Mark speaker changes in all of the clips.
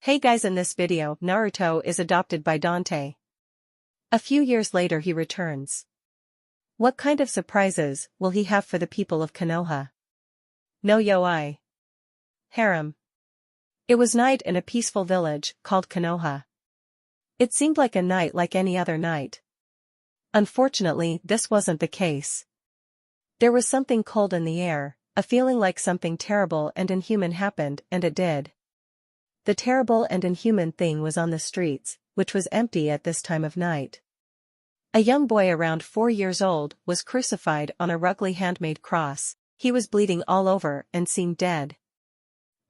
Speaker 1: Hey guys, in this video Naruto is adopted by Dante. A few years later he returns. What kind of surprises will he have for the people of Konoha? No Yoi. Harem. It was night in a peaceful village called Konoha. It seemed like a night like any other night. Unfortunately, this wasn't the case. There was something cold in the air, a feeling like something terrible and inhuman happened, and it did. The terrible and inhuman thing was on the streets, which was empty at this time of night. A young boy around 4 years old was crucified on a ruggedly handmade cross. He was bleeding all over and seemed dead.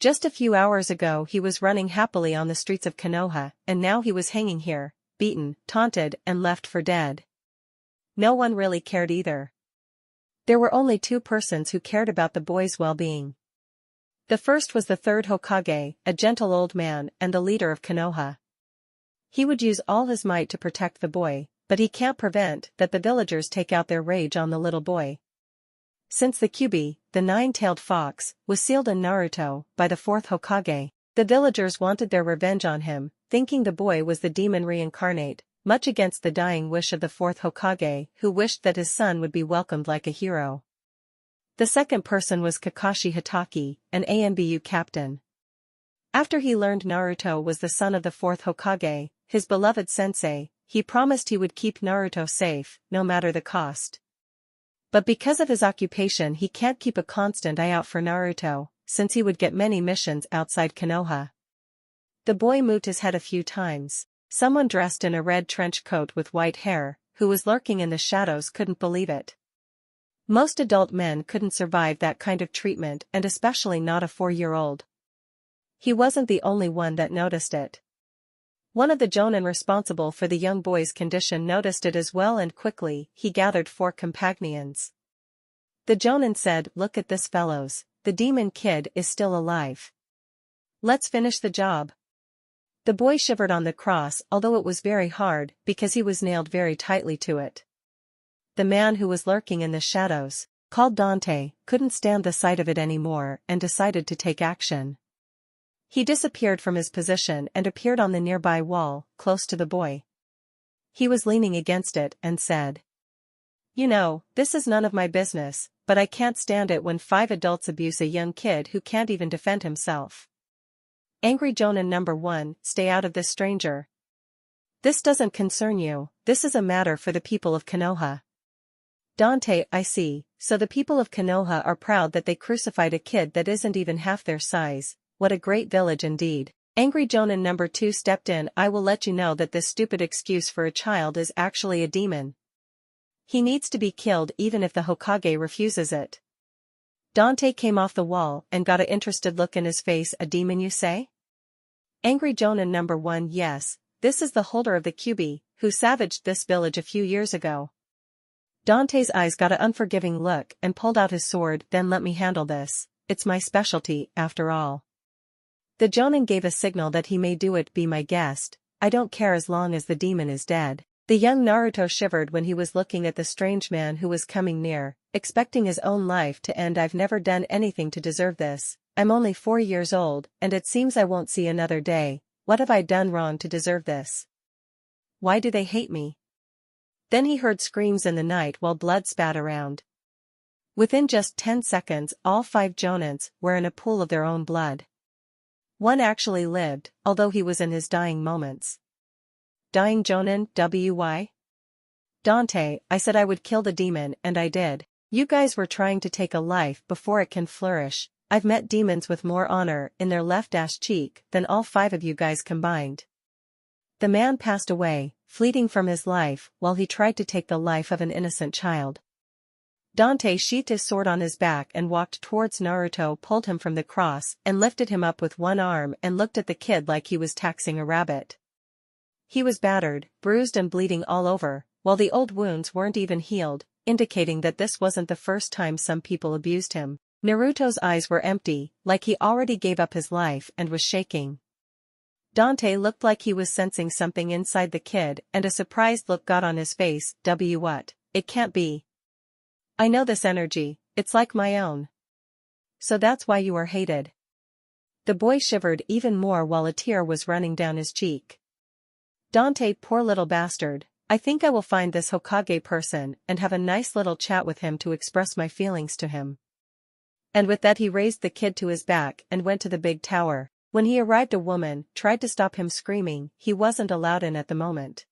Speaker 1: Just a few hours ago he was running happily on the streets of Konoha, and now he was hanging here, beaten, taunted, and left for dead. No one really cared either. There were only two persons who cared about the boy's well-being. The first was the third Hokage, a gentle old man and the leader of Konoha. He would use all his might to protect the boy, but he can't prevent that the villagers take out their rage on the little boy. Since the Kyuubi, the nine-tailed fox, was sealed in Naruto by the fourth Hokage, the villagers wanted their revenge on him, thinking the boy was the demon reincarnate, much against the dying wish of the fourth Hokage, who wished that his son would be welcomed like a hero. The second person was Kakashi Hatake, an AMBU captain. After he learned Naruto was the son of the fourth Hokage, his beloved sensei, he promised he would keep Naruto safe, no matter the cost. But because of his occupation he can't keep a constant eye out for Naruto, since he would get many missions outside Konoha. The boy moved his head a few times. Someone dressed in a red trench coat with white hair, who was lurking in the shadows, couldn't believe it. Most adult men couldn't survive that kind of treatment, and especially not a 4-year-old. He wasn't the only one that noticed it. One of the jonin responsible for the young boy's condition noticed it as well, and quickly he gathered 4 companions. The jonin said, "Look at this, fellows, the demon kid is still alive. Let's finish the job." The boy shivered on the cross, although it was very hard because he was nailed very tightly to it. The man who was lurking in the shadows, called Dante, couldn't stand the sight of it anymore and decided to take action. He disappeared from his position and appeared on the nearby wall, close to the boy. He was leaning against it and said, "You know, this is none of my business, but I can't stand it when 5 adults abuse a young kid who can't even defend himself. Angry Jonin number 1, stay out of this, stranger. This doesn't concern you, this is a matter for the people of Konoha." Dante, I see, so the people of Konoha are proud that they crucified a kid that isn't even half their size. What a great village indeed. Angry Jonin number 2 stepped in. I will let you know that this stupid excuse for a child is actually a demon. He needs to be killed even if the Hokage refuses it. Dante came off the wall and got an interested look in his face. A demon, you say? Angry Jonin number 1, yes, this is the holder of the Kyuubi, who savaged this village a few years ago. Dante's eyes got an unforgiving look and pulled out his sword. Then let me handle this, it's my specialty, after all. The jonin gave a signal that he may do it. Be my guest, I don't care as long as the demon is dead. The young Naruto shivered when he was looking at the strange man who was coming near, expecting his own life to end. I've never done anything to deserve this, I'm only 4 years old, and it seems I won't see another day. What have I done wrong to deserve this? Why do they hate me? Then he heard screams in the night while blood spat around. Within just 10 seconds all 5 jonins were in a pool of their own blood. One actually lived, although he was in his dying moments. Dying jonin, why? Dante, I said I would kill the demon, and I did. You guys were trying to take a life before it can flourish. I've met demons with more honor in their left ass cheek than all 5 of you guys combined. The man passed away, fleeting from his life while he tried to take the life of an innocent child. Dante sheathed his sword on his back and walked towards Naruto, pulled him from the cross and lifted him up with one arm and looked at the kid like he was taxing a rabbit. He was battered, bruised and bleeding all over, while the old wounds weren't even healed, indicating that this wasn't the first time some people abused him. Naruto's eyes were empty, like he already gave up his life and was shaking. Dante looked like he was sensing something inside the kid, and a surprised look got on his face. What? It can't be. I know this energy, it's like my own. So that's why you are hated. The boy shivered even more while a tear was running down his cheek. Dante, poor little bastard, I think I will find this Hokage person and have a nice little chat with him to express my feelings to him. And with that he raised the kid to his back and went to the big tower. When he arrived, a woman tried to stop him, screaming he wasn't allowed in at the moment.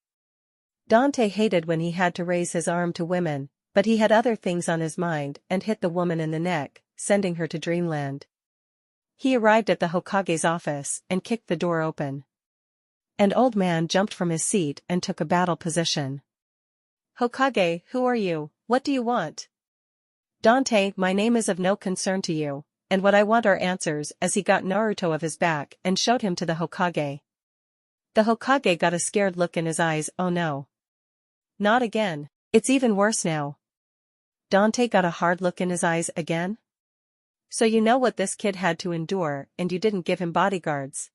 Speaker 1: Dante hated when he had to raise his arm to women, but he had other things on his mind and hit the woman in the neck, sending her to dreamland. He arrived at the Hokage's office and kicked the door open. An old man jumped from his seat and took a battle position. Hokage, who are you? What do you want? Dante, my name is of no concern to you, and what I want are answers, as he got Naruto of his back and showed him to the Hokage. The Hokage got a scared look in his eyes. Oh no. Not again. It's even worse now. Dante got a hard look in his eyes again? So you know what this kid had to endure, and you didn't give him bodyguards.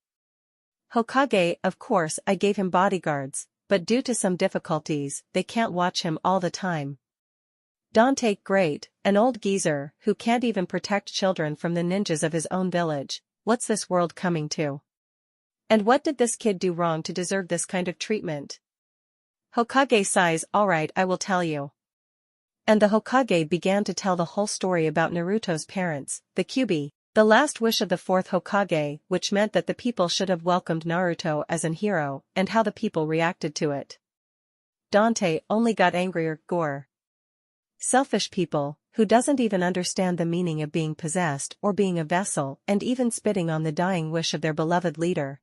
Speaker 1: Hokage, of course I gave him bodyguards, but due to some difficulties, they can't watch him all the time. Dante, great, an old geezer, who can't even protect children from the ninjas of his own village. What's this world coming to? And what did this kid do wrong to deserve this kind of treatment? Hokage sighs, alright, I will tell you. And the Hokage began to tell the whole story about Naruto's parents, the Kyuubi, the last wish of the fourth Hokage, which meant that the people should have welcomed Naruto as an hero, and how the people reacted to it. Dante only got angrier. Gore. Selfish people, who doesn't even understand the meaning of being possessed or being a vessel, and even spitting on the dying wish of their beloved leader.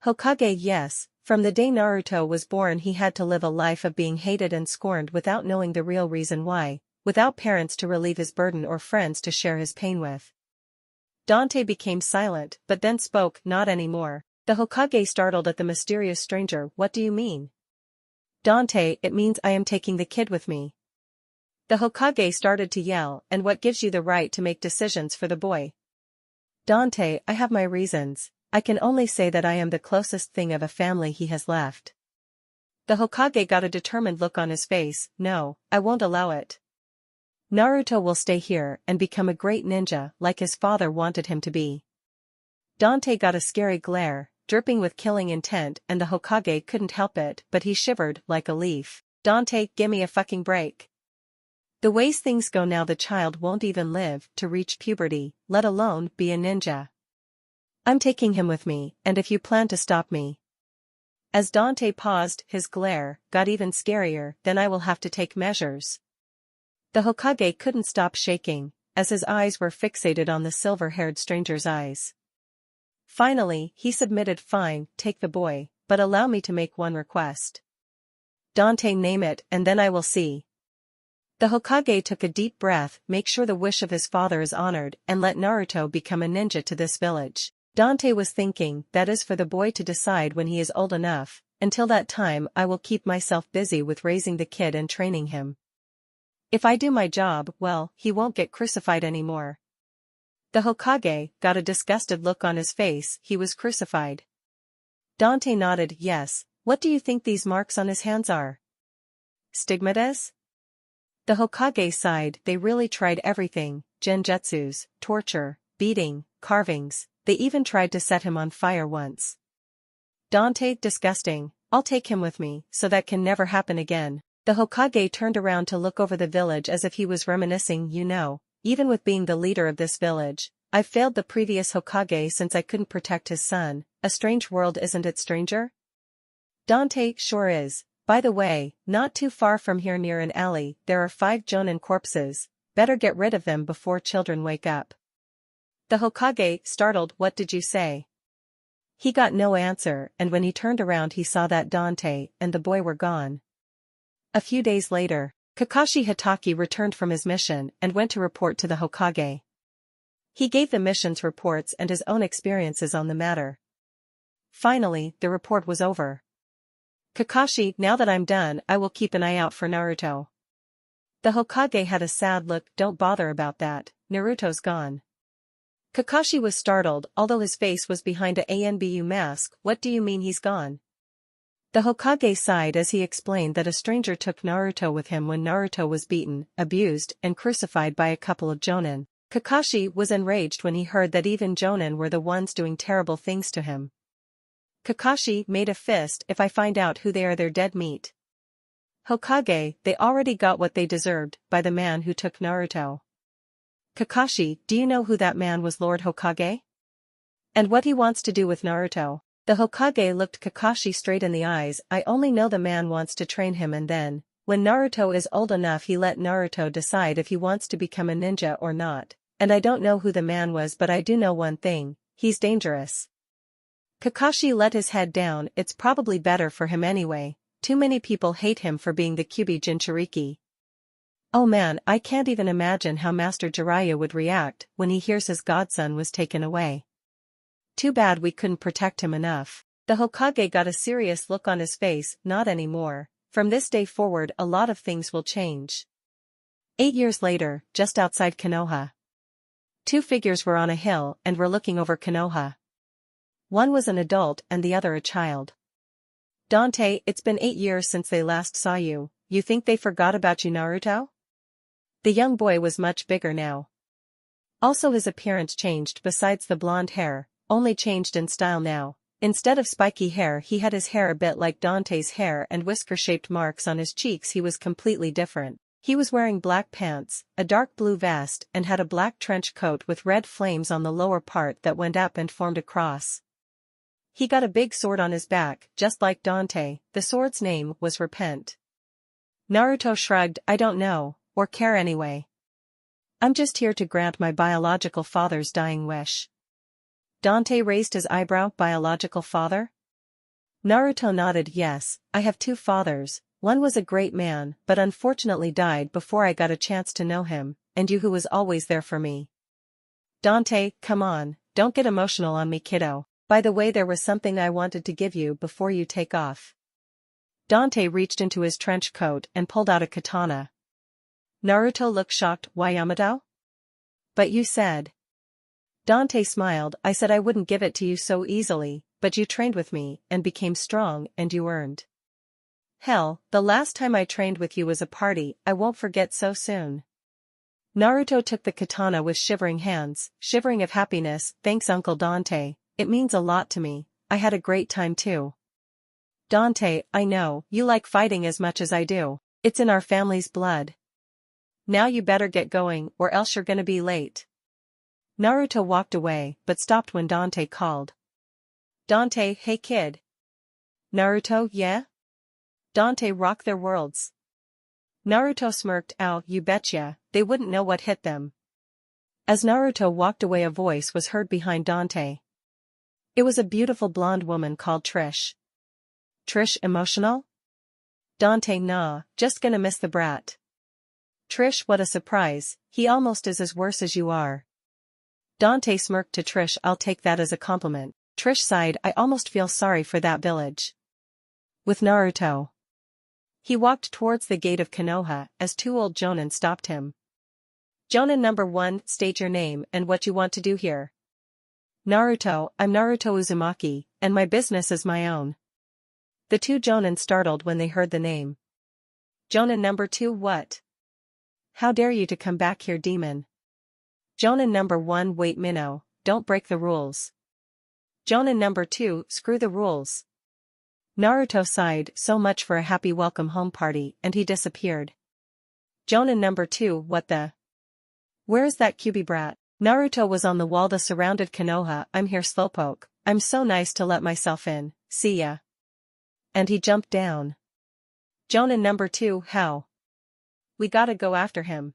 Speaker 1: Hokage, yes, from the day Naruto was born he had to live a life of being hated and scorned without knowing the real reason why, without parents to relieve his burden or friends to share his pain with. Dante became silent, but then spoke, not anymore. The Hokage startled at the mysterious stranger. What do you mean? Dante, it means I am taking the kid with me. The Hokage started to yell, and what gives you the right to make decisions for the boy? Dante, I have my reasons. I can only say that I am the closest thing of a family he has left. The Hokage got a determined look on his face. No, I won't allow it. Naruto will stay here and become a great ninja like his father wanted him to be. Dante got a scary glare, dripping with killing intent, and the Hokage couldn't help it, but he shivered like a leaf. Dante, gimme a fucking break. The ways things go now, the child won't even live to reach puberty, let alone be a ninja. I'm taking him with me, and if you plan to stop me. As Dante paused, his glare got even scarier. Then I will have to take measures. The Hokage couldn't stop shaking, as his eyes were fixated on the silver-haired stranger's eyes. Finally, he submitted. Fine, take the boy, but allow me to make one request. Dante, name it, and then I will see. The Hokage took a deep breath. Make sure the wish of his father is honored, and let Naruto become a ninja to this village. Dante was thinking, that is for the boy to decide when he is old enough. Until that time I will keep myself busy with raising the kid and training him. If I do my job well, he won't get crucified anymore. The Hokage got a disgusted look on his face. He was crucified. Dante nodded. Yes, what do you think these marks on his hands are? Stigmatas? The Hokage sighed. They really tried everything, genjutsus, torture, beating, carvings. They even tried to set him on fire once. Dante, disgusting. I'll take him with me, so that can never happen again. The Hokage turned around to look over the village as if he was reminiscing. You know, even with being the leader of this village, I've failed the previous Hokage since I couldn't protect his son. A strange world, isn't it, stranger? Dante, sure is. By the way, not too far from here near an alley, there are 5 Jonin corpses. Better get rid of them before children wake up. The Hokage, startled. What did you say? He got no answer, and when he turned around he saw that Dante and the boy were gone. A few days later, Kakashi Hatake returned from his mission and went to report to the Hokage. He gave the mission's reports and his own experiences on the matter. Finally, the report was over. Kakashi, now that I'm done, I will keep an eye out for Naruto. The Hokage had a sad look. Don't bother about that, Naruto's gone. Kakashi was startled, although his face was behind a Anbu mask. What do you mean he's gone? The Hokage sighed as he explained that a stranger took Naruto with him when Naruto was beaten, abused, and crucified by a couple of Jonin. Kakashi was enraged when he heard that even Jonin were the ones doing terrible things to him. Kakashi made a fist. If I find out who they are, they're dead meat. Hokage, they already got what they deserved by the man who took Naruto. Kakashi, do you know who that man was? Lord Hokage? And what he wants to do with Naruto? The Hokage looked Kakashi straight in the eyes. I only know the man wants to train him, and then, when Naruto is old enough, he let Naruto decide if he wants to become a ninja or not. And I don't know who the man was, but I do know one thing, he's dangerous. Kakashi let his head down. It's probably better for him anyway. Too many people hate him for being the Kyuubi Jinchuriki. Oh man, I can't even imagine how Master Jiraiya would react when he hears his godson was taken away. Too bad we couldn't protect him enough. The Hokage got a serious look on his face. Not anymore. From this day forward, a lot of things will change. 8 years later, just outside Konoha. Two figures were on a hill and were looking over Konoha. One was an adult and the other a child. Dante, it's been 8 years since they last saw you. You think they forgot about you, Naruto? The young boy was much bigger now. Also his appearance changed. Besides the blonde hair, only changed in style now. Instead of spiky hair, he had his hair a bit like Dante's hair and whisker-shaped marks on his cheeks. He was completely different. He was wearing black pants, a dark blue vest, and had a black trench coat with red flames on the lower part that went up and formed a cross. He got a big sword on his back, just like Dante. The sword's name was Repent. Naruto shrugged. I don't know, or care anyway. I'm just here to grant my biological father's dying wish. Dante raised his eyebrow. Biological father? Naruto nodded. Yes, I have 2 fathers. One was a great man, but unfortunately died before I got a chance to know him, and you, who was always there for me. Dante, come on, don't get emotional on me, kiddo. By the way, there was something I wanted to give you before you take off. Dante reached into his trench coat and pulled out a katana. Naruto looked shocked. Why, Yamato? But you said. Dante smiled. I said I wouldn't give it to you so easily, but you trained with me and became strong, and you earned. Hell, the last time I trained with you was a party. I won't forget so soon. Naruto took the katana with shivering hands, shivering of happiness. Thanks, Uncle Dante. It means a lot to me. I had a great time too. Dante, I know, you like fighting as much as I do. It's in our family's blood. Now you better get going, or else you're gonna be late. Naruto walked away, but stopped when Dante called. Dante, hey kid. Naruto, yeah? Dante rocked their worlds. Naruto smirked. Ow, you betcha, they wouldn't know what hit them. As Naruto walked away, a voice was heard behind Dante. It was a beautiful blonde woman called Trish. Trish emotional? Dante, nah, just gonna miss the brat. Trish, what a surprise, he almost is as worse as you are. Dante smirked to Trish. I'll take that as a compliment. Trish sighed. I almost feel sorry for that village. With Naruto. He walked towards the gate of Konoha as 2 old jonin stopped him. Jonin number 1, state your name and what you want to do here. Naruto, I'm Naruto Uzumaki, and my business is my own. The 2 jonin startled when they heard the name. Jonin number 2, what? How dare you to come back here, demon? Jonin number 1, wait, Minnow, don't break the rules. Jonin number 2, screw the rules. Naruto sighed. So much for a happy welcome home party, and he disappeared. Jonin number 2, what the? Where is that Kyuubi brat? Naruto was on the wall that surrounded Konoha. I'm here, Slowpoke. I'm so nice to let myself in, see ya. And he jumped down. Jonin number 2, how? We gotta go after him.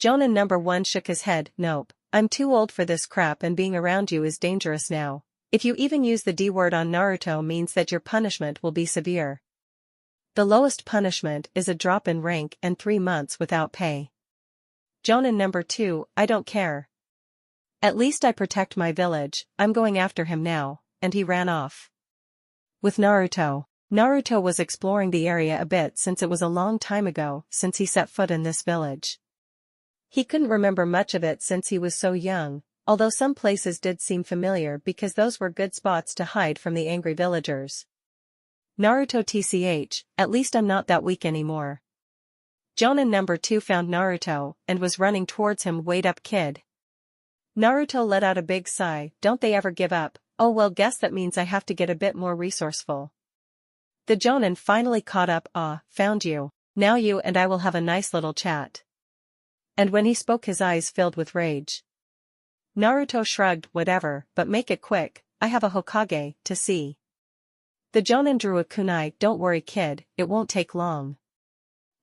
Speaker 1: Jonin number 1 shook his head. Nope, I'm too old for this crap, and being around you is dangerous now. If you even use the D word on Naruto means that your punishment will be severe. The lowest punishment is a drop in rank and 3 months without pay. Jonin number 2, I don't care. At least I protect my village. I'm going after him now, and he ran off. With Naruto. Naruto was exploring the area a bit since it was a long time ago since he set foot in this village. He couldn't remember much of it since he was so young, although some places did seem familiar because those were good spots to hide from the angry villagers. Naruto tch, at least I'm not that weak anymore. Jonin number 2 found Naruto and was running towards him. Wait up, kid. Naruto let out a big sigh. Don't they ever give up? Oh well, guess that means I have to get a bit more resourceful. The Jonin finally caught up. Ah, found you. Now you and I will have a nice little chat. And when he spoke his eyes filled with rage. Naruto shrugged. Whatever, but make it quick, I have a Hokage to see. The Jonin drew a kunai. Don't worry, kid, it won't take long.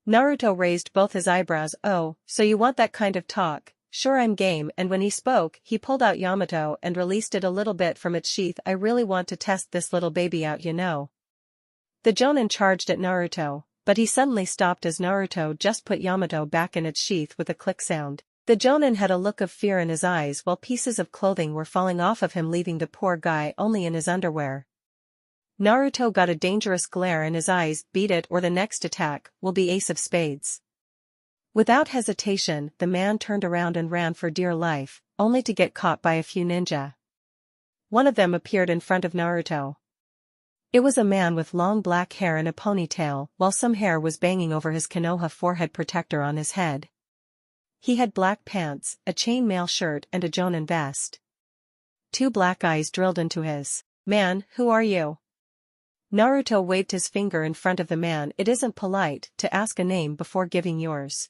Speaker 1: Naruto raised both his eyebrows. Oh, so you want that kind of talk? Sure, I'm game. And when he spoke, he pulled out Yamato and released it a little bit from its sheath. I really want to test this little baby out, you know. The Jonin charged at Naruto, but he suddenly stopped as Naruto just put Yamato back in its sheath with a click sound. The Jonin had a look of fear in his eyes while pieces of clothing were falling off of him, leaving the poor guy only in his underwear. Naruto got a dangerous glare in his eyes. Beat it or the next attack will be ace of spades. Without hesitation, the man turned around and ran for dear life, only to get caught by a few ninja. One of them appeared in front of Naruto. It was a man with long black hair and a ponytail, while some hair was banging over his Konoha forehead protector on his head. He had black pants, a chainmail shirt and a Jonin vest. 2 black eyes drilled into his. Man, who are you? Naruto waved his finger in front of the man. It isn't polite to ask a name before giving yours.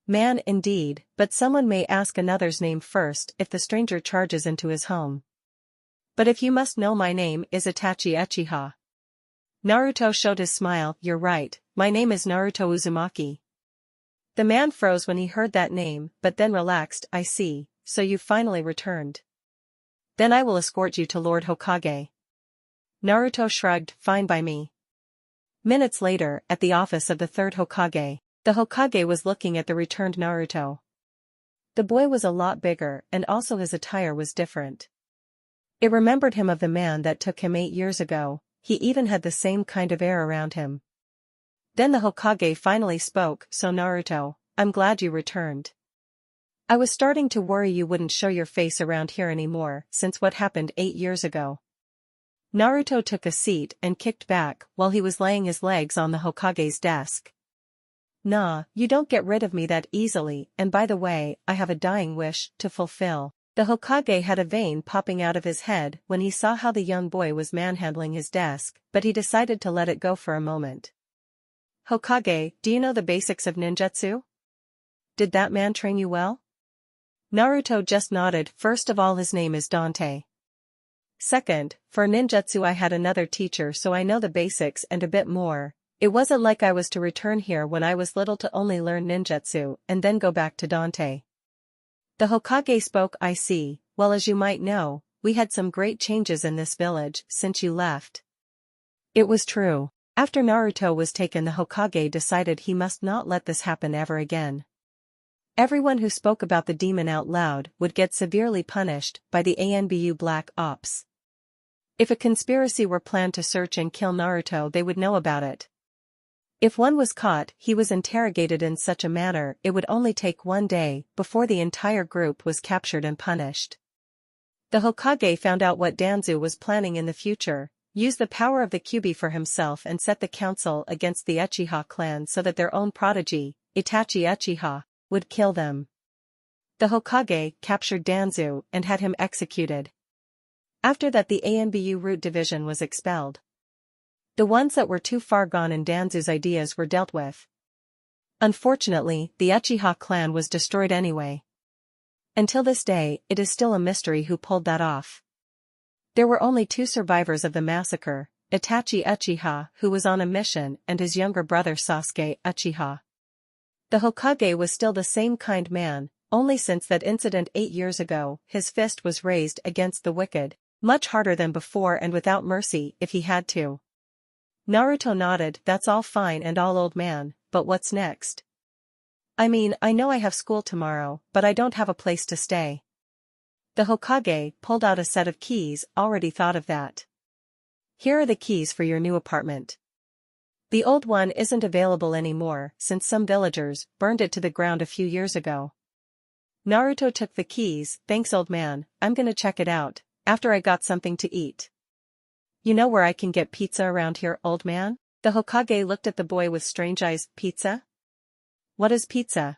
Speaker 1: Man indeed, but someone may ask another's name first if the stranger charges into his home. But if you must know, my name is Itachi Uchiha. Naruto showed his smile. You're right, my name is Naruto Uzumaki. The man froze when he heard that name, but then relaxed. I see, so you finally returned. Then I will escort you to Lord Hokage. Naruto shrugged. Fine by me. Minutes later, at the office of the 3rd Hokage, the Hokage was looking at the returned Naruto. The boy was a lot bigger, and also his attire was different. It remembered him of the man that took him 8 years ago. He even had the same kind of air around him. Then the Hokage finally spoke. So Naruto, I'm glad you returned. I was starting to worry you wouldn't show your face around here anymore since what happened 8 years ago. Naruto took a seat and kicked back while he was laying his legs on the Hokage's desk. Nah, you don't get rid of me that easily, and by the way, I have a dying wish to fulfill. The Hokage had a vein popping out of his head when he saw how the young boy was manhandling his desk, but he decided to let it go for a moment. Hokage, do you know the basics of ninjutsu? Did that man train you well? Naruto just nodded. First of all, his name is Dante. Second, for ninjutsu I had another teacher, so I know the basics and a bit more. It wasn't like I was to return here when I was little to only learn ninjutsu and then go back to Dante. The Hokage spoke. I see. Well, as you might know, we had some great changes in this village since you left. It was true. After Naruto was taken, the Hokage decided he must not let this happen ever again. Everyone who spoke about the demon out loud would get severely punished by the ANBU Black Ops. If a conspiracy were planned to search and kill Naruto, they would know about it. If one was caught, he was interrogated in such a manner it would only take 1 day before the entire group was captured and punished. The Hokage found out what Danzu was planning in the future, used the power of the Kyuubi for himself and set the council against the Uchiha clan so that their own prodigy, Itachi Uchiha, would kill them. The Hokage captured Danzu and had him executed. After that, the ANBU Root Division was expelled. The ones that were too far gone in Danzu's ideas were dealt with. Unfortunately, the Uchiha clan was destroyed anyway. Until this day, it is still a mystery who pulled that off. There were only 2 survivors of the massacre, Itachi Uchiha, who was on a mission, and his younger brother Sasuke Uchiha. The Hokage was still the same kind man, only since that incident 8 years ago, his fist was raised against the wicked, much harder than before and without mercy if he had to. Naruto nodded. That's all fine and all, old man, but what's next? I mean, I know I have school tomorrow, but I don't have a place to stay. The Hokage pulled out a set of keys. Already thought of that. Here are the keys for your new apartment. The old one isn't available anymore since some villagers burned it to the ground a few years ago. Naruto took the keys. Thanks, old man, I'm gonna check it out after I got something to eat. You know where I can get pizza around here, old man? The Hokage looked at the boy with strange eyes. Pizza? What is pizza?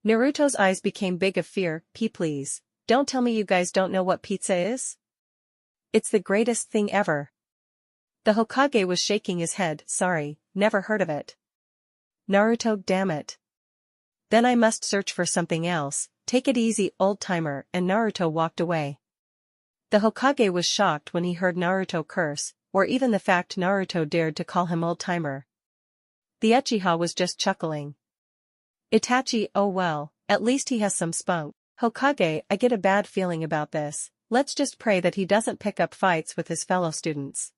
Speaker 1: Naruto's eyes became big of fear. Please, don't tell me you guys don't know what pizza is? It's the greatest thing ever. The Hokage was shaking his head. Sorry, never heard of it. Naruto, damn it. Then I must search for something else. Take it easy, old-timer, and Naruto walked away. The Hokage was shocked when he heard Naruto curse, or even the fact Naruto dared to call him old-timer. The Uchiha was just chuckling. Itachi, oh well, at least he has some spunk. Hokage, I get a bad feeling about this. Let's just pray that he doesn't pick up fights with his fellow students.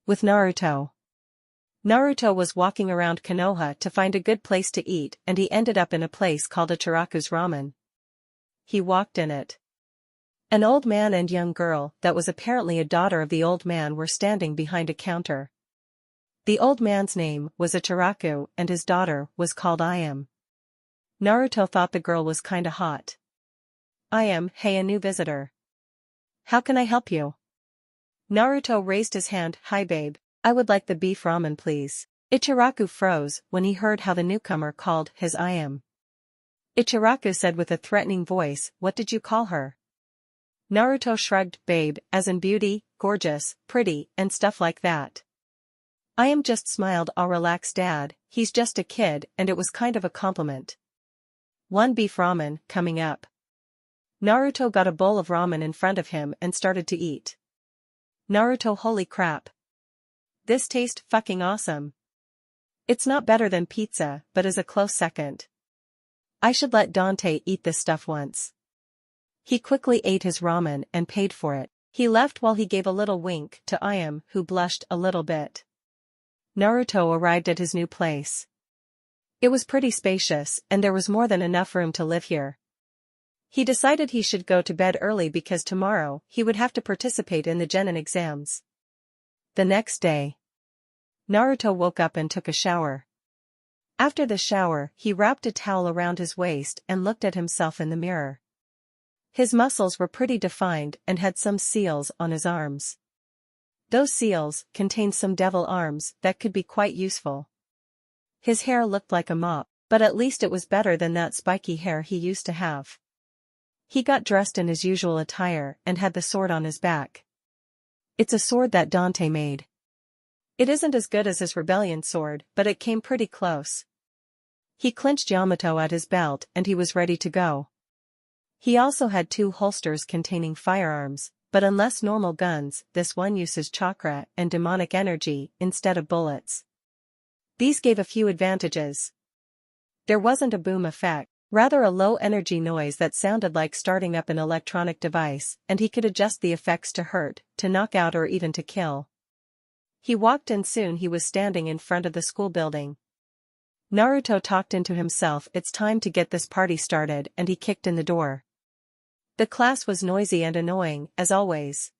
Speaker 1: With Naruto. Naruto was walking around Konoha to find a good place to eat, and he ended up in a place called Ichiraku's Ramen. He walked in it. An old man and young girl, that was apparently a daughter of the old man, were standing behind a counter. The old man's name was Ichiraku and his daughter was called Ayam. Naruto thought the girl was kinda hot. Ayam, hey, a new visitor. How can I help you? Naruto raised his hand. Hi babe, I would like the beef ramen please. Ichiraku froze when he heard how the newcomer called his Ayam. Ichiraku said with a threatening voice, what did you call her? Naruto shrugged. Babe, as in beauty, gorgeous, pretty, and stuff like that. Ayam just smiled. I'll relax dad, he's just a kid, and it was kind of a compliment. One beef ramen, coming up. Naruto got a bowl of ramen in front of him and started to eat. Naruto, holy crap. This tastes fucking awesome. It's not better than pizza, but is a close second. I should let Dante eat this stuff once. He quickly ate his ramen and paid for it. He left while he gave a little wink to Ayam, who blushed a little bit. Naruto arrived at his new place. It was pretty spacious, and there was more than enough room to live here. He decided he should go to bed early because tomorrow he would have to participate in the genin exams. The next day, Naruto woke up and took a shower. After the shower, he wrapped a towel around his waist and looked at himself in the mirror. His muscles were pretty defined and had some seals on his arms. Those seals contained some devil arms that could be quite useful. His hair looked like a mop, but at least it was better than that spiky hair he used to have. He got dressed in his usual attire and had the sword on his back. It's a sword that Dante made. It isn't as good as his rebellion sword, but it came pretty close. He clinched Yamato at his belt and he was ready to go. He also had 2 holsters containing firearms, but unless normal guns, this one uses chakra and demonic energy instead of bullets. These gave a few advantages. There wasn't a boom effect, rather a low-energy noise that sounded like starting up an electronic device, and he could adjust the effects to hurt, to knock out, or even to kill. He walked and soon he was standing in front of the school building. Naruto talked into himself, it's time to get this party started, and he kicked in the door. The class was noisy and annoying, as always.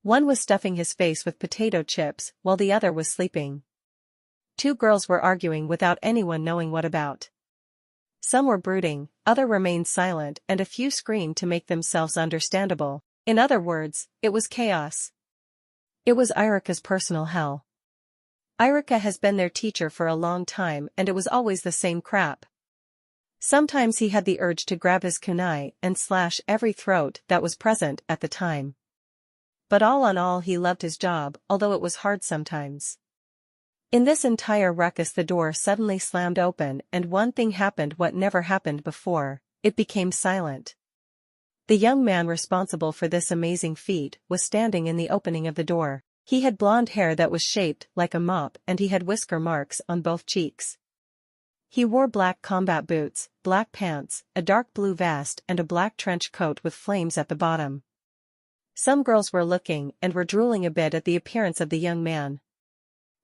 Speaker 1: One was stuffing his face with potato chips, while the other was sleeping. 2 girls were arguing without anyone knowing what about. Some were brooding, others remained silent, and a few screamed to make themselves understandable. In other words, it was chaos. It was Irika's personal hell. Irika has been their teacher for a long time and it was always the same crap. Sometimes he had the urge to grab his kunai and slash every throat that was present at the time. But all in all he loved his job, although it was hard sometimes. In this entire ruckus the door suddenly slammed open and one thing happened what never happened before, it became silent. The young man responsible for this amazing feat was standing in the opening of the door. He had blonde hair that was shaped like a mop and he had whisker marks on both cheeks. He wore black combat boots, black pants, a dark blue vest and a black trench coat with flames at the bottom. Some girls were looking and were drooling a bit at the appearance of the young man.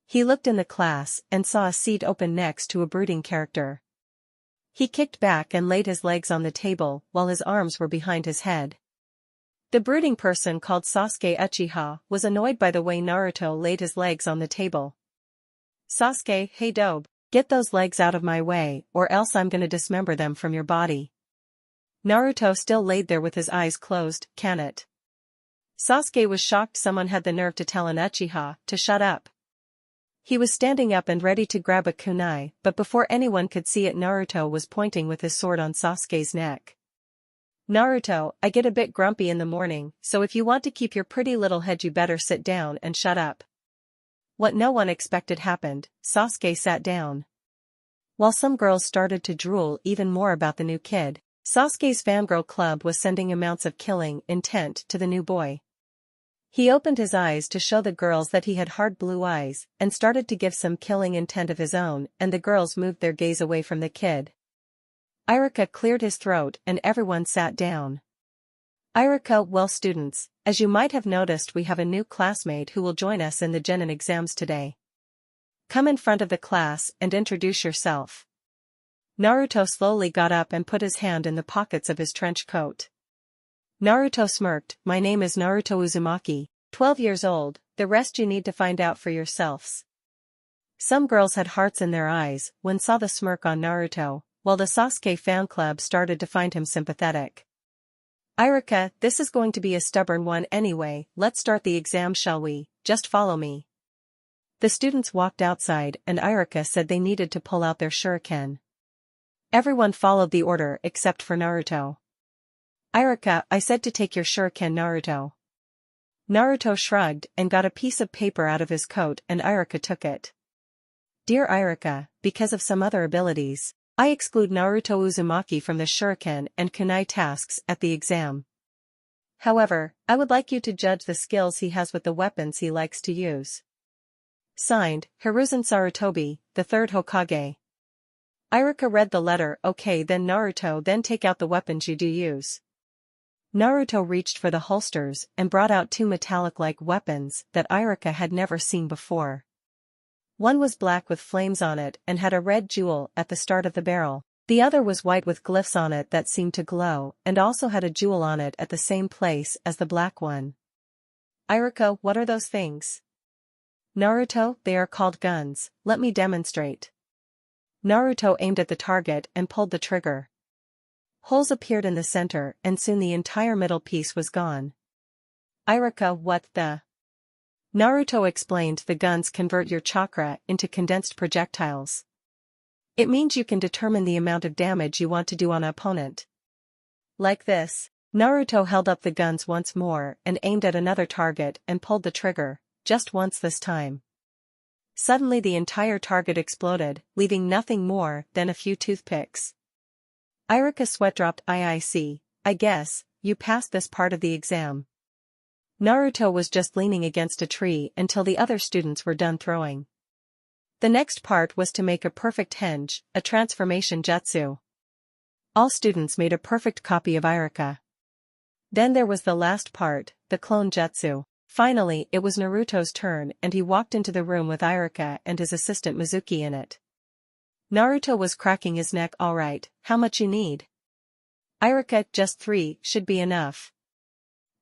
Speaker 1: He looked in the class and saw a seat open next to a brooding character. He kicked back and laid his legs on the table while his arms were behind his head. The brooding person called Sasuke Uchiha was annoyed by the way Naruto laid his legs on the table. Sasuke, hey dope, get those legs out of my way or else I'm gonna dismember them from your body. Naruto still laid there with his eyes closed, can it? Sasuke was shocked someone had the nerve to tell an Uchiha to shut up. He was standing up and ready to grab a kunai, but before anyone could see it, Naruto was pointing with his sword on Sasuke's neck. Naruto, I get a bit grumpy in the morning, so if you want to keep your pretty little head you better sit down and shut up. What no one expected happened. Sasuke sat down. While some girls started to drool even more about the new kid, Sasuke's fangirl club was sending amounts of killing intent to the new boy. He opened his eyes to show the girls that he had hard blue eyes, and started to give some killing intent of his own, and the girls moved their gaze away from the kid. Iruka cleared his throat and everyone sat down. Iruka, well students, as you might have noticed, we have a new classmate who will join us in the Genin exams today. Come in front of the class and introduce yourself. Naruto slowly got up and put his hand in the pockets of his trench coat. Naruto smirked, my name is Naruto Uzumaki, 12 years old, the rest you need to find out for yourselves. Some girls had hearts in their eyes when saw the smirk on Naruto, while the Sasuke fan club started to find him sympathetic. Iruka, this is going to be a stubborn one anyway, let's start the exam shall we, just follow me. The students walked outside and Iruka said they needed to pull out their shuriken. Everyone followed the order except for Naruto. Iruka, I said to take your shuriken, Naruto. Naruto shrugged and got a piece of paper out of his coat and Iruka took it. Dear Iruka, because of some other abilities, I exclude Naruto Uzumaki from the shuriken and kunai tasks at the exam. However, I would like you to judge the skills he has with the weapons he likes to use. Signed, Hiruzen Sarutobi, the third Hokage. Iruka read the letter. Okay then Naruto, then take out the weapons you do use. Naruto reached for the holsters and brought out two metallic-like weapons that Iruka had never seen before. One was black with flames on it and had a red jewel at the start of the barrel. The other was white with glyphs on it that seemed to glow and also had a jewel on it at the same place as the black one. Iruka, what are those things? Naruto, they are called guns, let me demonstrate. Naruto aimed at the target and pulled the trigger. Holes appeared in the center and soon the entire middle piece was gone. Iruka, what the? Naruto explained, the guns convert your chakra into condensed projectiles. It means you can determine the amount of damage you want to do on an opponent. Like this. Naruto held up the guns once more and aimed at another target and pulled the trigger, just once this time. Suddenly the entire target exploded, leaving nothing more than a few toothpicks. Iruka sweat dropped. I guess, you passed this part of the exam. Naruto was just leaning against a tree until the other students were done throwing. The next part was to make a perfect henge, a transformation jutsu. All students made a perfect copy of Iruka. Then there was the last part, the clone jutsu. Finally, it was Naruto's turn and he walked into the room with Iruka and his assistant Mizuki in it. Naruto was cracking his neck. Alright, how much you need? Iruka, just 3, should be enough.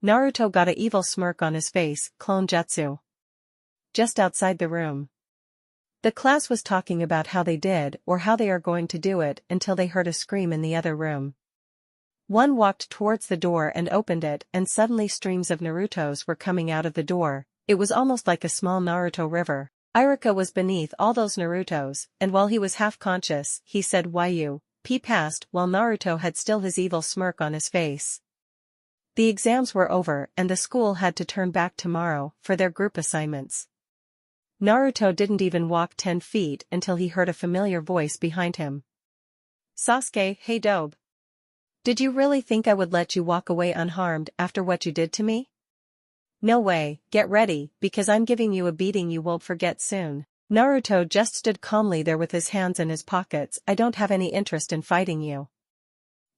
Speaker 1: Naruto got an evil smirk on his face, clone jutsu. Just outside the room. The class was talking about how they did or how they are going to do it until they heard a scream in the other room. One walked towards the door and opened it and suddenly streams of Narutos were coming out of the door. It was almost like a small Naruto river. Iruka was beneath all those Narutos, and while he was half-conscious, he said Yu, P passed while Naruto had still his evil smirk on his face. The exams were over and the school had to turn back tomorrow for their group assignments. Naruto didn't even walk 10 feet until he heard a familiar voice behind him. Sasuke, hey Dobe. Did you really think I would let you walk away unharmed after what you did to me? No way, get ready, because I'm giving you a beating you won't forget soon. Naruto just stood calmly there with his hands in his pockets. I don't have any interest in fighting you.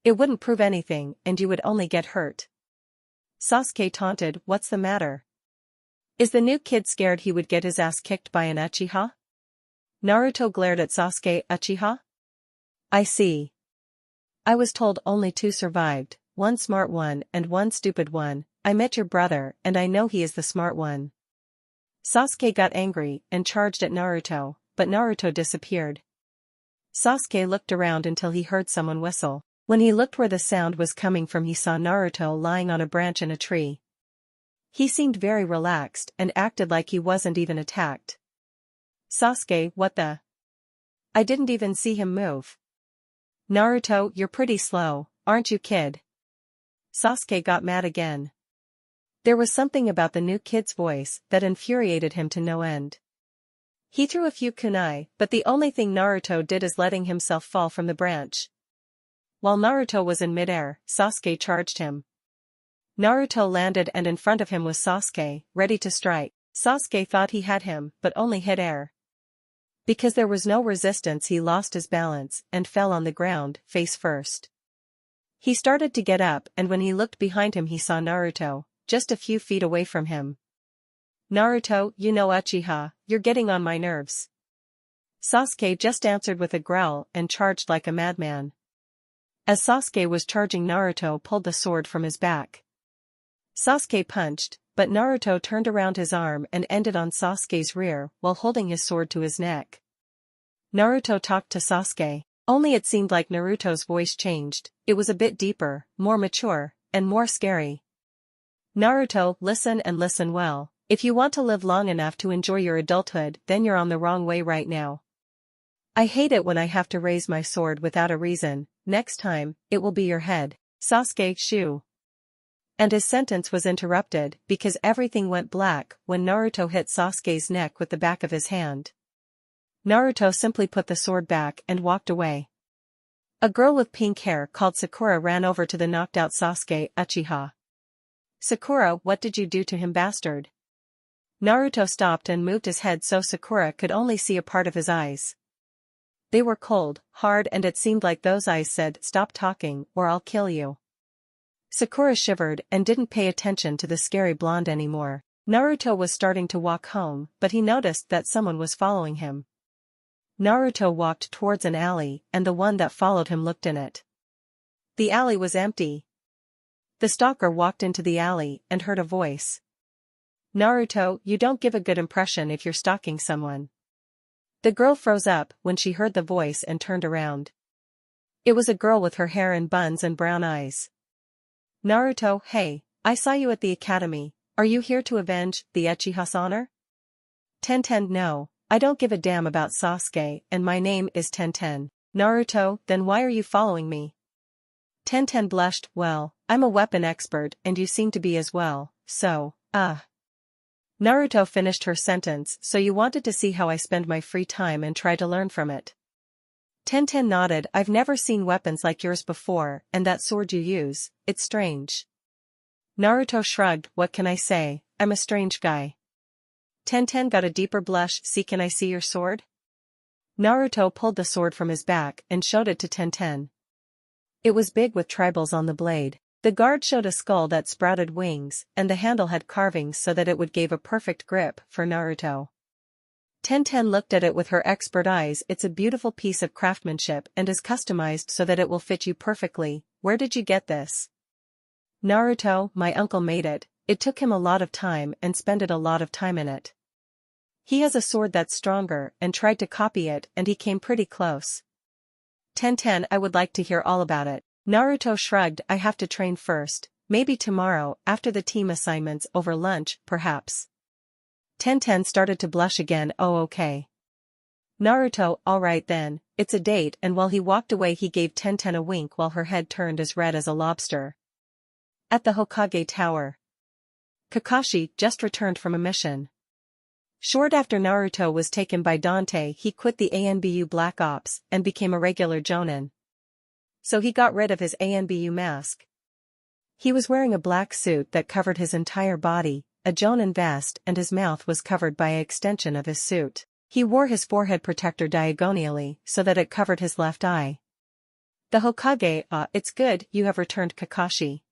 Speaker 1: It wouldn't prove anything and you would only get hurt. Sasuke taunted, what's the matter? Is the new kid scared he would get his ass kicked by an Uchiha? Naruto glared at Sasuke. Uchiha? I see. I was told only 2 survived, 1 smart one and 1 stupid one. I met your brother and I know he is the smart one. Sasuke got angry and charged at Naruto, but Naruto disappeared. Sasuke looked around until he heard someone whistle. When he looked where the sound was coming from, he saw Naruto lying on a branch in a tree. He seemed very relaxed and acted like he wasn't even attacked. Sasuke, what the? I didn't even see him move. Naruto, you're pretty slow, aren't you, kid? Sasuke got mad again. There was something about the new kid's voice that infuriated him to no end. He threw a few kunai, but the only thing Naruto did is letting himself fall from the branch. While Naruto was in midair, Sasuke charged him. Naruto landed and in front of him was Sasuke, ready to strike. Sasuke thought he had him, but only hit air. Because there was no resistance, he lost his balance and fell on the ground, face first. He started to get up, and when he looked behind him he saw Naruto, just a few feet away from him. Naruto, you know Uchiha, you're getting on my nerves. Sasuke just answered with a growl and charged like a madman. As Sasuke was charging, Naruto pulled the sword from his back. Sasuke punched, but Naruto turned around his arm and ended on Sasuke's rear while holding his sword to his neck. Naruto talked to Sasuke, only it seemed like Naruto's voice changed. It was a bit deeper, more mature, and more scary. Naruto, listen and listen well. If you want to live long enough to enjoy your adulthood, then you're on the wrong way right now. I hate it when I have to raise my sword without a reason. Next time, it will be your head. Sasuke, shoo. And his sentence was interrupted because everything went black when Naruto hit Sasuke's neck with the back of his hand. Naruto simply put the sword back and walked away. A girl with pink hair called Sakura ran over to the knocked out Sasuke. Uchiha. Sakura, what did you do to him, bastard? Naruto stopped and moved his head so Sakura could only see a part of his eyes. They were cold, hard, and it seemed like those eyes said, stop talking or I'll kill you. Sakura shivered and didn't pay attention to the scary blonde anymore. Naruto was starting to walk home, but he noticed that someone was following him. Naruto walked towards an alley, and the one that followed him looked in it. The alley was empty. The stalker walked into the alley and heard a voice. Naruto, you don't give a good impression if you're stalking someone. The girl froze up when she heard the voice and turned around. It was a girl with her hair in buns and brown eyes. Naruto, hey, I saw you at the academy. Are you here to avenge the Uchiha's honor? Tenten, no, I don't give a damn about Sasuke, and my name is Tenten. Naruto, then why are you following me? Tenten blushed, well, I'm a weapon expert and you seem to be as well, so, Naruto finished her sentence, so you wanted to see how I spend my free time and try to learn from it. Tenten nodded, I've never seen weapons like yours before, and that sword you use, it's strange. Naruto shrugged, what can I say, I'm a strange guy. Tenten got a deeper blush, see, can I see your sword? Naruto pulled the sword from his back and showed it to Tenten. It was big with tribals on the blade. The guard showed a skull that sprouted wings, and the handle had carvings so that it would give a perfect grip for Naruto. Tenten looked at it with her expert eyes. It's a beautiful piece of craftsmanship and is customized so that it will fit you perfectly. Where did you get this? Naruto, my uncle made it. It took him a lot of time and spent a lot of time in it. He has a sword that's stronger and tried to copy it and he came pretty close. Tenten, I would like to hear all about it. Naruto shrugged, I have to train first, maybe tomorrow after the team assignments over lunch, perhaps. Tenten started to blush again, oh okay. Naruto, alright then, it's a date, and while he walked away he gave Tenten a wink while her head turned as red as a lobster. At the Hokage Tower. Kakashi just returned from a mission. Short after Naruto was taken by Dante, he quit the ANBU Black Ops and became a regular Jonin. So he got rid of his ANBU mask. He was wearing a black suit that covered his entire body, a Jonin vest, and his mouth was covered by an extension of his suit. He wore his forehead protector diagonally so that it covered his left eye. The Hokage, it's good you have returned, Kakashi.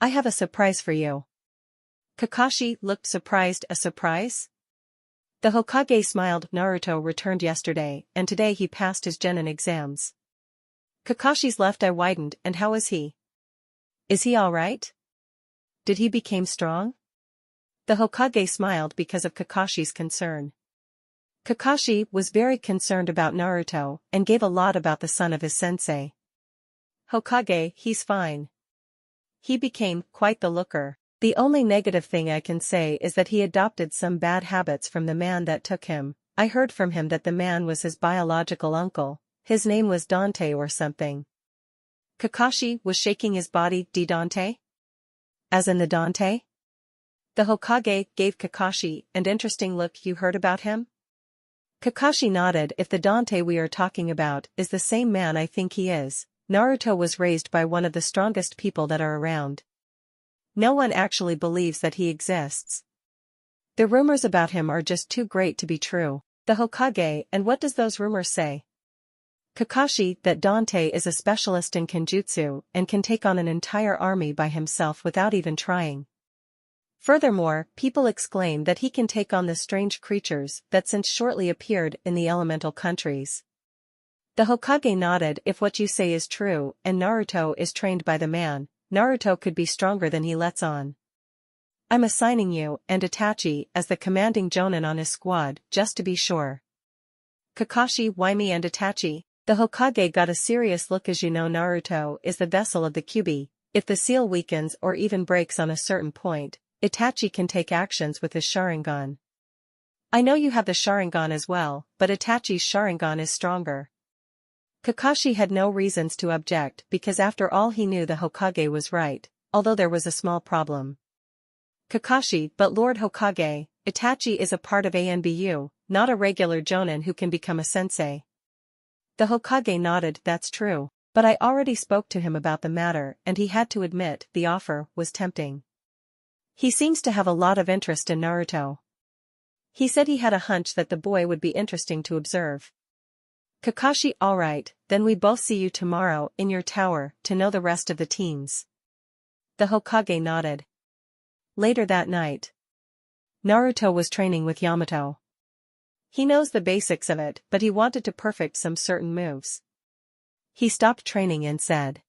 Speaker 1: I have a surprise for you. Kakashi looked surprised. A surprise? The Hokage smiled. Naruto returned yesterday, and today he passed his Genin exams. Kakashi's left eye widened. And how is he? Is he alright? Did he become strong? The Hokage smiled because of Kakashi's concern. Kakashi was very concerned about Naruto and gave a lot about the son of his sensei. Hokage, he's fine. He became quite the looker. The only negative thing I can say is that he adopted some bad habits from the man that took him. I heard from him that the man was his biological uncle. His name was Dante or something. Kakashi was shaking his body. Dante? As in the Dante? The Hokage gave Kakashi an interesting look. You heard about him? Kakashi nodded. If the Dante we are talking about is the same man, I think he is. Naruto was raised by one of the strongest people that are around. No one actually believes that he exists. The rumors about him are just too great to be true. The Hokage, and what does those rumors say? Kakashi, that Dante is a specialist in kenjutsu and can take on an entire army by himself without even trying. Furthermore, people exclaim that he can take on the strange creatures that since shortly appeared in the elemental countries. The Hokage nodded. If what you say is true, and Naruto is trained by the man, Naruto could be stronger than he lets on. I'm assigning you and Itachi as the commanding jonin on his squad, just to be sure. Kakashi, why me and Itachi? The Hokage got a serious look. As you know, Naruto is the vessel of the Kyuubi. If the seal weakens or even breaks on a certain point, Itachi can take actions with his Sharingan. I know you have the Sharingan as well, but Itachi's Sharingan is stronger. Kakashi had no reasons to object because after all he knew the Hokage was right, although there was a small problem. Kakashi, but Lord Hokage, Itachi is a part of ANBU, not a regular jonin who can become a sensei. The Hokage nodded. That's true, but I already spoke to him about the matter and he had to admit the offer was tempting. He seems to have a lot of interest in Naruto. He said he had a hunch that the boy would be interesting to observe. Kakashi, alright, then we both see you tomorrow in your tower to know the rest of the teams. The Hokage nodded. Later that night, Naruto was training with Yamato. He knows the basics of it, but he wanted to perfect some certain moves. He stopped training and said,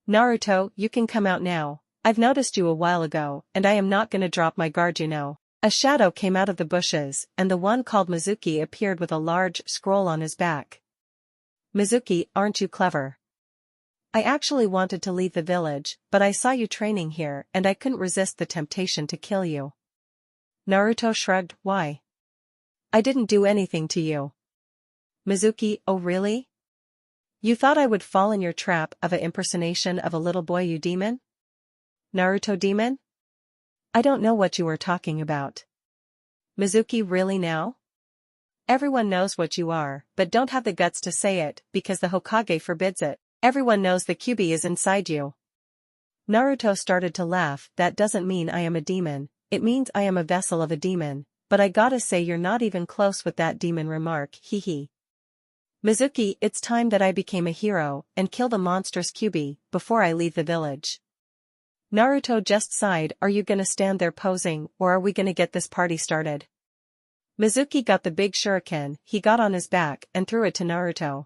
Speaker 1: Naruto, you can come out now. I've noticed you a while ago, and I am not gonna drop my guard, you know. A shadow came out of the bushes, and the one called Mizuki appeared with a large scroll on his back. Mizuki, aren't you clever? I actually wanted to leave the village, but I saw you training here and I couldn't resist the temptation to kill you. Naruto shrugged. Why? I didn't do anything to you. Mizuki, oh really? You thought I would fall in your trap of an impersonation of a little boy, you demon? Naruto, demon? I don't know what you are talking about. Mizuki, really now? Everyone knows what you are, but don't have the guts to say it because the Hokage forbids it. Everyone knows the Kyuubi is inside you. Naruto started to laugh. That doesn't mean I am a demon, it means I am a vessel of a demon, but I gotta say you're not even close with that demon remark, hee. Mizuki, it's time that I became a hero and kill the monstrous Kyuubi before I leave the village. Naruto just sighed. Are you gonna stand there posing, or are we gonna get this party started? Mizuki got the big shuriken, he got on his back and threw it to Naruto.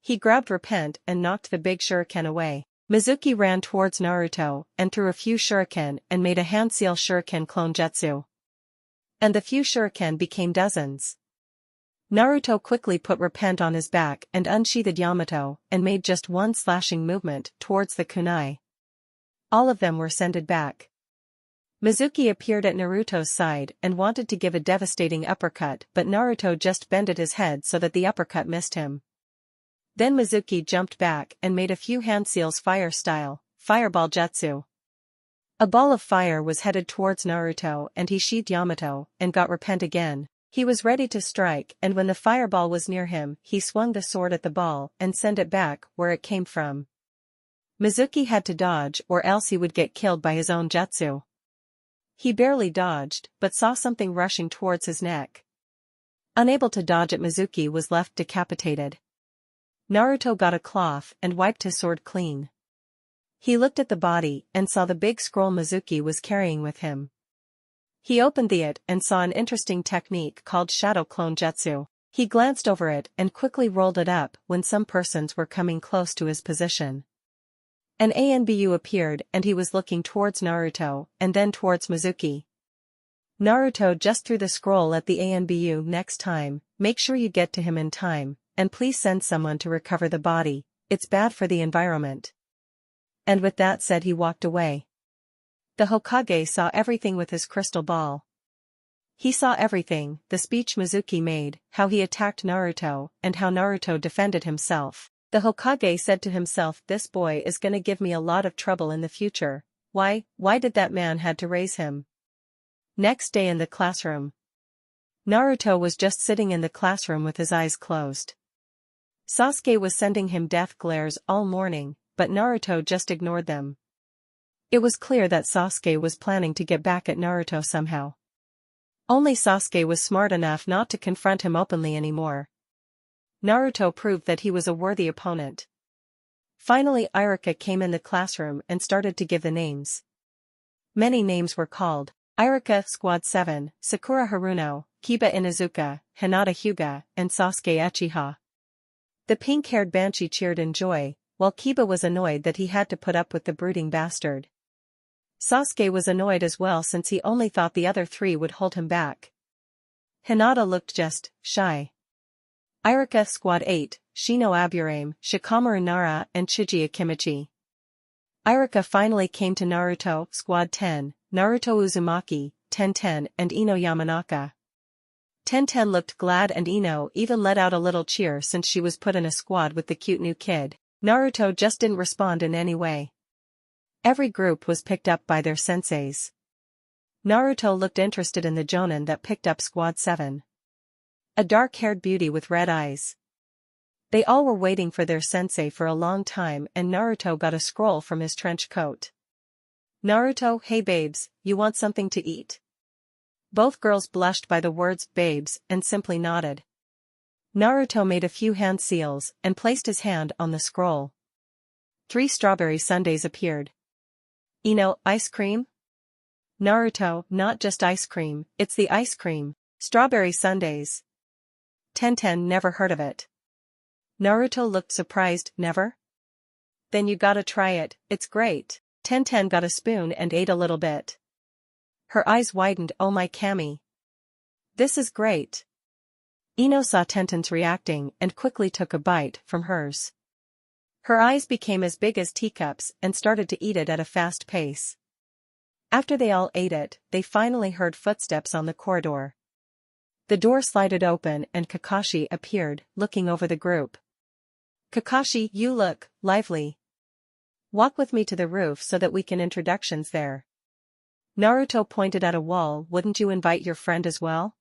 Speaker 1: He grabbed Repent and knocked the big shuriken away. Mizuki ran towards Naruto and threw a few shuriken and made a hand-seal shuriken clone jutsu. And the few shuriken became dozens. Naruto quickly put Repent on his back and unsheathed Yamato and made just one slashing movement towards the kunai. All of them were sended back. Mizuki appeared at Naruto's side and wanted to give a devastating uppercut, but Naruto just bended his head so that the uppercut missed him. Then Mizuki jumped back and made a few hand-seals fire-style, fireball jutsu. A ball of fire was headed towards Naruto and he sheathed Yamato and got Repent again. He was ready to strike and when the fireball was near him, he swung the sword at the ball and sent it back where it came from. Mizuki had to dodge or else he would get killed by his own jutsu. He barely dodged, but saw something rushing towards his neck. Unable to dodge it, Mizuki was left decapitated. Naruto got a cloth and wiped his sword clean. He looked at the body and saw the big scroll Mizuki was carrying with him. He opened it and saw an interesting technique called Shadow Clone Jutsu. He glanced over it and quickly rolled it up when some persons were coming close to his position. An ANBU appeared and he was looking towards Naruto and then towards Mizuki. Naruto just threw the scroll at the ANBU. Next time, make sure you get to him in time, and please send someone to recover the body, it's bad for the environment. And with that said he walked away. The Hokage saw everything with his crystal ball. He saw everything, the speech Mizuki made, how he attacked Naruto, and how Naruto defended himself. The Hokage said to himself, this boy is gonna give me a lot of trouble in the future. Why did that man had to raise him? Next day in the classroom. Naruto was just sitting in the classroom with his eyes closed. Sasuke was sending him death glares all morning, but Naruto just ignored them. It was clear that Sasuke was planning to get back at Naruto somehow. Only Sasuke was smart enough not to confront him openly anymore. Naruto proved that he was a worthy opponent. Finally Iruka came in the classroom and started to give the names. Many names were called: Iruka, Squad 7, Sakura Haruno, Kiba Inuzuka, Hinata Hyuga, and Sasuke Uchiha. The pink-haired banshee cheered in joy, while Kiba was annoyed that he had to put up with the brooding bastard. Sasuke was annoyed as well since he only thought the other three would hold him back. Hinata looked just shy. Iruka, Squad 8, Shino Aburame, Shikamaru Nara, and Chiji Akimichi. Iruka finally came to Naruto, Squad 10, Naruto Uzumaki, Tenten, and Ino Yamanaka. Tenten looked glad and Ino even let out a little cheer since she was put in a squad with the cute new kid. Naruto just didn't respond in any way. Every group was picked up by their senseis. Naruto looked interested in the Jonin that picked up Squad 7. A dark-haired beauty with red eyes. They all were waiting for their sensei for a long time and Naruto got a scroll from his trench coat. Naruto, hey babes, you want something to eat? Both girls blushed by the words babes and simply nodded. Naruto made a few hand seals and placed his hand on the scroll. 3 strawberry sundaes appeared. Ino, ice cream? Naruto, not just ice cream, it's the ice cream, strawberry sundaes. Tenten never heard of it. Naruto looked surprised, never? Then you gotta try it, it's great. Tenten got a spoon and ate a little bit. Her eyes widened, oh my Kami. This is great. Ino saw Tenten's reacting and quickly took a bite from hers. Her eyes became as big as teacups and started to eat it at a fast pace. After they all ate it, they finally heard footsteps on the corridor. The door slided open and Kakashi appeared, looking over the group. Kakashi, you look lively. Walk with me to the roof so that we can introductions there. Naruto pointed at a wall, wouldn't you invite your friend as well?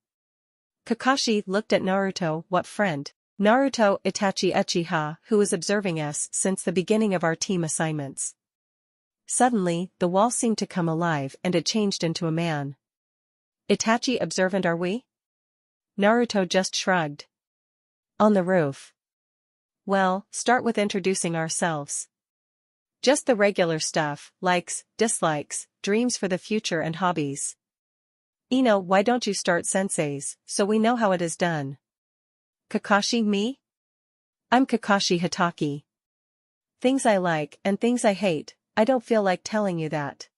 Speaker 1: Kakashi looked at Naruto, what friend? Naruto, Itachi Uchiha, who was observing us since the beginning of our team assignments. Suddenly, the wall seemed to come alive and it changed into a man. Itachi observant are we? Naruto just shrugged. On the roof. Well, start with introducing ourselves. Just the regular stuff, likes, dislikes, dreams for the future and hobbies. Ino, why don't you start senseis, so we know how it is done? Kakashi, me? I'm Kakashi Hatake. Things I like and things I hate, I don't feel like telling you that.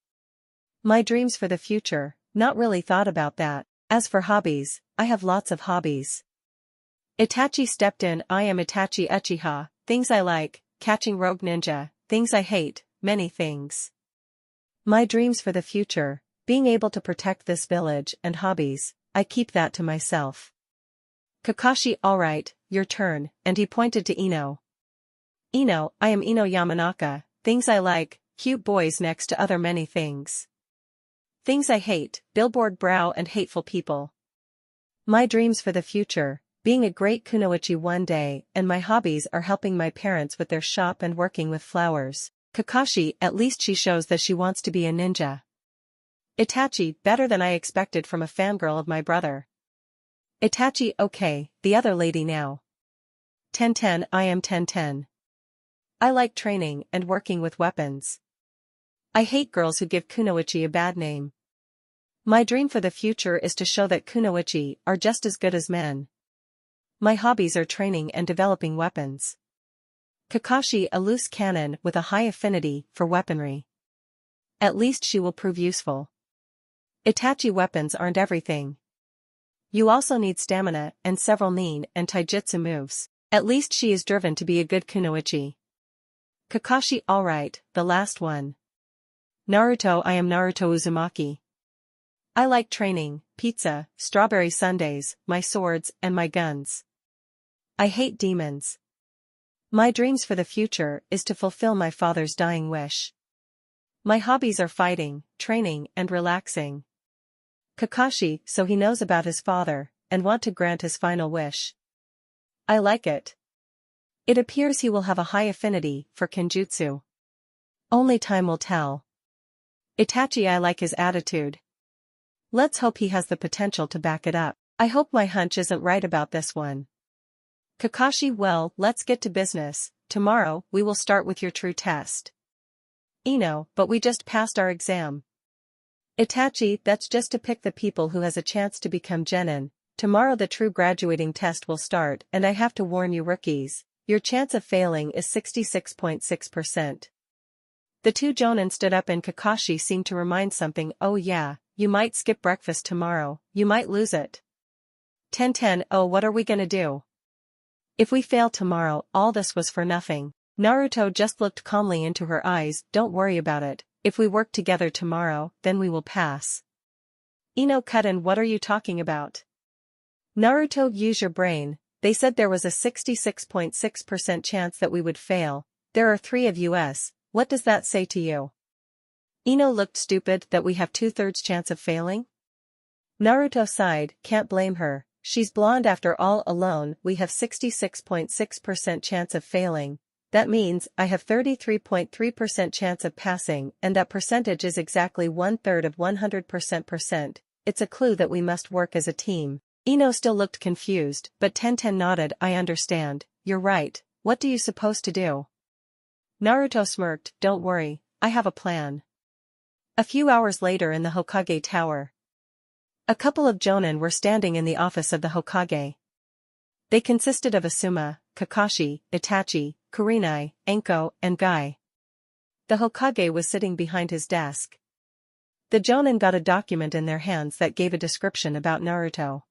Speaker 1: My dreams for the future, not really thought about that. As for hobbies, I have lots of hobbies. Itachi stepped in, I am Itachi Uchiha, things I like, catching rogue ninja, things I hate, many things. My dreams for the future, being able to protect this village and hobbies, I keep that to myself. Kakashi, alright, your turn, and he pointed to Ino. Ino, I am Ino Yamanaka, things I like, cute boys next to other many things. Things I hate, billboard brow and hateful people. My dreams for the future, being a great kunoichi one day, and my hobbies are helping my parents with their shop and working with flowers. Kakashi, at least she shows that she wants to be a ninja. Itachi, better than I expected from a fangirl of my brother. Itachi, okay, the other lady now. Tenten, I am Tenten. I like training and working with weapons. I hate girls who give kunoichi a bad name. My dream for the future is to show that kunoichi are just as good as men. My hobbies are training and developing weapons. Kakashi, a loose cannon with a high affinity for weaponry. At least she will prove useful. Itachi, weapons aren't everything. You also need stamina and several nin and taijutsu moves. At least she is driven to be a good kunoichi. Kakashi, alright, the last one. Naruto, I am Naruto Uzumaki. I like training, pizza, strawberry sundaes, my swords, and my guns. I hate demons. My dreams for the future is to fulfill my father's dying wish. My hobbies are fighting, training, and relaxing. Kakashi, so he knows about his father, and want to grant his final wish. I like it. It appears he will have a high affinity for kenjutsu. Only time will tell. Itachi, I like his attitude. Let's hope he has the potential to back it up. I hope my hunch isn't right about this one. Kakashi, well, let's get to business. Tomorrow, we will start with your true test. Ino, but we just passed our exam. Itachi, that's just to pick the people who has a chance to become genin. Tomorrow the true graduating test will start, and I have to warn you rookies, your chance of failing is 66.6%. The two jonin stood up and Kakashi seemed to remind something. Oh yeah, you might skip breakfast tomorrow, you might lose it. Tenten, oh, what are we gonna do? If we fail tomorrow, all this was for nothing. Naruto just looked calmly into her eyes. Don't worry about it, if we work together tomorrow, then we will pass. Ino cut in, what are you talking about? Naruto, use your brain. They said there was a 66.6% chance that we would fail. There are 3 of us, what does that say to you? Ino looked stupid. That we have 2/3 chance of failing? Naruto sighed, can't blame her, she's blonde after all. Alone, we have 66.6% chance of failing. That means I have 33.3% chance of passing, and that percentage is exactly 1/3 of 100%. It's a clue that we must work as a team. Ino still looked confused, but Tenten nodded. I understand, you're right, what do you suppose to do? Naruto smirked, don't worry, I have a plan. A few hours later in the Hokage Tower. A couple of jonin were standing in the office of the Hokage. They consisted of Asuma, Kakashi, Itachi, Kurenai, Enko, and Guy. The Hokage was sitting behind his desk. The jonin got a document in their hands that gave a description about Naruto.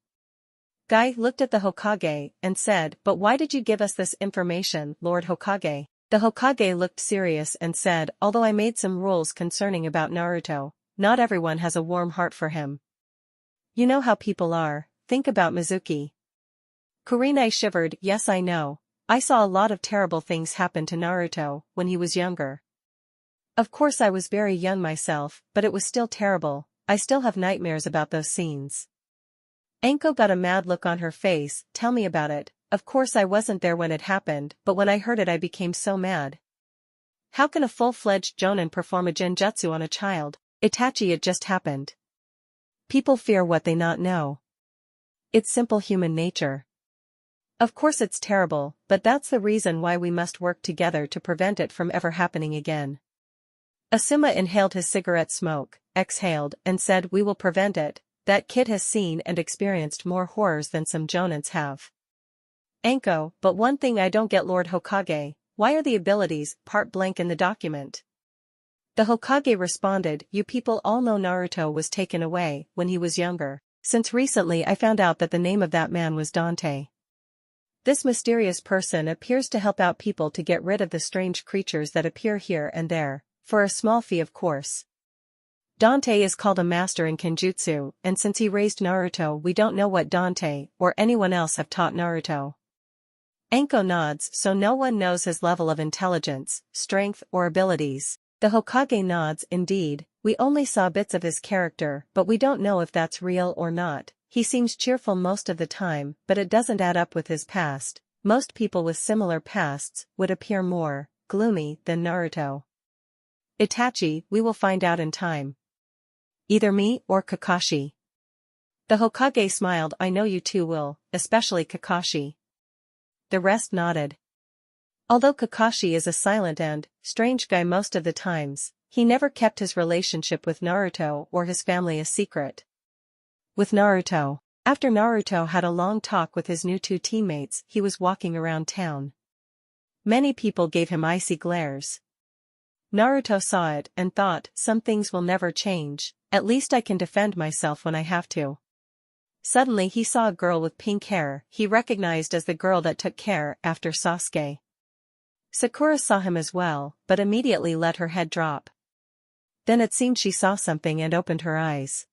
Speaker 1: Guy looked at the Hokage and said, but why did you give us this information, Lord Hokage? The Hokage looked serious and said, although I made some rules concerning about Naruto, not everyone has a warm heart for him. You know how people are, think about Mizuki. Kurenai shivered, yes I know, I saw a lot of terrible things happen to Naruto when he was younger. Of course I was very young myself, but it was still terrible, I still have nightmares about those scenes. Enko got a mad look on her face, tell me about it. Of course I wasn't there when it happened, but when I heard it I became so mad. How can a full-fledged jonin perform a genjutsu on a child? Itachi, it just happened. People fear what they not know. It's simple human nature. Of course it's terrible, but that's the reason why we must work together to prevent it from ever happening again. Asuma inhaled his cigarette smoke, exhaled, and said, we will prevent it. That kid has seen and experienced more horrors than some jonins have. Enko, but one thing I don't get, Lord Hokage, why are the abilities part blank in the document? The Hokage responded, you people all know Naruto was taken away when he was younger. Since recently I found out that the name of that man was Dante. This mysterious person appears to help out people to get rid of the strange creatures that appear here and there, for a small fee of course. Dante is called a master in kenjutsu, and since he raised Naruto we don't know what Dante or anyone else have taught Naruto. Enko nods, so no one knows his level of intelligence, strength, or abilities. The Hokage nods, indeed, we only saw bits of his character, but we don't know if that's real or not. He seems cheerful most of the time, but it doesn't add up with his past. Most people with similar pasts would appear more gloomy than Naruto. Itachi, we will find out in time. Either me or Kakashi. The Hokage smiled, I know you two will, especially Kakashi. The rest nodded. Although Kakashi is a silent and strange guy most of the times, he never kept his relationship with Naruto or his family a secret. With Naruto. After Naruto had a long talk with his new 2 teammates, he was walking around town. Many people gave him icy glares. Naruto saw it and thought, some things will never change, at least I can defend myself when I have to. Suddenly he saw a girl with pink hair he recognized as the girl that took care after Sasuke. Sakura saw him as well, but immediately let her head drop. Then it seemed she saw something and opened her eyes.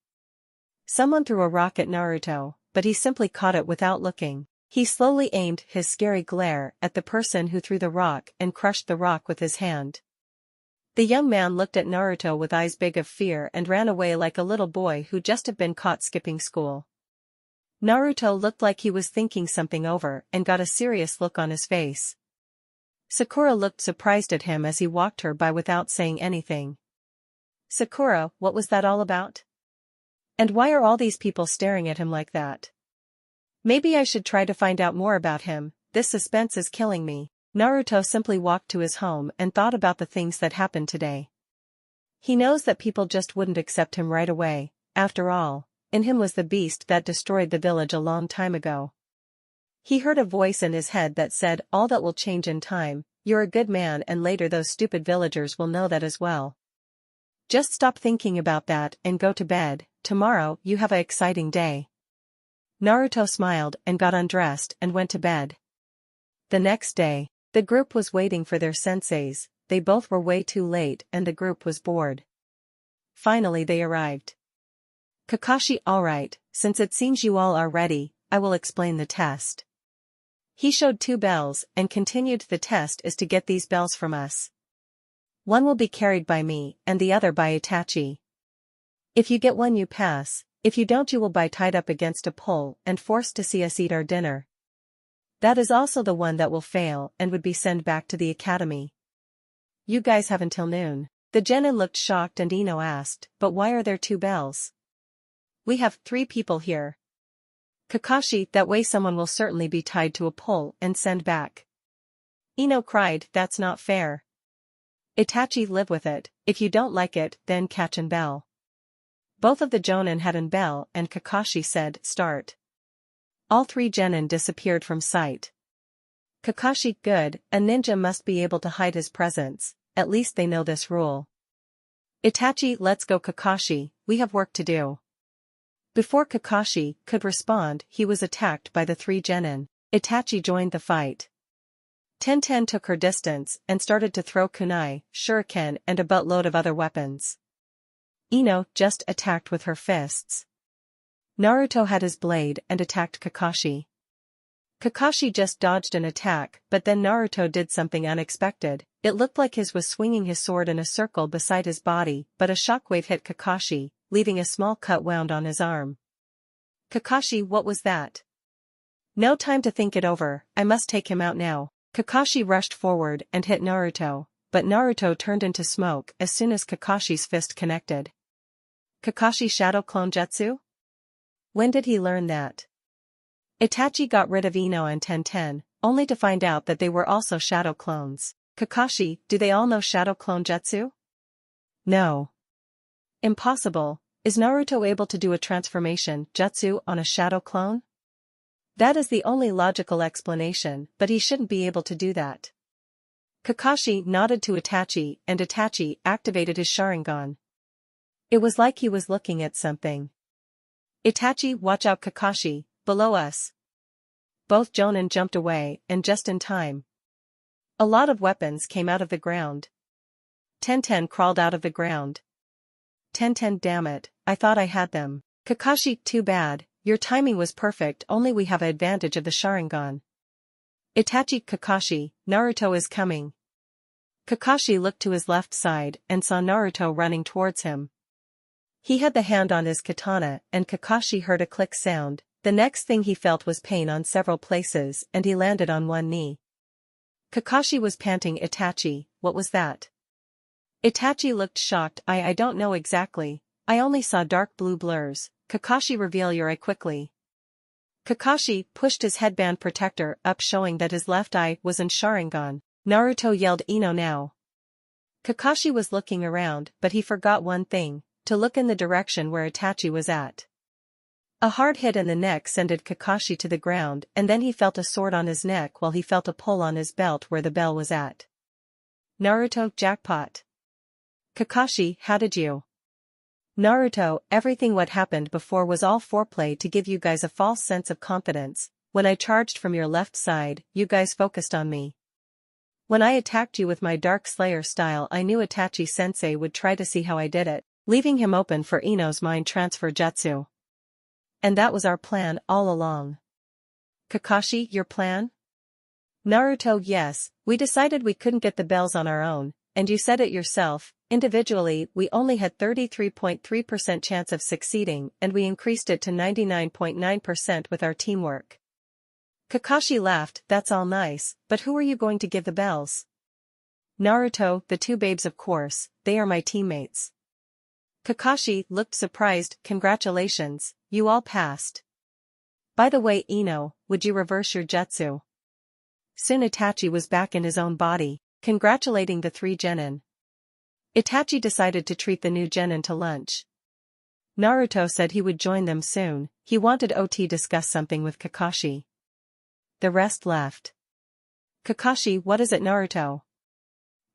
Speaker 1: Someone threw a rock at Naruto, but he simply caught it without looking. He slowly aimed his scary glare at the person who threw the rock and crushed the rock with his hand. The young man looked at Naruto with eyes big of fear and ran away like a little boy who just had been caught skipping school. Naruto looked like he was thinking something over and got a serious look on his face. Sakura looked surprised at him as he walked her by without saying anything. "Sakura, what was that all about? And why are all these people staring at him like that? Maybe I should try to find out more about him, this suspense is killing me." Naruto simply walked to his home and thought about the things that happened today. He knows that people just wouldn't accept him right away. After all, in him was the beast that destroyed the village a long time ago. He heard a voice in his head that said, "All that will change in time, you're a good man, and later those stupid villagers will know that as well. Just stop thinking about that and go to bed, tomorrow you have an exciting day." Naruto smiled and got undressed and went to bed. The next day, the group was waiting for their senseis. They both were way too late and the group was bored. Finally they arrived. "Kakashi, alright, since it seems you all are ready, I will explain the test." He showed 2 bells and continued, "The test is to get these bells from us. One will be carried by me and the other by Itachi. If you get one you pass, if you don't you will be tied up against a pole and forced to see us eat our dinner. That is also the one that will fail and would be sent back to the academy. You guys have until noon." The genin looked shocked and Ino asked, "But why are there 2 bells? We have 3 people here." "Kakashi, that way someone will certainly be tied to a pole and sent back." Ino cried, "That's not fair. Itachi, live with it, if you don't like it, then catch an bell." Both of the jonin had an bell and Kakashi said, "Start." All 3 genin disappeared from sight. Kakashi, good, a ninja must be able to hide his presence, at least they know this rule. Itachi, let's go Kakashi, we have work to do. Before Kakashi could respond, he was attacked by the 3 genin. Itachi joined the fight. Tenten took her distance and started to throw kunai, shuriken and a buttload of other weapons. Ino just attacked with her fists. Naruto had his blade and attacked Kakashi. Kakashi just dodged an attack, but then Naruto did something unexpected. It looked like his was swinging his sword in a circle beside his body, but a shockwave hit Kakashi, leaving a small cut wound on his arm. "Kakashi, what was that?" "No time to think it over, I must take him out now." Kakashi rushed forward and hit Naruto, but Naruto turned into smoke as soon as Kakashi's fist connected. Kakashi shadow clone jutsu? When did he learn that? Itachi got rid of Ino and Tenten, only to find out that they were also shadow clones. "Kakashi, do they all know shadow clone jutsu?" "No. Impossible. Is Naruto able to do a transformation jutsu on a shadow clone? That is the only logical explanation, but he shouldn't be able to do that." Kakashi nodded to Itachi and Itachi activated his Sharingan. It was like he was looking at something. "Itachi, watch out Kakashi, below us." Both jonin jumped away, and just in time. A lot of weapons came out of the ground. Tenten crawled out of the ground. "Tenten, damn it, I thought I had them." Kakashi, too bad, your timing was perfect, only we have an advantage of the Sharingan. Itachi, Kakashi, Naruto is coming. Kakashi looked to his left side and saw Naruto running towards him. He had the hand on his katana and Kakashi heard a click sound. The next thing he felt was pain on several places and he landed on one knee. Kakashi was panting. "Itachi, what was that?" Itachi looked shocked. I don't know exactly, I only saw dark blue blurs." Kakashi, reveal your eye quickly." Kakashi pushed his headband protector up showing that his left eye was in Sharingan. Naruto yelled, "Ino now." Kakashi was looking around but he forgot one thing, to look in the direction where Itachi was at. A hard hit in the neck sent Kakashi to the ground and then he felt a sword on his neck while he felt a pull on his belt where the bell was at. Naruto, jackpot. Kakashi, how did you? Naruto, everything what happened before was all foreplay to give you guys a false sense of confidence. When I charged from your left side, you guys focused on me. When I attacked you with my Dark Slayer style, I knew Itachi sensei would try to see how I did it, leaving him open for Ino's mind transfer jutsu. And that was our plan all along. Kakashi, your plan? Naruto, yes, we decided we couldn't get the bells on our own, and you said it yourself, individually we only had 33.3% chance of succeeding and we increased it to 99.9% with our teamwork. Kakashi laughed, that's all nice, but who are you going to give the bells? Naruto, the two babes of course, they are my teammates. Kakashi looked surprised, congratulations, you all passed. By the way Ino, would you reverse your jutsu? Soon Itachi was back in his own body, congratulating the three genin. Itachi decided to treat the new genin to lunch. Naruto said he would join them soon, he wanted to discuss something with Kakashi. The rest left. Kakashi, what is it Naruto?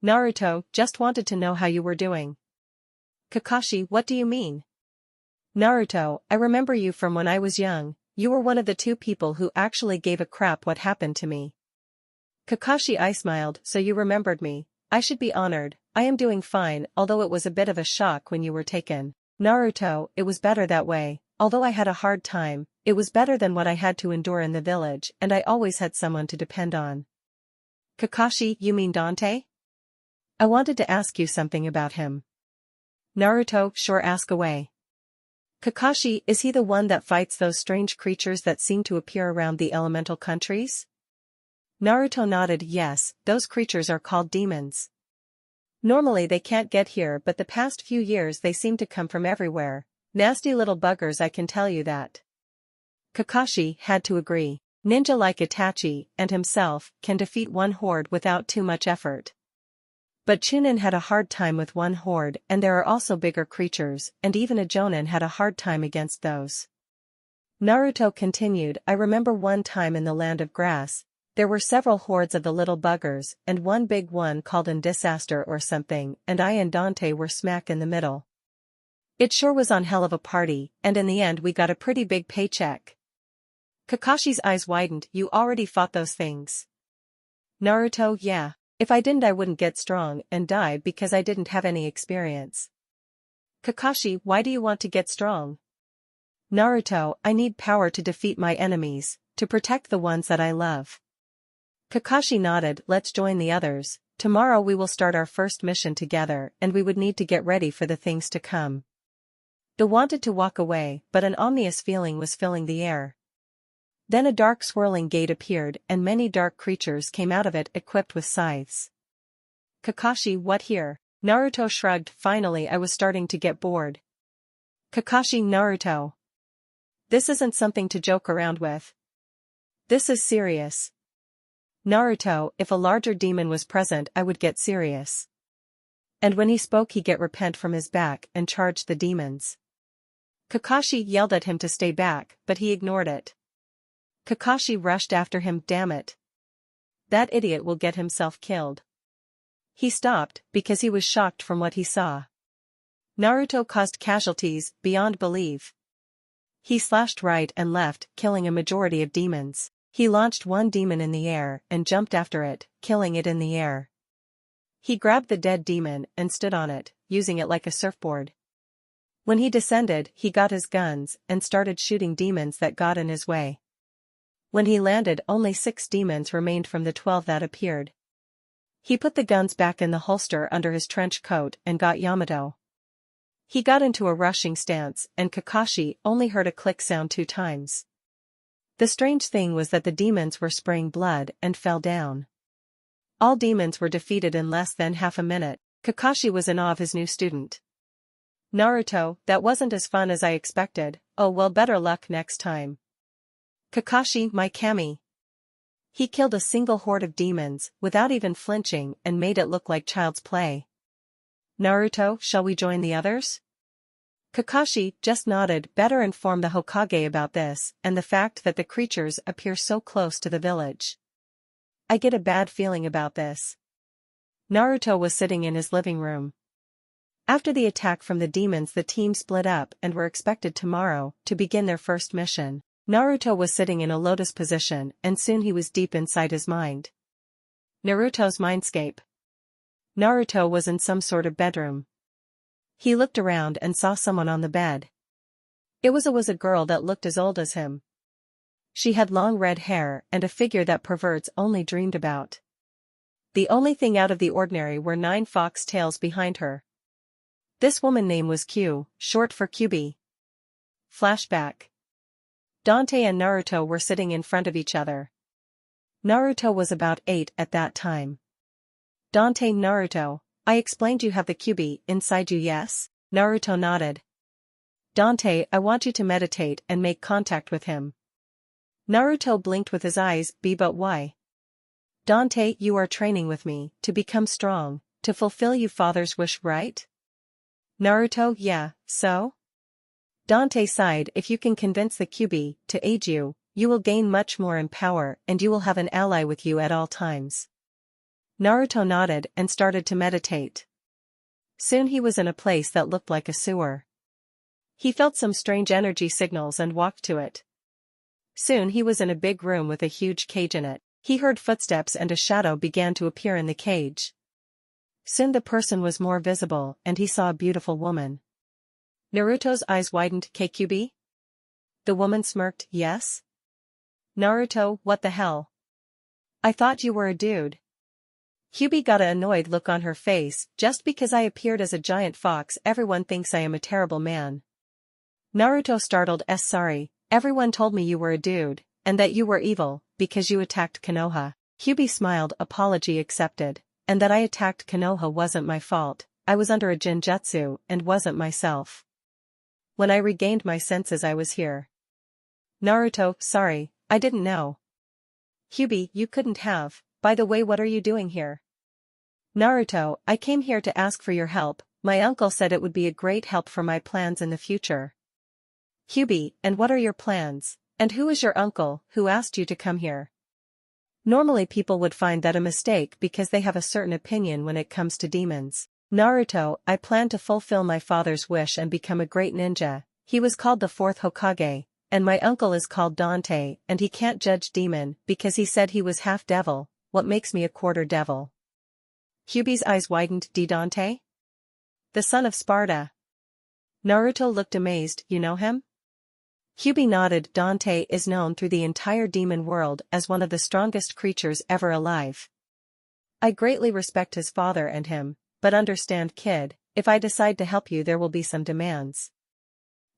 Speaker 1: Naruto, just wanted to know how you were doing. Kakashi, what do you mean? Naruto, I remember you from when I was young, you were one of the two people who actually gave a crap what happened to me. Kakashi, I smiled, so you remembered me, I should be honored, I am doing fine although it was a bit of a shock when you were taken. Naruto, it was better that way, although I had a hard time, it was better than what I had to endure in the village and I always had someone to depend on. Kakashi, you mean Dante? I wanted to ask you something about him. Naruto, sure ask away. Kakashi, is he the one that fights those strange creatures that seem to appear around the elemental countries? Naruto nodded, yes, those creatures are called demons. Normally they can't get here but the past few years they seem to come from everywhere, nasty little buggers I can tell you that. Kakashi had to agree, ninja like Itachi and himself can defeat one horde without too much effort. But Chunin had a hard time with one horde and there are also bigger creatures and even a Jonin had a hard time against those. Naruto continued, I remember one time in the land of grass, there were several hordes of the little buggers and one big one called an disaster or something and I and Dante were smack in the middle. It sure was on hell of a party and in the end we got a pretty big paycheck. Kakashi's eyes widened, you already fought those things. Naruto, yeah. If I didn't I wouldn't get strong and die because I didn't have any experience. Kakashi, why do you want to get strong? Naruto, I need power to defeat my enemies, to protect the ones that I love. Kakashi nodded, let's join the others, tomorrow we will start our first mission together and we would need to get ready for the things to come. I wanted to walk away but an ominous feeling was filling the air. Then a dark swirling gate appeared and many dark creatures came out of it equipped with scythes. Kakashi, what here? Naruto shrugged, finally I was starting to get bored. Kakashi, Naruto. This isn't something to joke around with. This is serious. Naruto, if a larger demon was present I would get serious. And when he spoke he get repent from his back and charged the demons. Kakashi yelled at him to stay back but he ignored it. Kakashi rushed after him, damn it. That idiot will get himself killed. He stopped, because he was shocked from what he saw. Naruto caused casualties, beyond belief. He slashed right and left, killing a majority of demons. He launched one demon in the air and jumped after it, killing it in the air. He grabbed the dead demon and stood on it, using it like a surfboard. When he descended, he got his guns and started shooting demons that got in his way. When he landed only 6 demons remained from the 12 that appeared. He put the guns back in the holster under his trench coat and got Yamato. He got into a rushing stance and Kakashi only heard a click sound 2 times. The strange thing was that the demons were spraying blood and fell down. All demons were defeated in less than half a minute. Kakashi was in awe of his new student. Naruto, that wasn't as fun as I expected, oh well better luck next time. Kakashi, my kami. He killed a single horde of demons, without even flinching and made it look like child's play. Naruto, shall we join the others? Kakashi just nodded, better inform the Hokage about this, and the fact that the creatures appear so close to the village. I get a bad feeling about this. Naruto was sitting in his living room. After the attack from the demons the team split up and were expected tomorrow to begin their first mission. Naruto was sitting in a lotus position and soon he was deep inside his mind. Naruto's mindscape. Naruto was in some sort of bedroom. He looked around and saw someone on the bed. It was a girl that looked as old as him. She had long red hair and a figure that perverts only dreamed about. The only thing out of the ordinary were 9 fox tails behind her. This woman name was Q, short for QB. Flashback. Dante and Naruto were sitting in front of each other. Naruto was about 8 at that time. Dante: Naruto, I explained you have the QB inside you, yes? Naruto nodded. Dante: I want you to meditate and make contact with him. Naruto blinked with his eyes. But why? Dante: you are training with me, to become strong, to fulfill your father's wish, right? Naruto: yeah, so? Dante sighed. If you can convince the QB to aid you, you will gain much more in power and you will have an ally with you at all times. Naruto nodded and started to meditate. Soon he was in a place that looked like a sewer. He felt some strange energy signals and walked to it. Soon he was in a big room with a huge cage in it. He heard footsteps and a shadow began to appear in the cage. Soon the person was more visible and he saw a beautiful woman. Naruto's eyes widened. KQB? The woman smirked. Yes? Naruto: what the hell? I thought you were a dude. QB got an annoyed look on her face. Just because I appeared as a giant fox everyone thinks I am a terrible man. Naruto startled. Sorry, everyone told me you were a dude, and that you were evil, because you attacked Konoha. QB smiled. Apology accepted. And that I attacked Konoha wasn't my fault, I was under a genjutsu and wasn't myself. When I regained my senses I was here. Naruto: sorry, I didn't know. QB: you couldn't have. By the way, what are you doing here? Naruto: I came here to ask for your help. My uncle said it would be a great help for my plans in the future. QB: and what are your plans? And who is your uncle, who asked you to come here? Normally people would find that a mistake because they have a certain opinion when it comes to demons. Naruto: I plan to fulfill my father's wish and become a great ninja. He was called the 4th Hokage, and my uncle is called Dante, and he can't judge demon because he said he was half devil. What makes me a quarter devil? QB's eyes widened. Dante? The son of Sparta. Naruto looked amazed. You know him? QB nodded. Dante is known through the entire demon world as one of the strongest creatures ever alive. I greatly respect his father and him, but understand, kid, if I decide to help you there will be some demands.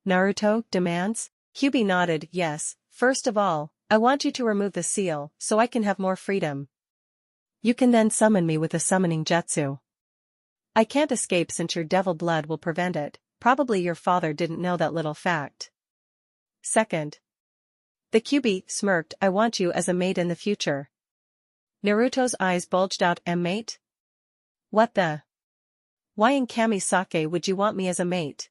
Speaker 1: Naruto: demands? QB nodded. Yes, first of all, I want you to remove the seal so I can have more freedom. You can then summon me with a summoning jutsu. I can't escape since your devil blood will prevent it. Probably your father didn't know that little fact. Second. The QB smirked. I want you as a mate in the future. Naruto's eyes bulged out. Mate? What the? Why in Kamisake would you want me as a mate?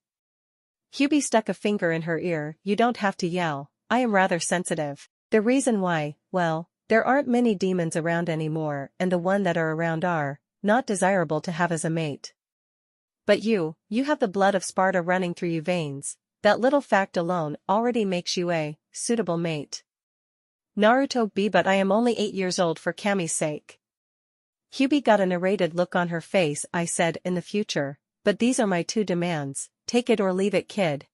Speaker 1: QB stuck a finger in her ear. You don't have to yell, I am rather sensitive. The reason why, well, there aren't many demons around anymore and the one that are around are not desirable to have as a mate. But you have the blood of Sparta running through your veins. That little fact alone already makes you a suitable mate. Naruto: but I am only 8 years old for Kami's sake. QB got an irritated look on her face. I said in the future, but these are my 2 demands, take it or leave it, kid.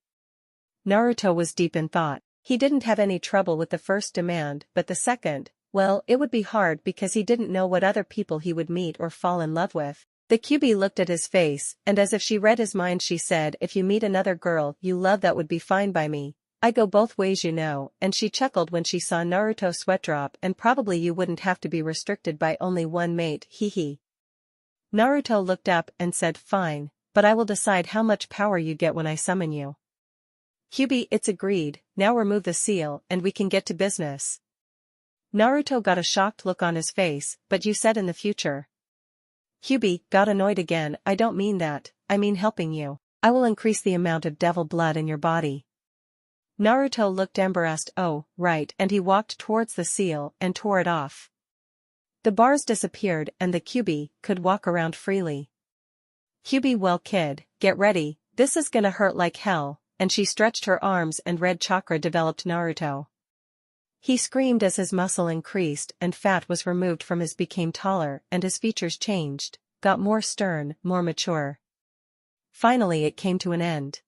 Speaker 1: Naruto was deep in thought. He didn't have any trouble with the first demand, but the second, well, it would be hard because he didn't know what other people he would meet or fall in love with. The QB looked at his face, and as if she read his mind she said, if you meet another girl you love that would be fine by me. I go both ways, you know, and she chuckled when she saw Naruto sweat drop. And probably you wouldn't have to be restricted by only one mate, hee. Naruto looked up and said, fine, but I will decide how much power you get when I summon you. QB: it's agreed, now remove the seal and we can get to business. Naruto got a shocked look on his face. But you said in the future. QB got annoyed again. I don't mean that, I mean helping you. I will increase the amount of devil blood in your body. Naruto looked embarrassed. Oh, right, and he walked towards the seal and tore it off. The bars disappeared and the QB could walk around freely. QB: well, kid, get ready, this is gonna hurt like hell, and she stretched her arms and red chakra developed Naruto. He screamed as his muscle increased and fat was removed from his, became taller and his features changed, got more stern, more mature. Finally it came to an end.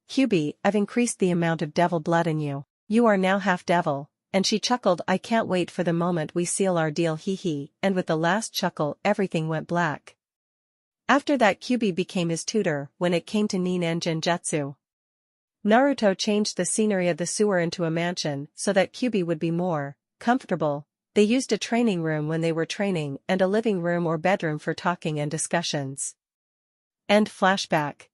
Speaker 1: Kyubi, I've increased the amount of devil blood in you. You are now half devil. And she chuckled, I can't wait for the moment we seal our deal, hee hee, and with the last chuckle everything went black. After that Kyubi became his tutor when it came to Nin Genjutsu. Naruto changed the scenery of the sewer into a mansion so that Kyubi would be more comfortable. They used a training room when they were training and a living room or bedroom for talking and discussions. End flashback.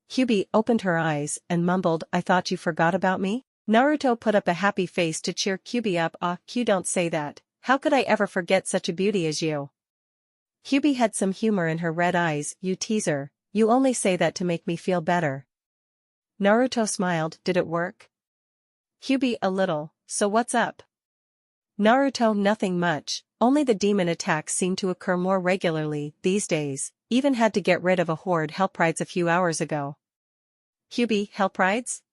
Speaker 1: Kyubi opened her eyes and mumbled, I thought you forgot about me? Naruto put up a happy face to cheer Kyubi up. Q don't say that, how could I ever forget such a beauty as you? Kyubi had some humor in her red eyes, you teaser, you only say that to make me feel better. Naruto smiled, did it work? Kyubi, a little, so what's up? Naruto, nothing much, only the demon attacks seem to occur more regularly these days, even had to get rid of a horde help rides a few hours ago. Kyubi, help rides?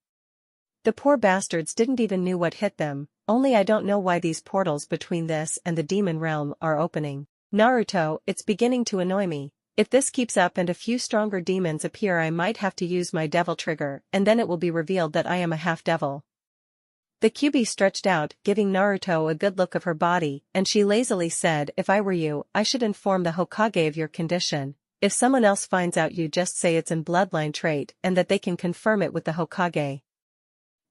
Speaker 1: The poor bastards didn't even know what hit them, only I don't know why these portals between this and the demon realm are opening. Naruto, it's beginning to annoy me. If this keeps up and a few stronger demons appear, I might have to use my devil trigger, and then it will be revealed that I am a half-devil. The Kyubi stretched out, giving Naruto a good look of her body, and she lazily said, if I were you, I should inform the Hokage of your condition. If someone else finds out, you just say it's an bloodline trait and that they can confirm it with the Hokage.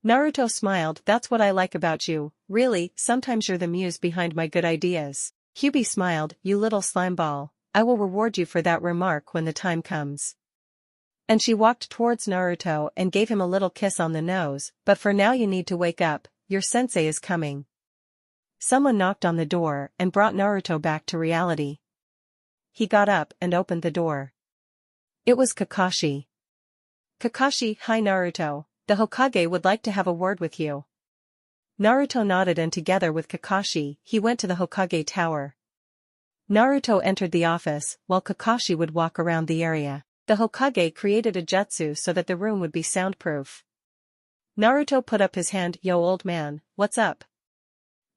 Speaker 1: Naruto smiled, that's what I like about you, really, sometimes you're the muse behind my good ideas. Kyubi smiled, you little slimeball, I will reward you for that remark when the time comes. And she walked towards Naruto and gave him a little kiss on the nose, but for now you need to wake up, your sensei is coming. Someone knocked on the door and brought Naruto back to reality. He got up and opened the door. It was Kakashi. Kakashi, hi Naruto, the Hokage would like to have a word with you. Naruto nodded and together with Kakashi, he went to the Hokage tower. Naruto entered the office, while Kakashi would walk around the area. The Hokage created a jutsu so that the room would be soundproof. Naruto put up his hand, yo old man, what's up?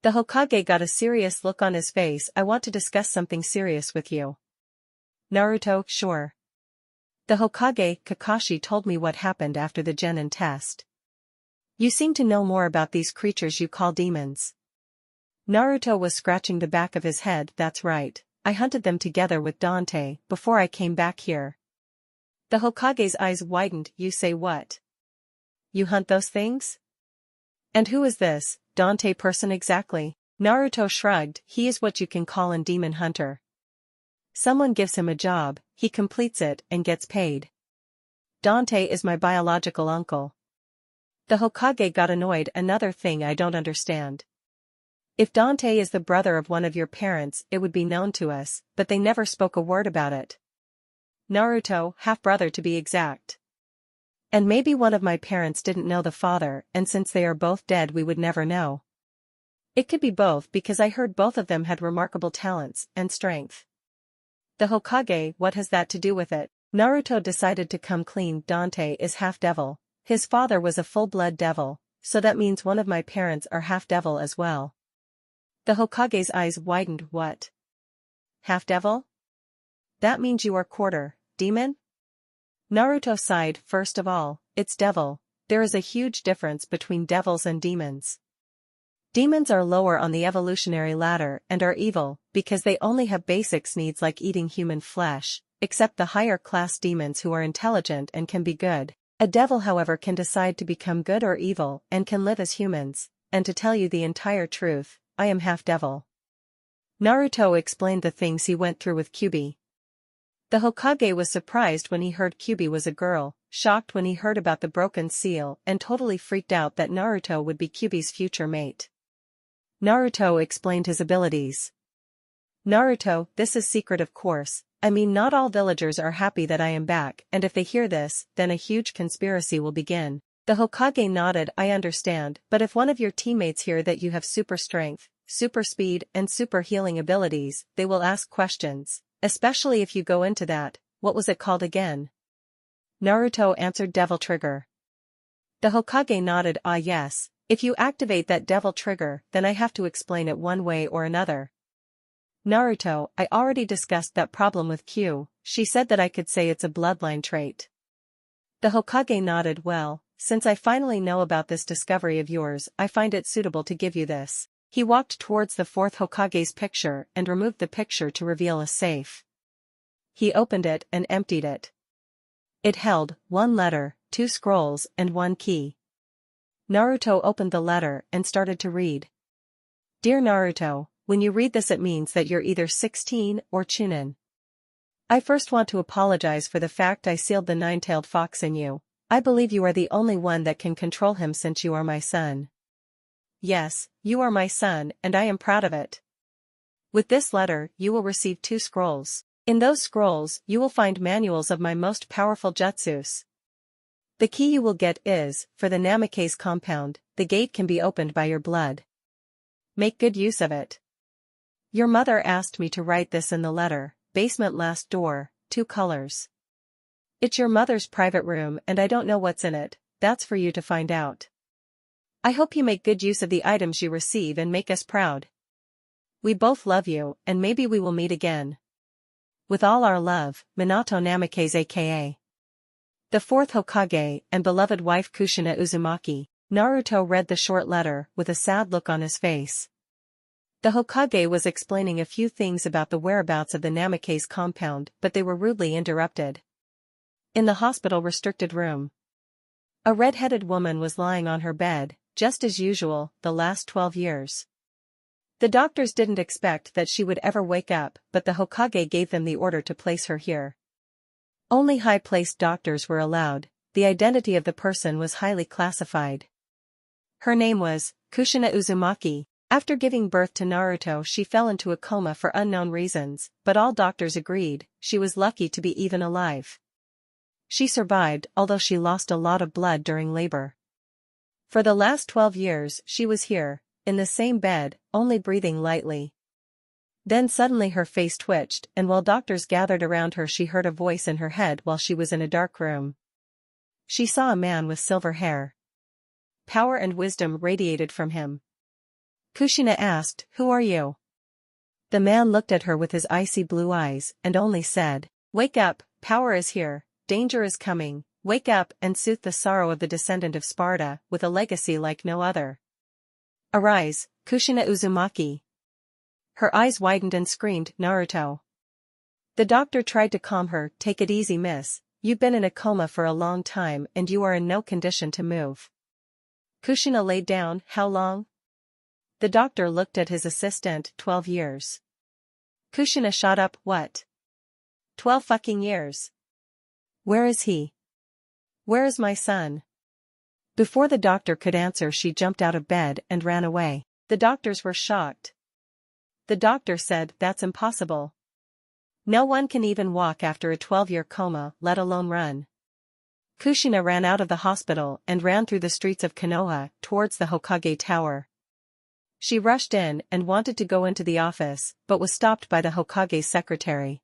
Speaker 1: The Hokage got a serious look on his face, I want to discuss something serious with you. Naruto, sure. The Hokage, Kakashi told me what happened after the Genin test. You seem to know more about these creatures you call demons. Naruto was scratching the back of his head, that's right, I hunted them together with Dante before I came back here. The Hokage's eyes widened, you say what? You hunt those things? And who is this, Dante person exactly? Naruto shrugged, he is what you can call a demon hunter. Someone gives him a job, he completes it and gets paid. Dante is my biological uncle. The Hokage got annoyed, another thing I don't understand. If Dante is the brother of one of your parents, it would be known to us, but they never spoke a word about it. Naruto, half-brother to be exact. And maybe one of my parents didn't know the father, and since they are both dead we would never know. It could be both because I heard both of them had remarkable talents and strength. The Hokage, what has that to do with it? Naruto decided to come clean, Dante is half-devil. His father was a full-blood devil, so that means one of my parents are half-devil as well. The Hokage's eyes widened, what? Half-devil? That means you are quarter demon? Naruto sighed, first of all, it's devil, there is a huge difference between devils and demons. Demons are lower on the evolutionary ladder and are evil, because they only have basics needs like eating human flesh, except the higher class demons who are intelligent and can be good. A devil however can decide to become good or evil and can live as humans, and to tell you the entire truth, I am half devil. Naruto explained the things he went through with Kyubi. The Hokage was surprised when he heard Kyubi was a girl, shocked when he heard about the broken seal and totally freaked out that Naruto would be Kyubi's future mate. Naruto explained his abilities. Naruto, this is secret of course, I mean not all villagers are happy that I am back and if they hear this, then a huge conspiracy will begin. The Hokage nodded, I understand, but if one of your teammates hear that you have super strength, super speed and super healing abilities, they will ask questions. Especially if you go into that, what was it called again? Naruto answered Devil Trigger. The Hokage nodded, ah yes, if you activate that Devil Trigger then I have to explain it one way or another. Naruto, I already discussed that problem with Q, she said that I could say it's a bloodline trait. The Hokage nodded. Well, since I finally know about this discovery of yours, I find it suitable to give you this. He walked towards the fourth Hokage's picture and removed the picture to reveal a safe. He opened it and emptied it. It held 1 letter, 2 scrolls, and 1 key. Naruto opened the letter and started to read. Dear Naruto, when you read this it means that you're either 16 or Chunin. I first want to apologize for the fact I sealed the nine-tailed fox in you. I believe you are the only one that can control him since you are my son. Yes, you are my son and I am proud of it. With this letter you will receive 2 scrolls. In those scrolls you will find manuals of my most powerful jutsus. The key you will get is, for the Namikaze compound, the gate can be opened by your blood. Make good use of it. Your mother asked me to write this in the letter, basement last door, 2 colors. It's your mother's private room and I don't know what's in it, that's for you to find out. I hope you make good use of the items you receive and make us proud. We both love you and maybe we will meet again. With all our love, Minato Namikaze aka. The 4th Hokage and beloved wife Kushina Uzumaki. Naruto read the short letter with a sad look on his face. The Hokage was explaining a few things about the whereabouts of the Namikaze compound but they were rudely interrupted. In the hospital restricted room. A red-headed woman was lying on her bed, just as usual, the last 12 years. The doctors didn't expect that she would ever wake up but the Hokage gave them the order to place her here. Only high-placed doctors were allowed, the identity of the person was highly classified. Her name was Kushina Uzumaki. After giving birth to Naruto she fell into a coma for unknown reasons, but all doctors agreed, she was lucky to be even alive. She survived although she lost a lot of blood during labor. For the last 12 years she was here, in the same bed, only breathing lightly. Then suddenly her face twitched and while doctors gathered around her she heard a voice in her head while she was in a dark room. She saw a man with silver hair. Power and wisdom radiated from him. Kushina asked, "Who are you?" The man looked at her with his icy blue eyes and only said, "Wake up, power is here, danger is coming, wake up and soothe the sorrow of the descendant of Sparta with a legacy like no other. Arise, Kushina Uzumaki." Her eyes widened and screamed, "Naruto." The doctor tried to calm her, "Take it easy miss, you've been in a coma for a long time and you are in no condition to move." Kushina laid down, "How long?" The doctor looked at his assistant, 12 years. Kushina shot up, "What? 12 fucking years? Where is he? Where is my son?" Before the doctor could answer she jumped out of bed and ran away. The doctors were shocked. The doctor said, "That's impossible. No one can even walk after a 12-year coma, let alone run." Kushina ran out of the hospital and ran through the streets of Konoha towards the Hokage tower. She rushed in and wanted to go into the office, but was stopped by the Hokage's secretary.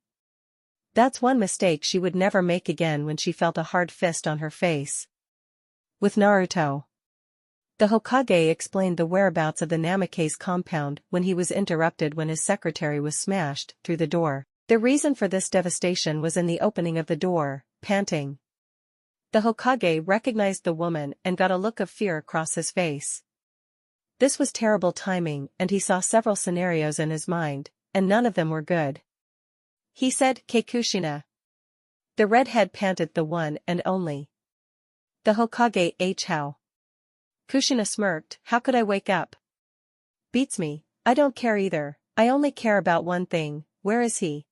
Speaker 1: That's one mistake she would never make again when she felt a hard fist on her face. With Naruto. The Hokage explained the whereabouts of the Namikaze compound when he was interrupted when his secretary was smashed through the door. The reason for this devastation was in the opening of the door, panting. The Hokage recognized the woman and got a look of fear across his face. This was terrible timing and he saw several scenarios in his mind, and none of them were good. He said, "Kushina." The redhead panted, "The one and only." The Hokage, "How?" Kushina smirked, "How could I wake up? Beats me, I don't care either, I only care about one thing, where is he?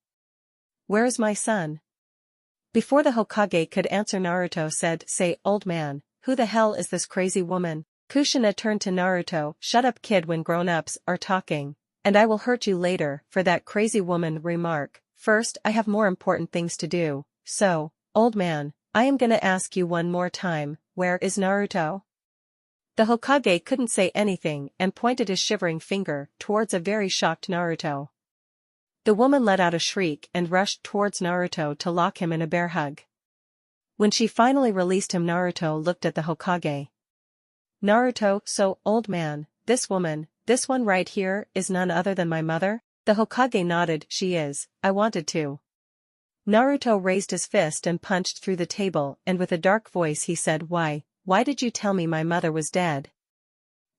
Speaker 1: Where is my son?" Before the Hokage could answer Naruto said, "Say, old man, who the hell is this crazy woman?" Kushina turned to Naruto, "Shut up kid when grown-ups are talking, and I will hurt you later for that crazy woman remark. First I have more important things to do, so, old man, I am gonna ask you one more time, where is Naruto?" The Hokage couldn't say anything and pointed his shivering finger towards a very shocked Naruto. The woman let out a shriek and rushed towards Naruto to lock him in a bear hug. When she finally released him Naruto looked at the Hokage. "Naruto, so, old man, this woman, this one right here, is none other than my mother?" The Hokage nodded, "She is, I wanted to Naruto raised his fist and punched through the table, and with a dark voice he said, Why did you tell me my mother was dead?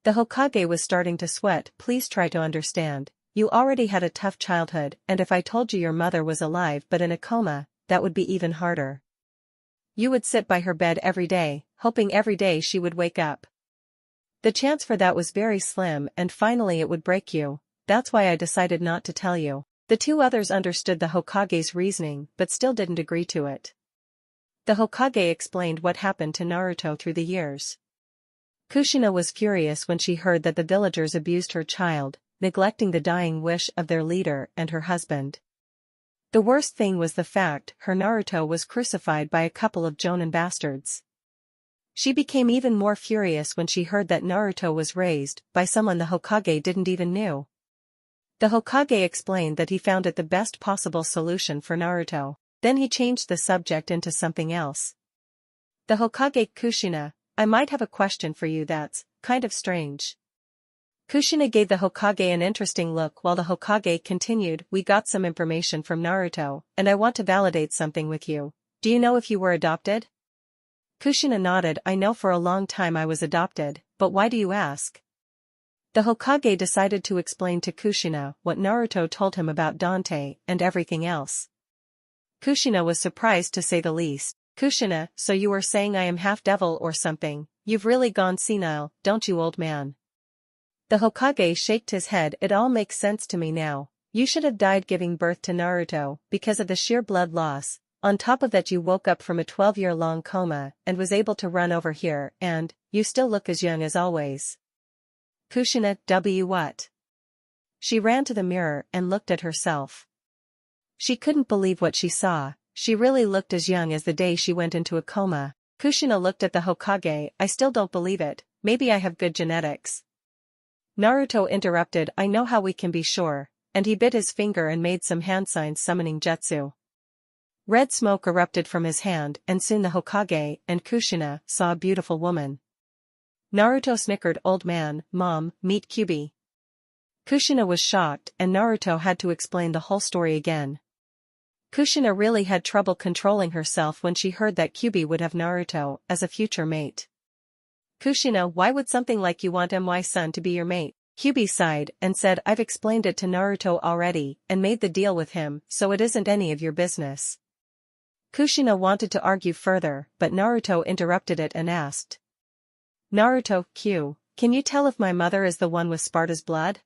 Speaker 1: The Hokage was starting to sweat. Please try to understand. You already had a tough childhood, and if I told you your mother was alive but in a coma, that would be even harder. You would sit by her bed every day, hoping every day she would wake up. The chance for that was very slim, and finally it would break you. That's why I decided not to tell you. The two others understood the Hokage's reasoning but still didn't agree to it. The Hokage explained what happened to Naruto through the years. Kushina was furious when she heard that the villagers abused her child, neglecting the dying wish of their leader and her husband. The worst thing was the fact her Naruto was crucified by a couple of Jonin bastards. She became even more furious when she heard that Naruto was raised by someone the Hokage didn't even know. The Hokage explained that he found it the best possible solution for Naruto. Then he changed the subject into something else. The Hokage Kushina, I might have a question for you that's kind of strange. Kushina gave the Hokage an interesting look while the Hokage continued, We got some information from Naruto, and I want to validate something with you. Do you know if you were adopted? Kushina nodded. I know for a long time I was adopted, but why do you ask? The Hokage decided to explain to Kushina what Naruto told him about Dante and everything else. Kushina was surprised to say the least. Kushina, so you were saying I am half devil or something? You've really gone senile, don't you, old man? The Hokage shook his head. It all makes sense to me now. You should have died giving birth to Naruto because of the sheer blood loss. On top of that you woke up from a 12-year-long coma and was able to run over here, and you still look as young as always. Kushina, what? She ran to the mirror and looked at herself. She couldn't believe what she saw. She really looked as young as the day she went into a coma. Kushina looked at the Hokage. I still don't believe it. Maybe I have good genetics. Naruto interrupted. I know how we can be sure, and he bit his finger and made some hand signs summoning jutsu. Red smoke erupted from his hand, and soon the Hokage and Kushina saw a beautiful woman. Naruto snickered. Old man, mom, meet Kyubi. Kushina was shocked, and Naruto had to explain the whole story again. Kushina really had trouble controlling herself when she heard that Kyubi would have Naruto as a future mate. Kushina, why would something like you want my son to be your mate? Kyubi sighed and said, I've explained it to Naruto already and made the deal with him, so it isn't any of your business. Kushina wanted to argue further, but Naruto interrupted it and asked. Naruto, can you tell if my mother is the one with Sparta's blood?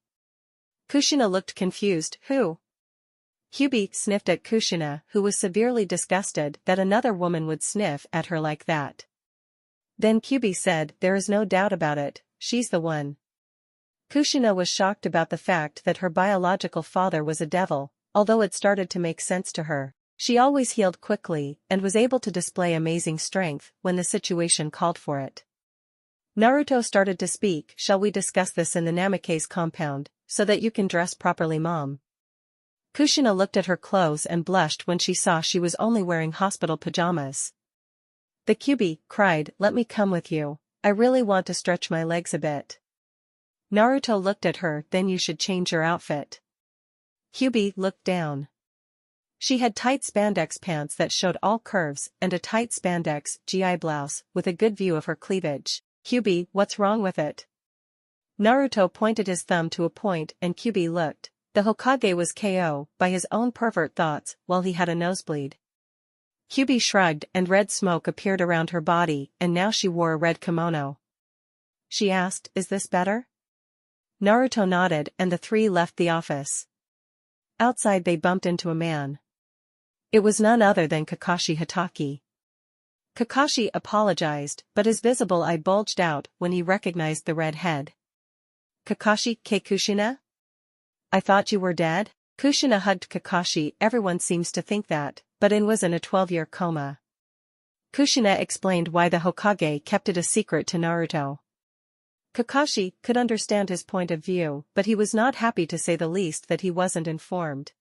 Speaker 1: Kushina looked confused. Who? Kyubi sniffed at Kushina, who was severely disgusted that another woman would sniff at her like that. Then Kyubi said, there is no doubt about it, she's the one. Kushina was shocked about the fact that her biological father was a devil, although it started to make sense to her. She always healed quickly and was able to display amazing strength when the situation called for it. Naruto started to speak. Shall we discuss this in the Namake's compound, so that you can dress properly, mom? Kushina looked at her clothes and blushed when she saw she was only wearing hospital pajamas. The Kyubi cried, let me come with you, I really want to stretch my legs a bit. Naruto looked at her. Then you should change your outfit. Kyubi looked down. She had tight spandex pants that showed all curves and a tight spandex GI blouse with a good view of her cleavage. Kyubi, what's wrong with it? Naruto pointed his thumb to a point and Kyubi looked. The Hokage was KO by his own pervert thoughts while he had a nosebleed. Kyubi shrugged and red smoke appeared around her body, and now she wore a red kimono. She asked, is this better? Naruto nodded and the three left the office. Outside they bumped into a man. It was none other than Kakashi Hatake. Kakashi apologized, but his visible eye bulged out when he recognized the red head. Kakashi, Kushina? I thought you were dead? Kushina hugged Kakashi. Everyone seems to think that, but I was in a 12-year coma. Kushina explained why the Hokage kept it a secret to Naruto. Kakashi could understand his point of view, but he was not happy to say the least that he wasn't informed.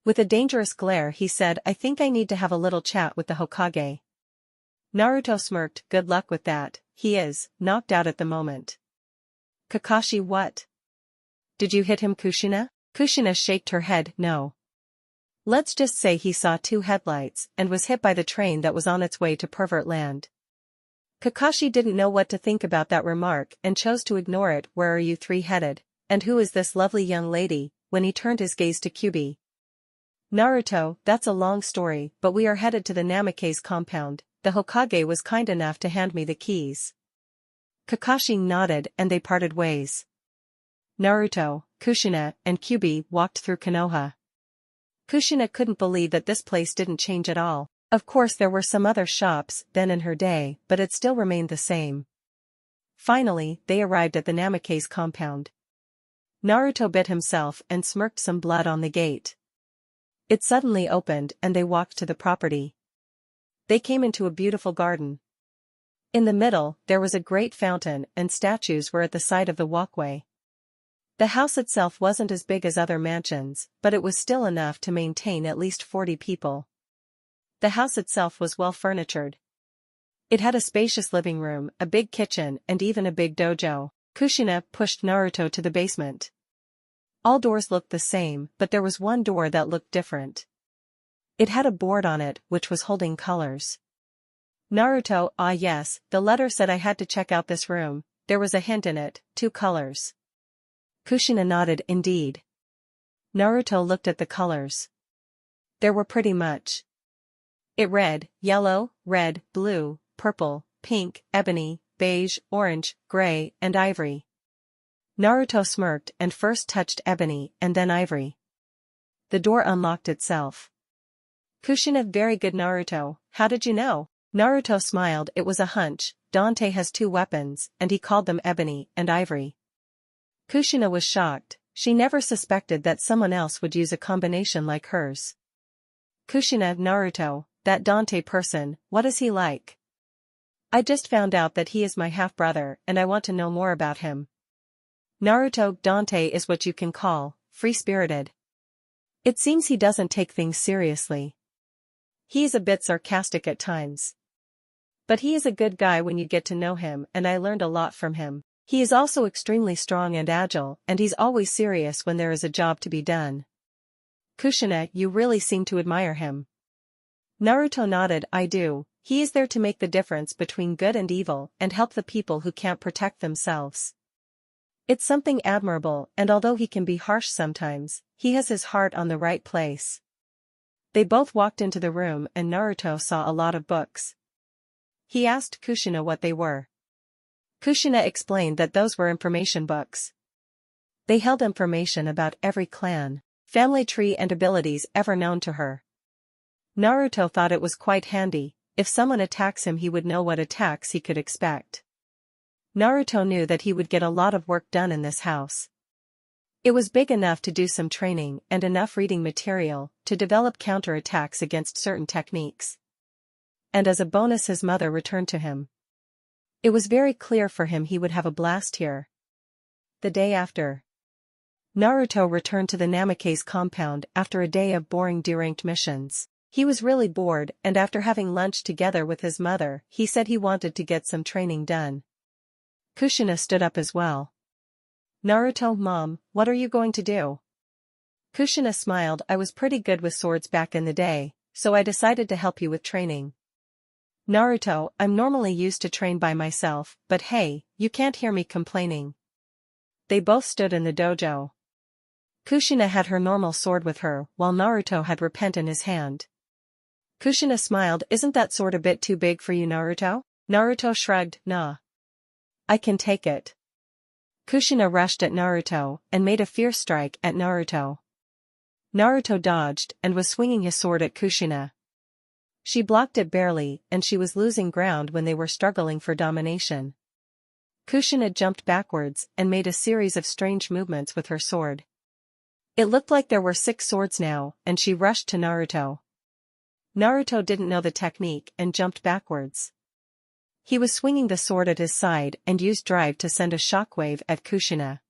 Speaker 1: With a dangerous glare he said, I think I need to have a little chat with the Hokage. Naruto smirked. Good luck with that, he is knocked out at the moment. Kakashi, what? Did you hit him, Kushina? Kushina shook her head. No. Let's just say he saw two headlights and was hit by the train that was on its way to pervert land. Kakashi didn't know what to think about that remark and chose to ignore it. Where are you three headed? And who is this lovely young lady? When he turned his gaze to Kyubi. Naruto, that's a long story, but we are headed to the Namake's compound. The Hokage was kind enough to hand me the keys. Kakashi nodded and they parted ways. Naruto, Kushina, and Kyubi walked through Konoha. Kushina couldn't believe that this place didn't change at all. Of course there were some other shops then in her day, but it still remained the same. Finally, they arrived at the Namake's compound. Naruto bit himself and smirked some blood on the gate. It suddenly opened and they walked to the property. They came into a beautiful garden. In the middle, there was a great fountain and statues were at the side of the walkway. The house itself wasn't as big as other mansions, but it was still enough to maintain at least 40 people. The house itself was well furnitured. It had a spacious living room, a big kitchen, and even a big dojo. Kushina pushed Naruto to the basement. All doors looked the same, but there was one door that looked different. It had a board on it, which was holding colors. Naruto, ah yes, the letter said I had to check out this room, there was a hint in it, 2 colors. Kushina nodded indeed. Naruto looked at the colors. There were pretty much. It read, yellow, red, blue, purple, pink, ebony, beige, orange, gray, and ivory. Naruto smirked and first touched ebony and then ivory. The door unlocked itself. Kushina, very good Naruto, how did you know? Naruto smiled, it was a hunch, Dante has 2 weapons, and he called them ebony and ivory. Kushina was shocked, she never suspected that someone else would use a combination like hers. Kushina, Naruto, that Dante person, what is he like? I just found out that he is my half-brother and I want to know more about him. Naruto, Dante is what you can call free-spirited. It seems he doesn't take things seriously. He is a bit sarcastic at times. But he is a good guy when you get to know him and I learned a lot from him. He is also extremely strong and agile and he's always serious when there is a job to be done. Kushina, you really seem to admire him. Naruto nodded, I do, he is there to make the difference between good and evil and help the people who can't protect themselves. It's something admirable and although he can be harsh sometimes, he has his heart on the right place. They both walked into the room and Naruto saw a lot of books. He asked Kushina what they were. Kushina explained that those were information books. They held information about every clan, family tree and abilities ever known to her. Naruto thought it was quite handy, if someone attacks him he would know what attacks he could expect. Naruto knew that he would get a lot of work done in this house. It was big enough to do some training and enough reading material to develop counterattacks against certain techniques. And as a bonus his mother returned to him. It was very clear for him he would have a blast here. The day after. Naruto returned to the Namake's compound after a day of boring D-ranked missions. He was really bored and after having lunch together with his mother, he said he wanted to get some training done. Kushina stood up as well. Naruto, Mom, what are you going to do? Kushina smiled, I was pretty good with swords back in the day, so I decided to help you with training. Naruto, I'm normally used to train by myself, but hey, you can't hear me complaining. They both stood in the dojo. Kushina had her normal sword with her, while Naruto had repent in his hand. Kushina smiled, isn't that sword a bit too big for you, Naruto? Naruto shrugged, nah. I can take it. Kushina rushed at Naruto and made a fierce strike at Naruto. Naruto dodged and was swinging his sword at Kushina. She blocked it barely and she was losing ground when they were struggling for domination. Kushina jumped backwards and made a series of strange movements with her sword. It looked like there were 6 swords now and she rushed to Naruto. Naruto didn't know the technique and jumped backwards. He was swinging the sword at his side and used drive to send a shockwave at Kushina.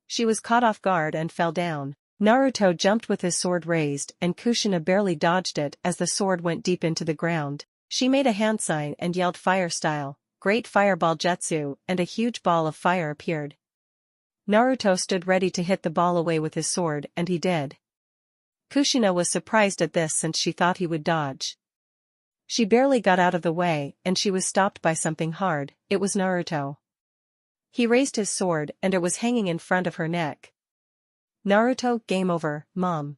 Speaker 1: She was caught off guard and fell down. Naruto jumped with his sword raised and Kushina barely dodged it as the sword went deep into the ground. She made a hand sign and yelled fire style, great fireball jutsu, and a huge ball of fire appeared. Naruto stood ready to hit the ball away with his sword and he did. Kushina was surprised at this since she thought he would dodge. She barely got out of the way and she was stopped by something hard. It was Naruto. He raised his sword and it was hanging in front of her neck. Naruto, game over, Mom.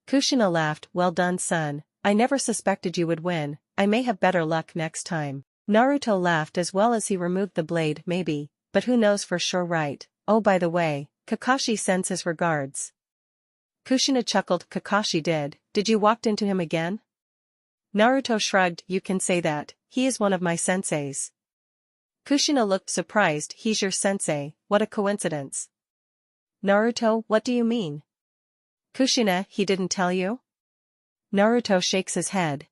Speaker 1: Kushina laughed, well done son, I never suspected you would win, I may have better luck next time. Naruto laughed as well as he removed the blade, maybe, but who knows for sure, right? Oh, by the way, Kakashi sends his regards. Kushina chuckled. Kakashi did you walked into him again? Naruto shrugged, you can say that, he is one of my senseis. Kushina looked surprised, he's your sensei, what a coincidence. Naruto, what do you mean? Kushina, he didn't tell you? Naruto shakes his head.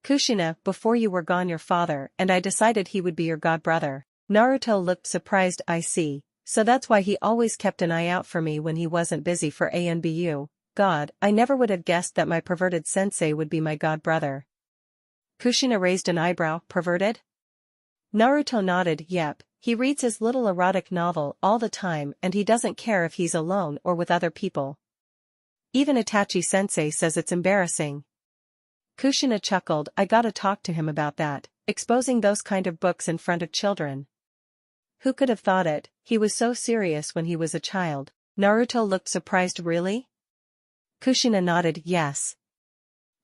Speaker 1: Kushina, before you were gone your father and I decided he would be your god brother. Naruto looked surprised, I see, so that's why he always kept an eye out for me when he wasn't busy for ANBU. God, I never would have guessed that my perverted sensei would be my god brother. Kushina raised an eyebrow, perverted? Naruto nodded, yep, he reads his little erotic novel all the time and he doesn't care if he's alone or with other people. Even Itachi-sensei says it's embarrassing. Kushina chuckled, I gotta talk to him about that, exposing those kind of books in front of children. Who could have thought it, he was so serious when he was a child. Naruto looked surprised, really? Kushina nodded, yes.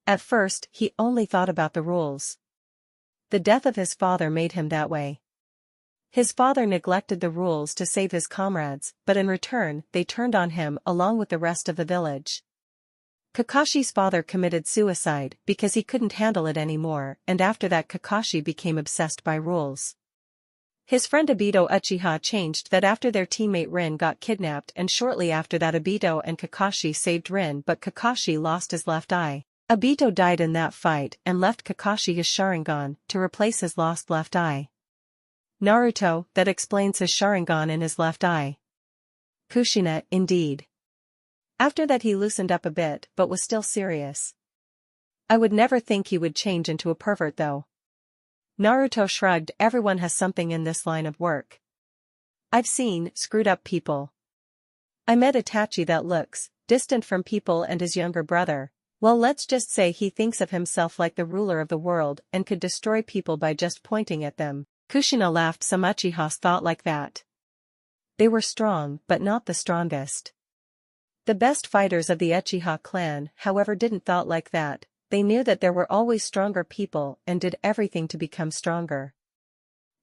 Speaker 1: At first, he only thought about the rules. The death of his father made him that way. His father neglected the rules to save his comrades, but in return, they turned on him along with the rest of the village. Kakashi's father committed suicide because he couldn't handle it anymore, and after that Kakashi became obsessed by rules. His friend Obito Uchiha changed that after their teammate Rin got kidnapped, and shortly after that Obito and Kakashi saved Rin, but Kakashi lost his left eye. Obito died in that fight and left Kakashi his Sharingan to replace his lost left eye. Naruto, that explains his Sharingan in his left eye. Kushina, indeed. After that he loosened up a bit but was still serious. I would never think he would change into a pervert though. Naruto shrugged, everyone has something in this line of work. I've seen screwed up people. I met Itachi that looks distant from people and his younger brother. Well, let's just say he thinks of himself like the ruler of the world and could destroy people by just pointing at them. Kushina laughed, some Uchihas thought like that. They were strong but not the strongest. The best fighters of the Uchiha clan, however, didn't thought like that. They knew that there were always stronger people and did everything to become stronger.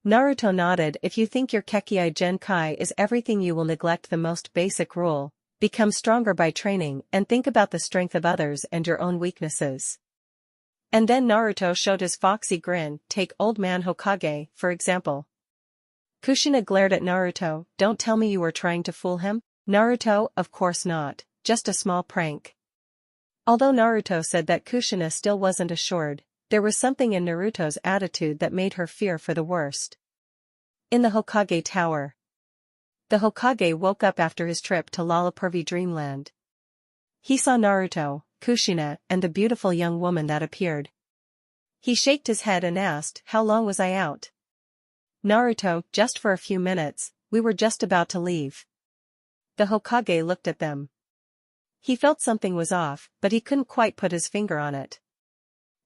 Speaker 1: Naruto nodded, if you think your Kekkei Genkai is everything you will neglect the most basic rule, become stronger by training and think about the strength of others and your own weaknesses. And then Naruto showed his foxy grin, take old man Hokage, for example. Kushina glared at Naruto, don't tell me you were trying to fool him? Naruto, of course not, just a small prank. Although Naruto said that Kushina still wasn't assured, there was something in Naruto's attitude that made her fear for the worst. In the Hokage Tower. The Hokage woke up after his trip to Lollapurvi Dreamland. He saw Naruto, Kushina, and the beautiful young woman that appeared. He shaked his head and asked, how long was I out? Naruto, just for a few minutes, we were just about to leave. The Hokage looked at them. He felt something was off, but he couldn't quite put his finger on it.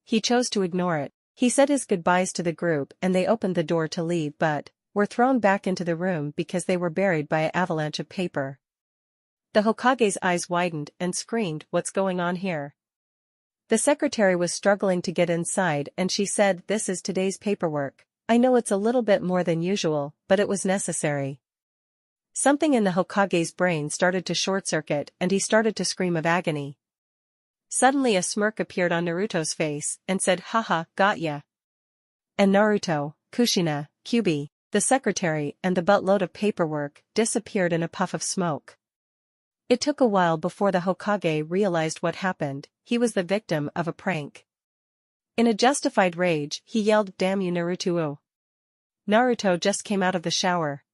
Speaker 1: He chose to ignore it. He said his goodbyes to the group and they opened the door to leave but were thrown back into the room because they were buried by an avalanche of paper. The Hokage's eyes widened and screamed, what's going on here? The secretary was struggling to get inside and she said, this is today's paperwork. I know it's a little bit more than usual, but it was necessary. Something in the Hokage's brain started to short-circuit and he started to scream of agony. Suddenly a smirk appeared on Naruto's face and said, haha, got ya. And Naruto, Kushina, Kyuubi, the secretary and the buttload of paperwork disappeared in a puff of smoke. It took a while before the Hokage realized what happened. He was the victim of a prank. In a justified rage, he yelled, damn you Naruto. Naruto just came out of the shower.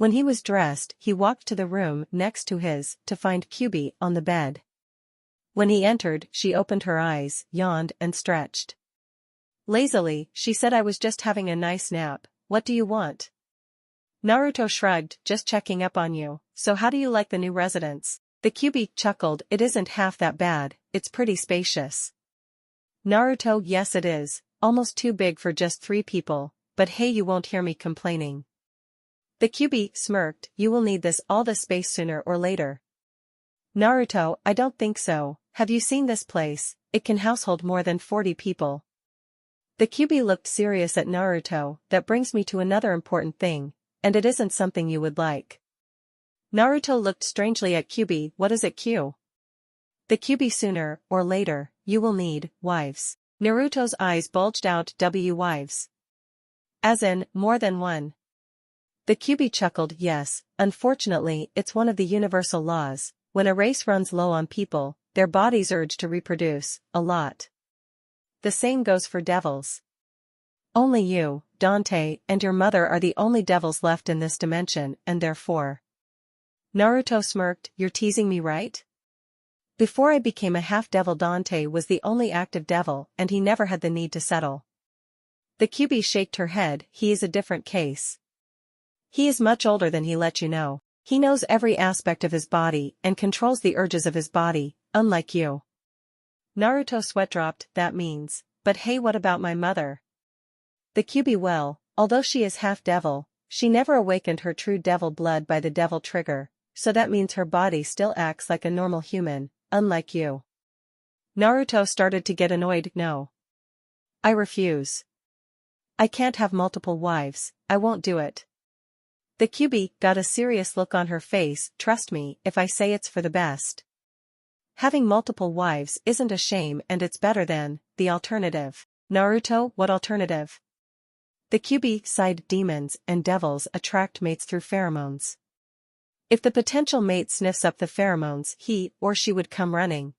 Speaker 1: When he was dressed, he walked to the room next to his to find Kyuubi on the bed. When he entered, she opened her eyes, yawned and stretched. Lazily, she said, I was just having a nice nap, what do you want? Naruto shrugged, just checking up on you, so how do you like the new residence? The Kyuubi chuckled, it isn't half that bad, it's pretty spacious. Naruto, yes it is, almost too big for just 3 people, but hey, you won't hear me complaining. The Kyuubi smirked, you will need all the space sooner or later. Naruto, I don't think so, have you seen this place? It can household more than 40 people. The Kyuubi looked serious at Naruto, that brings me to another important thing, and it isn't something you would like. Naruto looked strangely at Kyuubi, what is it Q? The Kyuubi sooner, or later, you will need, wives. Naruto's eyes bulged out, wives. As in, more than one. The Kyuubi chuckled, yes, unfortunately it's one of the universal laws, when a race runs low on people, their bodies urge to reproduce, a lot. The same goes for devils. Only you, Dante, and your mother are the only devils left in this dimension, and therefore. Naruto smirked, you're teasing me, right? Before I became a half-devil, Dante was the only active devil and he never had the need to settle. The Kyuubi shaked her head, he is a different case. He is much older than he let you know. He knows every aspect of his body and controls the urges of his body, unlike you. Naruto sweat dropped, that means, but hey, what about my mother? The Kyuubi, well, although she is half-devil, she never awakened her true devil blood by the devil trigger, so that means her body still acts like a normal human, unlike you. Naruto started to get annoyed, no. I refuse. I can't have multiple wives, I won't do it. The Kyuubi got a serious look on her face, trust me, if I say it's for the best. Having multiple wives isn't a shame and it's better than, the alternative. Naruto, what alternative? The Kyuubi sighed, demons and devils attract mates through pheromones. If the potential mate sniffs up the pheromones, he or she would come running.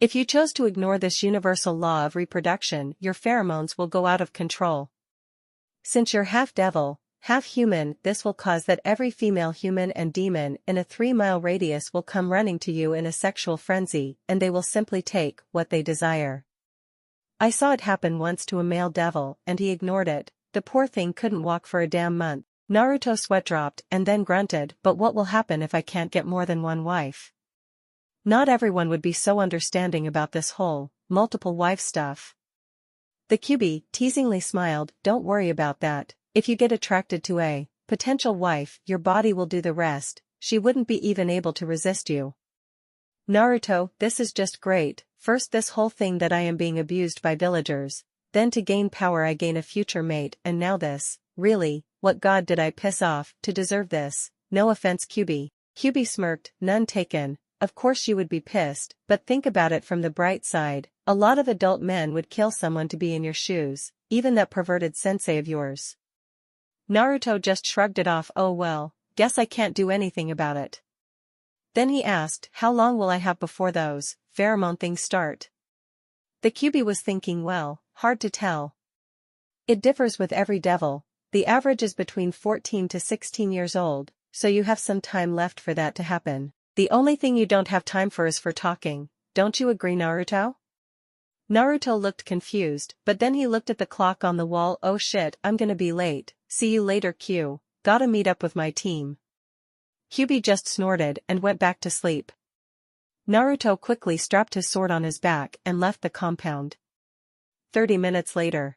Speaker 1: If you chose to ignore this universal law of reproduction, your pheromones will go out of control. Since you're half devil, half human, this will cause that every female human and demon in a 3-mile radius will come running to you in a sexual frenzy, and they will simply take what they desire. I saw it happen once to a male devil, and he ignored it, the poor thing couldn't walk for a damn month. Naruto sweat dropped and then grunted, but what will happen if I can't get more than one wife? Not everyone would be so understanding about this whole, multiple wife stuff. The Kyuubi teasingly smiled, don't worry about that, if you get attracted to a potential wife, your body will do the rest, she wouldn't be even able to resist you. Naruto, this is just great, first this whole thing that I am being abused by villagers, then to gain power I gain a future mate, and now this, really, what god did I piss off to deserve this? No offense Kyuubi. Kyuubi smirked, none taken, of course you would be pissed, but think about it from the bright side, a lot of adult men would kill someone to be in your shoes, even that perverted sensei of yours. Naruto just shrugged it off, oh well, guess I can't do anything about it. Then he asked, how long will I have before those pheromone things start? The Kyuubi was thinking, well, hard to tell. It differs with every devil, the average is between 14 to 16 years old, so you have some time left for that to happen. The only thing you don't have time for is for talking, don't you agree Naruto? Naruto looked confused, but then he looked at the clock on the wall, oh shit, I'm gonna be late, see you later Q, gotta meet up with my team. Kyuubi just snorted and went back to sleep. Naruto quickly strapped his sword on his back and left the compound. 30 minutes later.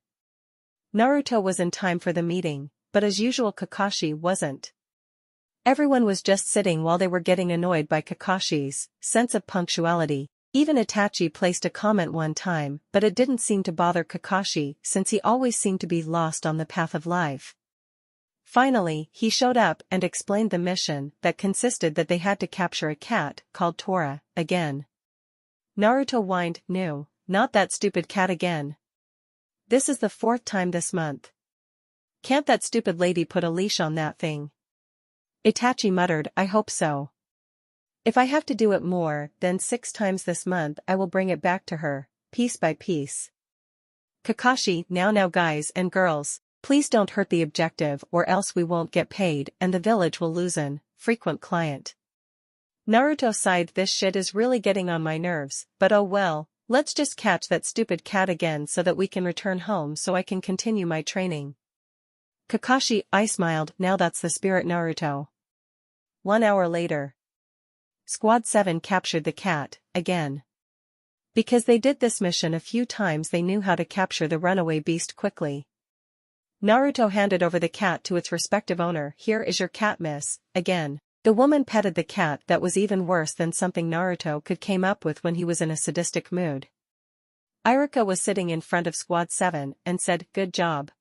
Speaker 1: Naruto was in time for the meeting, but as usual Kakashi wasn't. Everyone was just sitting while they were getting annoyed by Kakashi's sense of punctuality. Even Itachi placed a comment one time, but it didn't seem to bother Kakashi since he always seemed to be lost on the path of life. Finally, he showed up and explained the mission that consisted that they had to capture a cat called Tora, again. Naruto whined, no, not that stupid cat again. This is the 4th time this month. Can't that stupid lady put a leash on that thing? Itachi muttered, I hope so. If I have to do it more than 6 times this month I will bring it back to her, piece by piece. Kakashi, now guys and girls, please don't hurt the objective or else we won't get paid and the village will lose an frequent client. Naruto sighed, this shit is really getting on my nerves, but oh well, let's just catch that stupid cat again so that we can return home so I can continue my training. Kakashi, I smiled, now that's the spirit Naruto. 1 hour later. Squad 7 captured the cat, again. Because they did this mission a few times, they knew how to capture the runaway beast quickly. Naruto handed over the cat to its respective owner. "Here is your cat, miss," again. The woman petted the cat. That was even worse than something Naruto could came up with when he was in a sadistic mood. Iruka was sitting in front of Squad 7 and said, "Good job.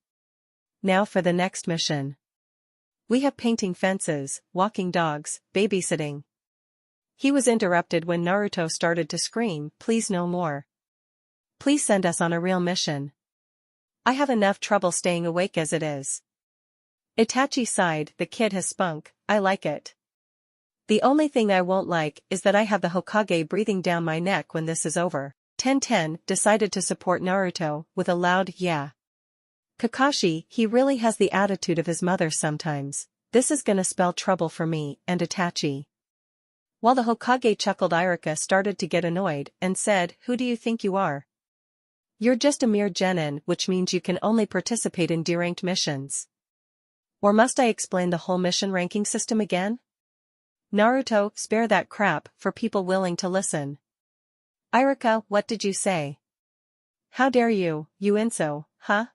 Speaker 1: Now for the next mission. We have painting fences, walking dogs, babysitting." He was interrupted when Naruto started to scream, "Please no more. Please send us on a real mission. I have enough trouble staying awake as it is." Itachi sighed. "The kid has spunk, I like it. The only thing I won't like is that I have the Hokage breathing down my neck when this is over." Tenten decided to support Naruto with a loud "yeah." "Kakashi, he really has the attitude of his mother sometimes. This is gonna spell trouble for me and Itachi." While the Hokage chuckled, Iruka started to get annoyed and said, "Who do you think you are? You're just a mere genin, which means you can only participate in D-ranked missions. Or must I explain the whole mission ranking system again?" "Naruto, spare that crap for people willing to listen." "Iruka, what did you say? How dare you, you inso, huh?"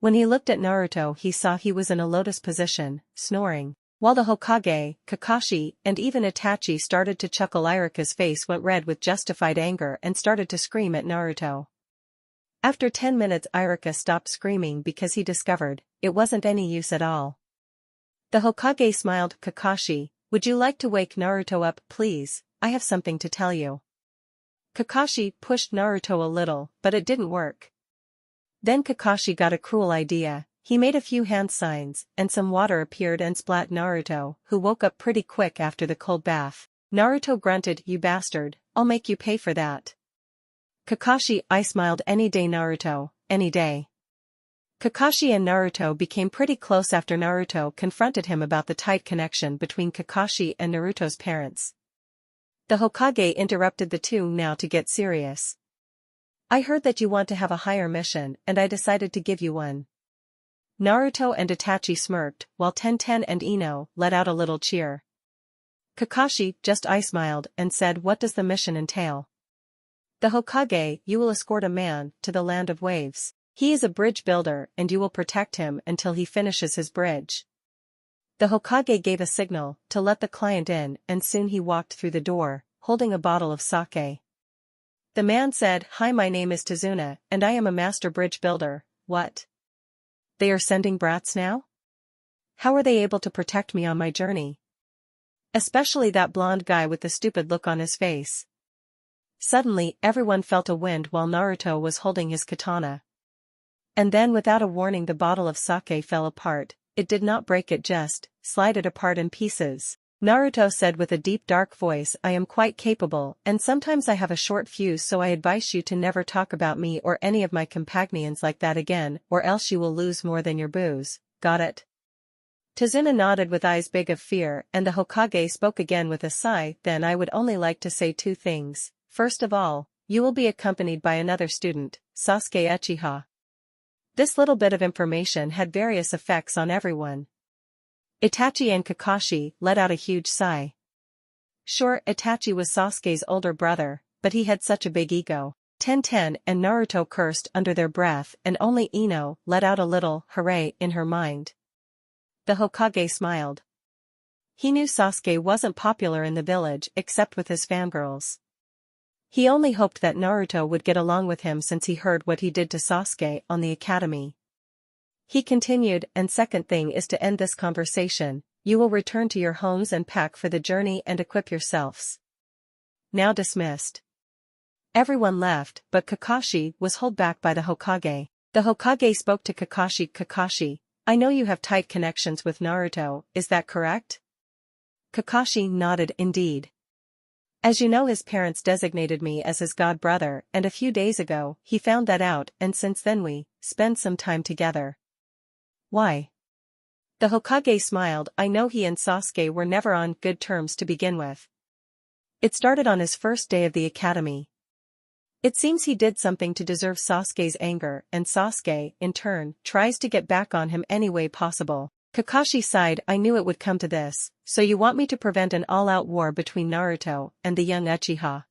Speaker 1: When he looked at Naruto, he saw he was in a lotus position, snoring. While the Hokage, Kakashi, and even Itachi started to chuckle, Iruka's face went red with justified anger and started to scream at Naruto. After 10 minutes, Iruka stopped screaming because he discovered it wasn't any use at all. The Hokage smiled. "Kakashi, would you like to wake Naruto up, please? I have something to tell you." Kakashi pushed Naruto a little, but it didn't work. Then Kakashi got a cruel idea. He made a few hand signs, and some water appeared and splat Naruto, who woke up pretty quick after the cold bath. Naruto grunted, "You bastard, I'll make you pay for that." Kakashi, I smiled. "Any day, Naruto, any day." Kakashi and Naruto became pretty close after Naruto confronted him about the tight connection between Kakashi and Naruto's parents. The Hokage interrupted the two now to get serious. "I heard that you want to have a higher mission, and I decided to give you one." Naruto and Itachi smirked, while Tenten and Ino let out a little cheer. Kakashi, just I smiled and said, "What does the mission entail?" "The Hokage, you will escort a man to the land of waves. He is a bridge builder and you will protect him until he finishes his bridge." The Hokage gave a signal to let the client in, and soon he walked through the door, holding a bottle of sake. The man said, "Hi, my name is Tazuna, and I am a master bridge builder." "What? They are sending brats now? How are they able to protect me on my journey? Especially that blonde guy with the stupid look on his face." Suddenly, everyone felt a wind while Naruto was holding his katana. And then without a warning, the bottle of sake fell apart. It did not break, it just slid it apart in pieces. Naruto said with a deep dark voice, "I am quite capable, and sometimes I have a short fuse, so I advise you to never talk about me or any of my companions like that again, or else you will lose more than your booze, got it?" Tazuna nodded with eyes big of fear, and the Hokage spoke again with a sigh. "Then I would only like to say two things. First of all, you will be accompanied by another student, Sasuke Uchiha." This little bit of information had various effects on everyone. Itachi and Kakashi let out a huge sigh. Sure, Itachi was Sasuke's older brother, but he had such a big ego. Tenten and Naruto cursed under their breath, and only Ino let out a little hooray in her mind. The Hokage smiled. He knew Sasuke wasn't popular in the village except with his fangirls. He only hoped that Naruto would get along with him since he heard what he did to Sasuke on the academy. He continued, "And second thing is to end this conversation, you will return to your homes and pack for the journey and equip yourselves. Now dismissed." Everyone left, but Kakashi was held back by the Hokage. The Hokage spoke to Kakashi. "Kakashi, I know you have tight connections with Naruto, is that correct?" Kakashi nodded. "Indeed. As you know, his parents designated me as his god brother, and a few days ago, he found that out, and since then we spend some time together." "Why?" The Hokage smiled. "I know he and Sasuke were never on good terms to begin with. It started on his first day of the academy. It seems he did something to deserve Sasuke's anger, and Sasuke, in turn, tries to get back on him any way possible. Kakashi sighed. I knew it would come to this, so you want me to prevent an all-out war between Naruto and the young Uchiha?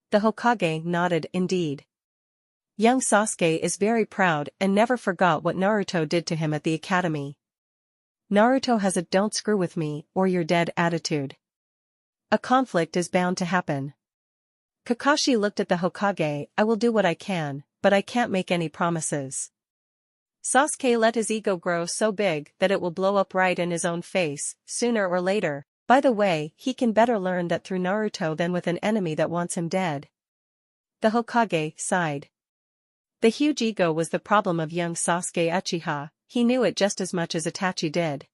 Speaker 1: The Hokage nodded. Indeed. Young Sasuke is very proud and never forgot what Naruto did to him at the academy. Naruto has a "don't screw with me, or you're dead" attitude. A conflict is bound to happen. Kakashi looked at the Hokage. I will do what I can, but I can't make any promises. Sasuke let his ego grow so big that it will blow up right in his own face, sooner or later. By the way, he can better learn that through Naruto than with an enemy that wants him dead. The Hokage sighed. The huge ego was the problem of young Sasuke Uchiha. He knew it just as much as Itachi did.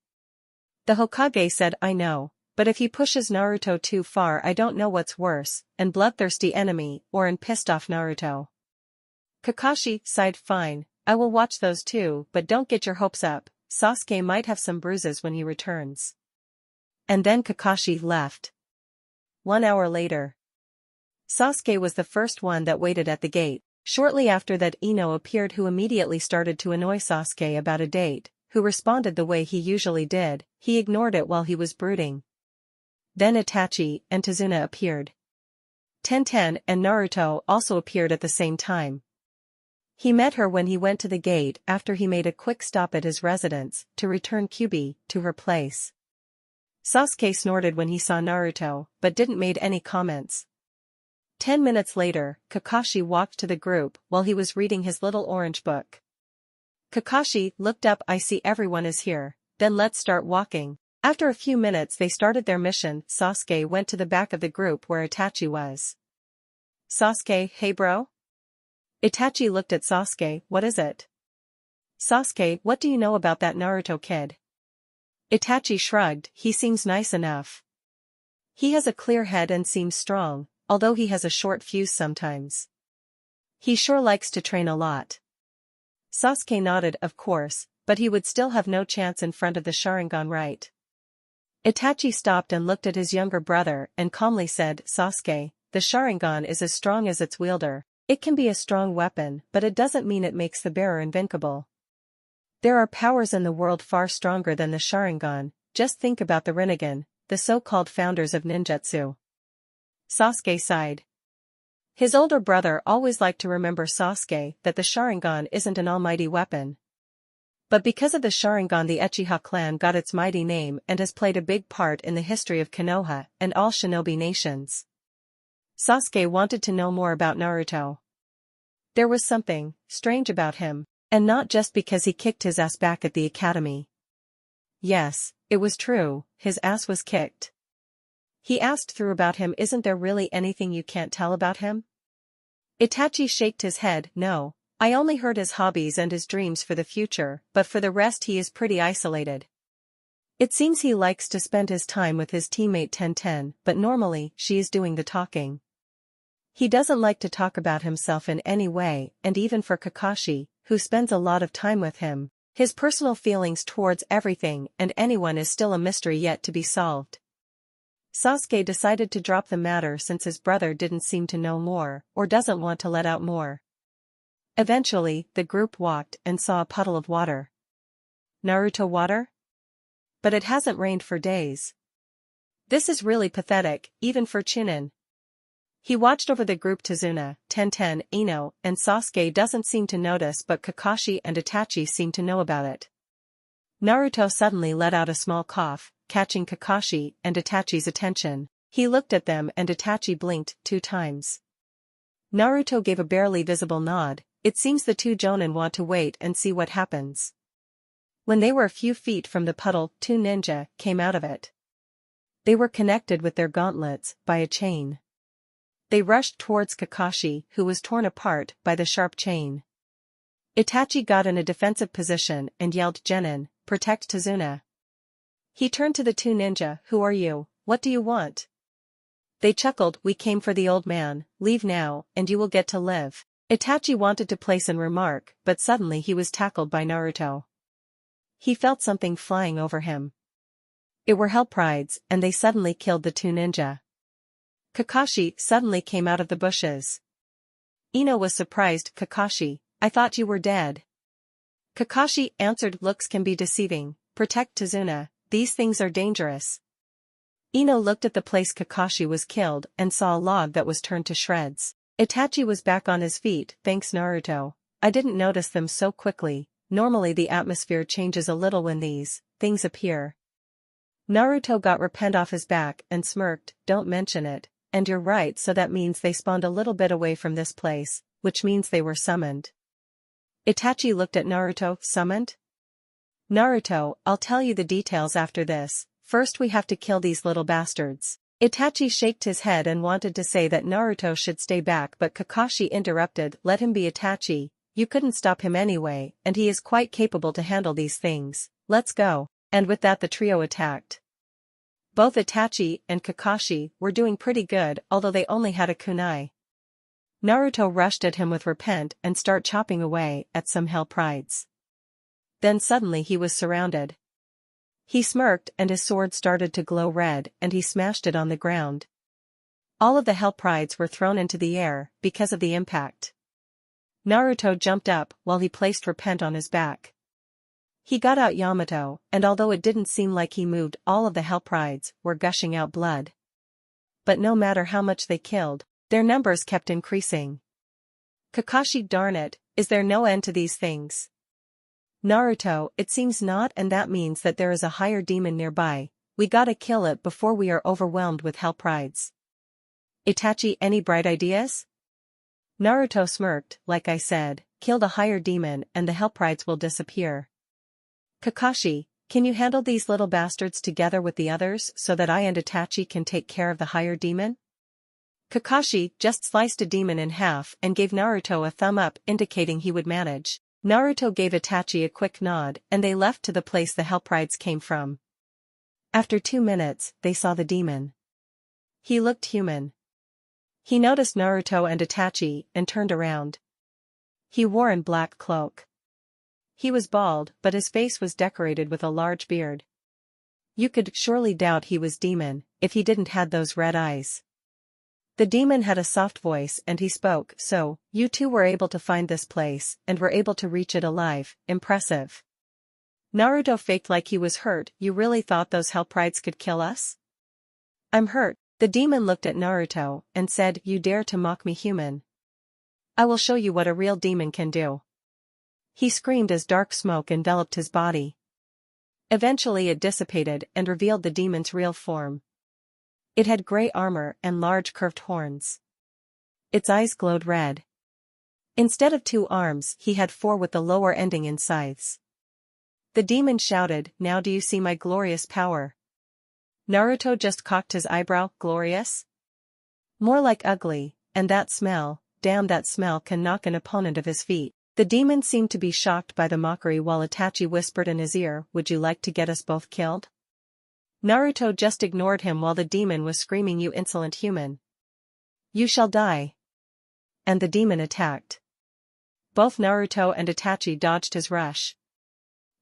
Speaker 1: The Hokage said, I know, but if he pushes Naruto too far, I don't know what's worse, an bloodthirsty enemy or an pissed off Naruto. Kakashi sighed. Fine, I will watch those two, but don't get your hopes up. Sasuke might have some bruises when he returns. And then Kakashi left. 1 hour later. Sasuke was the first one that waited at the gate. Shortly after that, Ino appeared, who immediately started to annoy Sasuke about a date, who responded the way he usually did. He ignored it while he was brooding. Then Itachi and Tazuna appeared. Tenten and Naruto also appeared at the same time. He met her when he went to the gate after he made a quick stop at his residence to return Kyuubi to her place. Sasuke snorted when he saw Naruto, but didn't make any comments. 10 minutes later, Kakashi walked to the group while he was reading his little orange book. Kakashi looked up. I see everyone is here, then let's start walking. After a few minutes they started their mission. Sasuke went to the back of the group where Itachi was. Sasuke, hey bro? Itachi looked at Sasuke. What is it? Sasuke, what do you know about that Naruto kid? Itachi shrugged. He seems nice enough. He has a clear head and seems strong, although he has a short fuse sometimes. He sure likes to train a lot. Sasuke nodded. Of course, but he would still have no chance in front of the Sharingan, right? Itachi stopped and looked at his younger brother and calmly said, Sasuke, the Sharingan is as strong as its wielder. It can be a strong weapon, but it doesn't mean it makes the bearer invincible. There are powers in the world far stronger than the Sharingan. Just think about the Rinnegan, the so-called founders of ninjutsu. Sasuke sighed. His older brother always liked to remember Sasuke that the Sharingan isn't an almighty weapon. But because of the Sharingan, the Uchiha clan got its mighty name and has played a big part in the history of Konoha and all shinobi nations. Sasuke wanted to know more about Naruto. There was something strange about him, and not just because he kicked his ass back at the academy. Yes, it was true, his ass was kicked. He asked through about him. Isn't there really anything you can't tell about him? Itachi shook his head. No, I only heard his hobbies and his dreams for the future, but for the rest he is pretty isolated. It seems he likes to spend his time with his teammate Tenten, but normally she is doing the talking. He doesn't like to talk about himself in any way, and even for Kakashi, who spends a lot of time with him, his personal feelings towards everything and anyone is still a mystery yet to be solved. Sasuke decided to drop the matter since his brother didn't seem to know more, or doesn't want to let out more. Eventually, the group walked and saw a puddle of water. Naruto water? But it hasn't rained for days. This is really pathetic, even for Chunin. He watched over the group. Tazuna, Tenten, Ino, and Sasuke doesn't seem to notice, but Kakashi and Itachi seem to know about it. Naruto suddenly let out a small cough, catching Kakashi and Itachi's attention. He looked at them and Itachi blinked 2 times. Naruto gave a barely visible nod. It seems the 2 jonin want to wait and see what happens. When they were a few feet from the puddle, 2 ninja came out of it. They were connected with their gauntlets by a chain. They rushed towards Kakashi, who was torn apart by the sharp chain. Itachi got in a defensive position and yelled, Genin, protect Tazuna. He turned to the 2 ninja. Who are you? What do you want? They chuckled. We came for the old man. Leave now, and you will get to live. Itachi wanted to place an remark, but suddenly he was tackled by Naruto. He felt something flying over him. It were hell prides, and they suddenly killed the 2 ninja. Kakashi suddenly came out of the bushes. Ino was surprised. Kakashi, I thought you were dead. Kakashi answered, looks can be deceiving, Protect Tazuna, these things are dangerous. Ino looked at the place Kakashi was killed and saw a log that was turned to shreds. Itachi was back on his feet, thanks Naruto. I didn't notice them so quickly. Normally the atmosphere changes a little when these things appear. Naruto got repent off his back and smirked, don't mention it, and you're right, so that means they spawned a little bit away from this place, which means they were summoned. Itachi looked at Naruto, summoned? Naruto, I'll tell you the details after this, first we have to kill these little bastards. Itachi shook his head and wanted to say that Naruto should stay back, but Kakashi interrupted, let him be. Itachi, you couldn't stop him anyway, and he is quite capable to handle these things, let's go. And with that the trio attacked. Both Itachi and Kakashi were doing pretty good, although they only had a kunai. Naruto rushed at him with repent and start chopping away at some hell prides. Then suddenly he was surrounded. He smirked and his sword started to glow red and he smashed it on the ground. All of the hell prides were thrown into the air because of the impact. Naruto jumped up while he placed repent on his back. He got out Yamato, and although it didn't seem like he moved, all of the hell prides were gushing out blood. But no matter how much they killed, their numbers kept increasing. Kakashi, darn it, is there no end to these things? Naruto, it seems not, and that means that there is a higher demon nearby, we gotta kill it before we are overwhelmed with hell prides. Itachi, any bright ideas? Naruto smirked, like I said, kill the higher demon and the hell prides will disappear. Kakashi, can you handle these little bastards together with the others so that I and Itachi can take care of the higher demon? Kakashi just sliced a demon in half and gave Naruto a thumb up indicating he would manage. Naruto gave Itachi a quick nod and they left to the place the hell prides came from. After 2 minutes, they saw the demon. He looked human. He noticed Naruto and Itachi and turned around. He wore a black cloak. He was bald, but his face was decorated with a large beard. You could surely doubt he was demon, if he didn't had those red eyes. The demon had a soft voice and he spoke, so, you two were able to find this place, and were able to reach it alive, impressive. Naruto faked like he was hurt, you really thought those hell prides could kill us? I'm hurt. The demon looked at Naruto, and said, you dare to mock me, human? I will show you what a real demon can do. He screamed as dark smoke enveloped his body. Eventually it dissipated and revealed the demon's real form. It had gray armor and large curved horns. Its eyes glowed red. Instead of 2 arms, he had 4 with the lower ending in scythes. The demon shouted, now do you see my glorious power? Naruto just cocked his eyebrow, glorious? More like ugly, and that smell, damn, that smell can knock an opponent of his feet. The demon seemed to be shocked by the mockery while Itachi whispered in his ear, would you like to get us both killed? Naruto just ignored him while the demon was screaming, you insolent human. You shall die. And the demon attacked. Both Naruto and Itachi dodged his rush.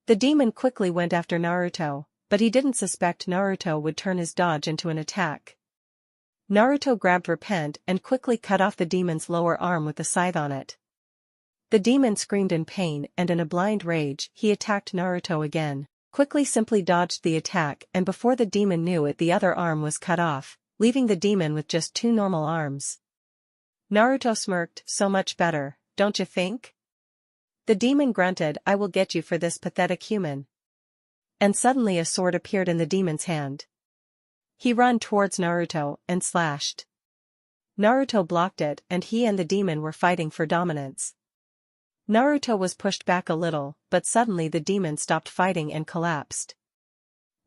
Speaker 1: The demon quickly went after Naruto, but he didn't suspect Naruto would turn his dodge into an attack. Naruto grabbed repent and quickly cut off the demon's lower arm with the scythe on it. The demon screamed in pain and in a blind rage, he attacked Naruto again, quickly simply dodged the attack, and before the demon knew it the other arm was cut off, leaving the demon with just 2 normal arms. Naruto smirked, so much better, don't you think? The demon grunted, I will get you for this, pathetic human. And suddenly a sword appeared in the demon's hand. He ran towards Naruto and slashed. Naruto blocked it and he and the demon were fighting for dominance. Naruto was pushed back a little, but suddenly the demon stopped fighting and collapsed.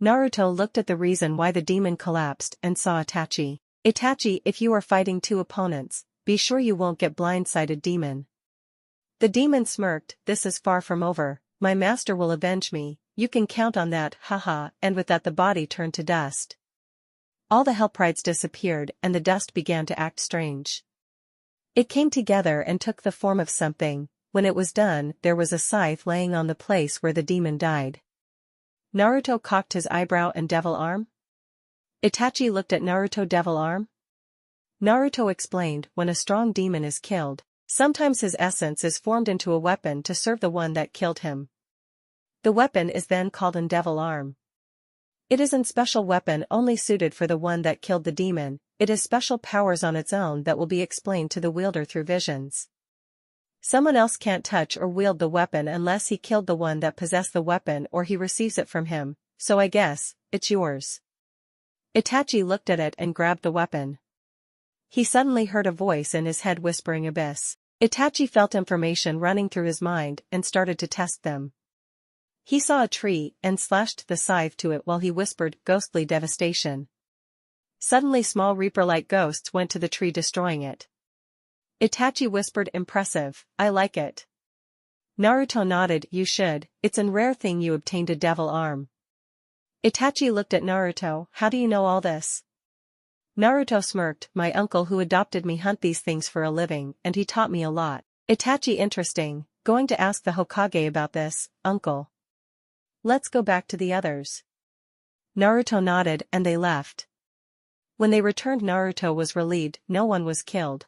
Speaker 1: Naruto looked at the reason why the demon collapsed and saw Itachi. Itachi, if you are fighting 2 opponents, be sure you won't get blindsided, demon. The demon smirked, this is far from over, my master will avenge me, you can count on that, haha, and with that the body turned to dust. All the hell prides disappeared and the dust began to act strange. It came together and took the form of something. When it was done, there was a scythe laying on the place where the demon died. Naruto cocked his eyebrow and devil arm? Itachi looked at Naruto, devil arm? Naruto explained, when a strong demon is killed, sometimes his essence is formed into a weapon to serve the one that killed him. The weapon is then called an devil arm. It is a special weapon only suited for the one that killed the demon. It has special powers on its own that will be explained to the wielder through visions. Someone else can't touch or wield the weapon unless he killed the one that possessed the weapon or he receives it from him, so I guess, it's yours. Itachi looked at it and grabbed the weapon. He suddenly heard a voice in his head whispering abyss. Itachi felt information running through his mind and started to test them. He saw a tree and slashed the scythe to it while he whispered ghostly devastation. Suddenly small reaper-like ghosts went to the tree destroying it. Itachi whispered impressive, I like it. Naruto nodded, you should, it's a rare thing you obtained a devil arm. Itachi looked at Naruto, how do you know all this? Naruto smirked, my uncle who adopted me hunt these things for a living and he taught me a lot. Itachi interesting, going to ask the Hokage about this, uncle. Let's go back to the others. Naruto nodded and they left. When they returned Naruto was relieved, no one was killed.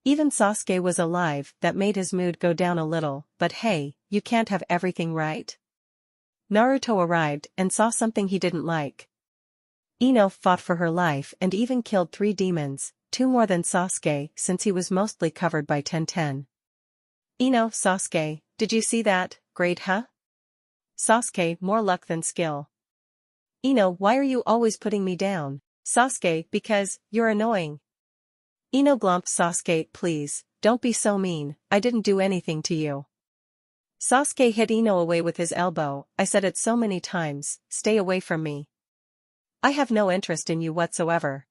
Speaker 1: Even Sasuke was alive, that made his mood go down a little, but hey, you can't have everything right. Naruto arrived and saw something he didn't like. Ino fought for her life and even killed 3 demons, 2 more than Sasuke since he was mostly covered by Tenten. Ino, Sasuke, did you see that, great huh? Sasuke, more luck than skill. Ino, why are you always putting me down? Sasuke, because, you're annoying. Ino glump Sasuke, please, don't be so mean, I didn't do anything to you. Sasuke hit Ino away with his elbow, I said it so many times, stay away from me. I have no interest in you whatsoever.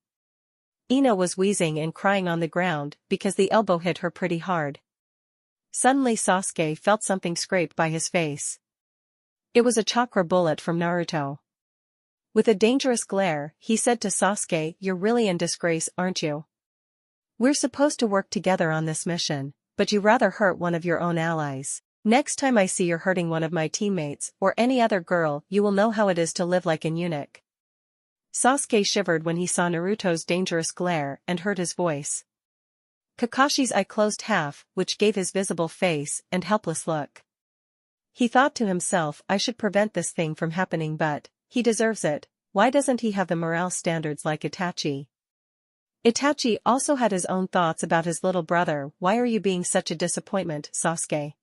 Speaker 1: Ino was wheezing and crying on the ground because the elbow hit her pretty hard. Suddenly Sasuke felt something scrape by his face. It was a chakra bullet from Naruto. With a dangerous glare, he said to Sasuke, you're really in disgrace, aren't you? We're supposed to work together on this mission, but you rather hurt one of your own allies. Next time I see you're hurting one of my teammates or any other girl, you will know how it is to live like an eunuch. Sasuke shivered when he saw Naruto's dangerous glare and heard his voice. Kakashi's eye closed half, which gave his visible face and helpless look. He thought to himself, I should prevent this thing from happening, but he deserves it. Why doesn't he have the morale standards like Itachi? Itachi also had his own thoughts about his little brother. Why are you being such a disappointment, Sasuke?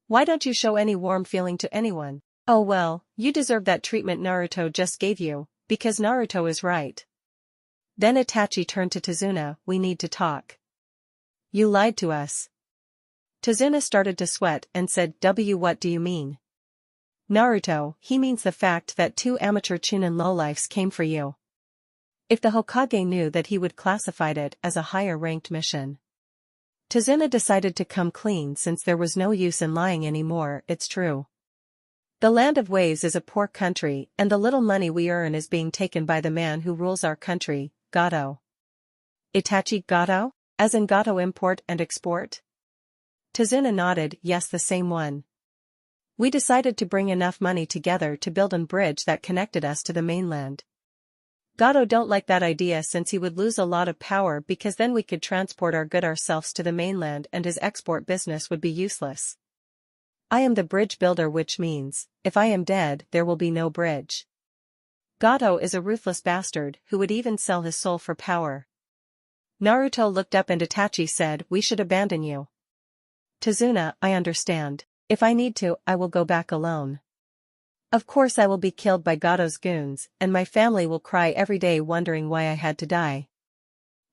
Speaker 1: Why don't you show any warm feeling to anyone? Oh well, you deserve that treatment Naruto just gave you, because Naruto is right. Then Itachi turned to Tazuna, we need to talk. You lied to us. Tazuna started to sweat and said, what do you mean? Naruto, he means the fact that 2 amateur Chunin lowlifes came for you. If the Hokage knew that he would classified it as a higher-ranked mission. Tazuna decided to come clean since there was no use in lying anymore, it's true. The land of waves is a poor country and the little money we earn is being taken by the man who rules our country, Gato. Itachi Gato? As in Gato import and export? Tazuna nodded, yes, the same one. We decided to bring enough money together to build a bridge that connected us to the mainland. Gato don't like that idea since he would lose a lot of power because then we could transport our good ourselves to the mainland and his export business would be useless. I am the bridge builder, which means, if I am dead there will be no bridge. Gato is a ruthless bastard who would even sell his soul for power. Naruto looked up and Itachi said, we should abandon you. Tazuna, I understand. If I need to, I will go back alone. Of course I will be killed by Gato's goons, and my family will cry every day wondering why I had to die.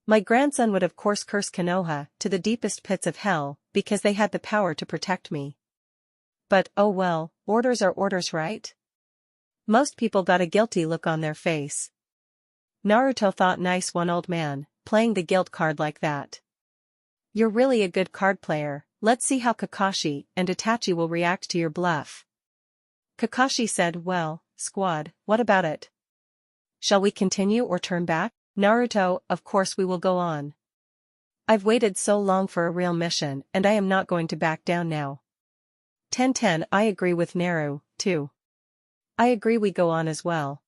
Speaker 1: My grandson would of course curse Konoha to the deepest pits of hell, because they had the power to protect me. But, oh well, orders are orders, right? Most people got a guilty look on their face. Naruto thought, nice one, old man, playing the guilt card like that. You're really a good card player. Let's see how Kakashi and Itachi will react to your bluff. Kakashi said, well, squad, what about it? Shall we continue or turn back? Naruto, of course we will go on. I've waited so long for a real mission and I am not going to back down now. Tenten, I agree with Naru, too. I agree we go on as well.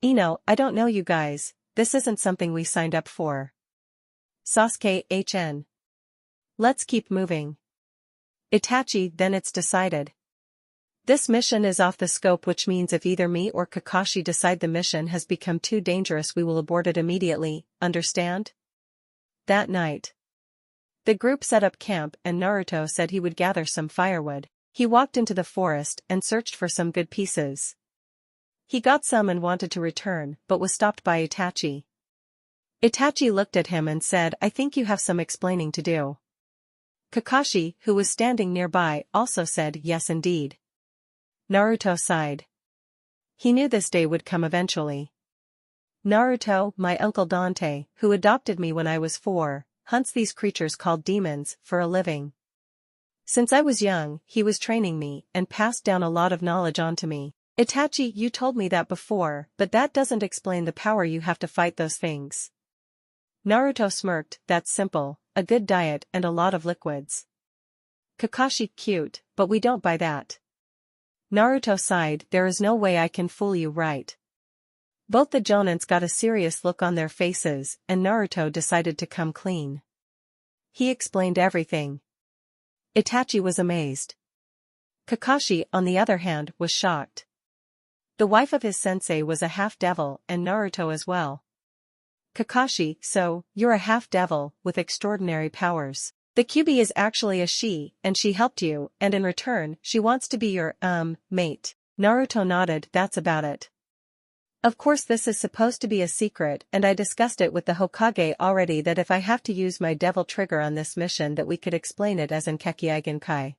Speaker 1: Ino, I don't know you guys, this isn't something we signed up for. Sasuke, HN. Let's keep moving. Itachi, then it's decided. This mission is off the scope, which means if either me or Kakashi decide the mission has become too dangerous, we will abort it immediately, understand? That night, the group set up camp and Naruto said he would gather some firewood. He walked into the forest and searched for some good pieces. He got some and wanted to return, but was stopped by Itachi. Itachi looked at him and said, "I think you have some explaining to do." Kakashi, who was standing nearby, also said, "Yes indeed." Naruto sighed. He knew this day would come eventually. Naruto, my uncle Dante, who adopted me when I was 4, hunts these creatures called demons for a living. Since I was young, he was training me and passed down a lot of knowledge onto me. Itachi, you told me that before, but that doesn't explain the power you have to fight those things. Naruto smirked, "That's simple, a good diet and a lot of liquids." Kakashi, cute, but we don't buy that. Naruto sighed, "There is no way I can fool you, right?" Both the Jonins got a serious look on their faces, and Naruto decided to come clean. He explained everything. Itachi was amazed. Kakashi, on the other hand, was shocked. The wife of his sensei was a half-devil and Naruto as well. Kakashi, so, you're a half-devil, with extraordinary powers. The Kyuubi is actually a she, and she helped you, and in return, she wants to be your, mate. Naruto nodded, that's about it. Of course this is supposed to be a secret and I discussed it with the Hokage already that if I have to use my devil trigger on this mission that we could explain it as in Kekkei.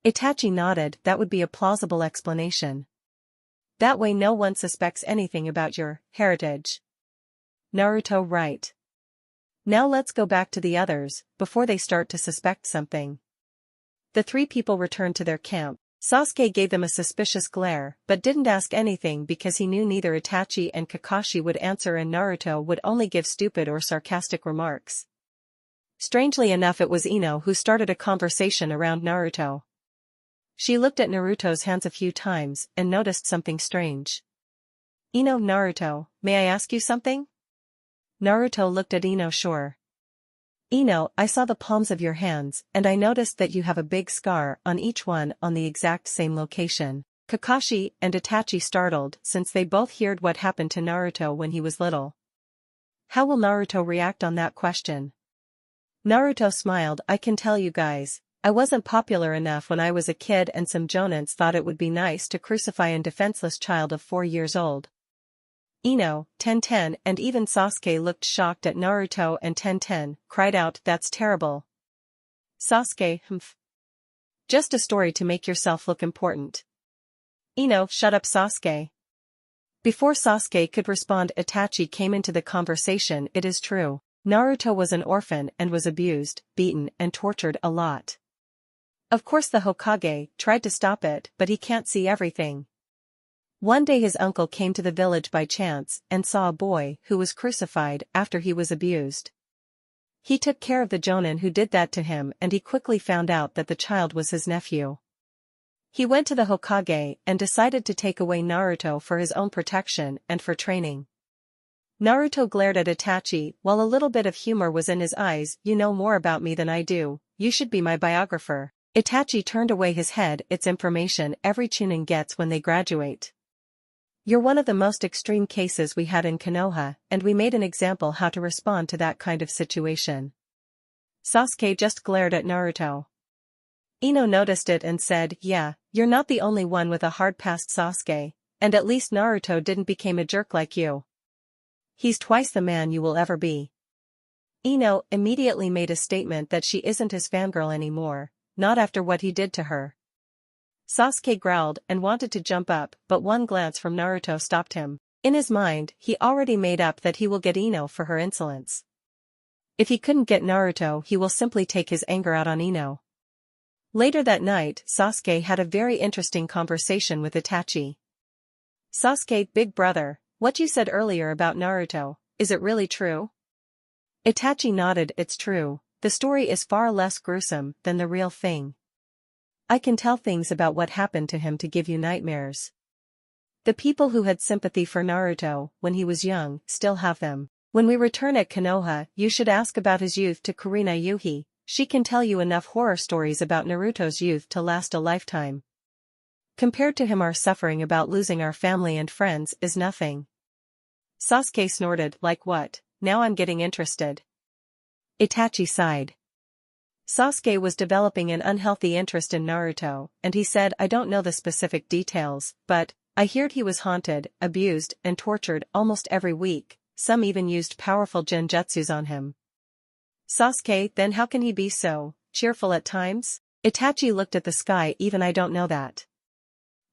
Speaker 1: Itachi nodded, that would be a plausible explanation. That way no one suspects anything about your heritage. Naruto, right. Now let's go back to the others, before they start to suspect something. The 3 people returned to their camp. Sasuke gave them a suspicious glare, but didn't ask anything because he knew neither Itachi and Kakashi would answer and Naruto would only give stupid or sarcastic remarks. Strangely enough, it was Ino who started a conversation around Naruto. She looked at Naruto's hands a few times and noticed something strange. Ino, Naruto, may I ask you something? Naruto looked at Ino, sure. Ino, I saw the palms of your hands, and I noticed that you have a big scar on each one on the exact same location. Kakashi and Itachi startled since they both heard what happened to Naruto when he was little. How will Naruto react on that question? Naruto smiled, I can tell you guys, I wasn't popular enough when I was a kid and some jonins thought it would be nice to crucify a defenseless child of 4 years old. Ino, Tenten and even Sasuke looked shocked at Naruto and Tenten cried out, that's terrible. Sasuke, humph. Just a story to make yourself look important. Ino, shut up Sasuke. Before Sasuke could respond, Itachi came into the conversation. It is true, Naruto was an orphan and was abused, beaten and tortured a lot. Of course the Hokage tried to stop it, but he can't see everything. One day his uncle came to the village by chance and saw a boy who was crucified after he was abused. He took care of the jonin who did that to him and he quickly found out that the child was his nephew. He went to the Hokage and decided to take away Naruto for his own protection and for training. Naruto glared at Itachi while a little bit of humor was in his eyes. You know more about me than I do, you should be my biographer. Itachi turned away his head. It's information every chunin gets when they graduate. You're one of the most extreme cases we had in Konoha, and we made an example how to respond to that kind of situation. Sasuke just glared at Naruto. Ino noticed it and said, yeah, you're not the only one with a hard past Sasuke, and at least Naruto didn't become a jerk like you. He's twice the man you will ever be. Ino immediately made a statement that she isn't his fangirl anymore, not after what he did to her. Sasuke growled and wanted to jump up, but one glance from Naruto stopped him. In his mind, he already made up that he will get Ino for her insolence. If he couldn't get Naruto, he will simply take his anger out on Ino. Later that night, Sasuke had a very interesting conversation with Itachi. Sasuke, big brother, what you said earlier about Naruto, is it really true? Itachi nodded, it's true, the story is far less gruesome than the real thing. I can tell things about what happened to him to give you nightmares. The people who had sympathy for Naruto when he was young still have them. When we return at Konoha, you should ask about his youth to Kurina Yuhi, she can tell you enough horror stories about Naruto's youth to last a lifetime. Compared to him, our suffering about losing our family and friends is nothing. Sasuke snorted, like what? Now I'm getting interested. Itachi sighed. Sasuke was developing an unhealthy interest in Naruto, and he said, I don't know the specific details, but I heard he was haunted, abused, and tortured almost every week. Some even used powerful genjutsus on him. Sasuke, then how can he be so cheerful at times? Itachi looked at the sky. Even I don't know that.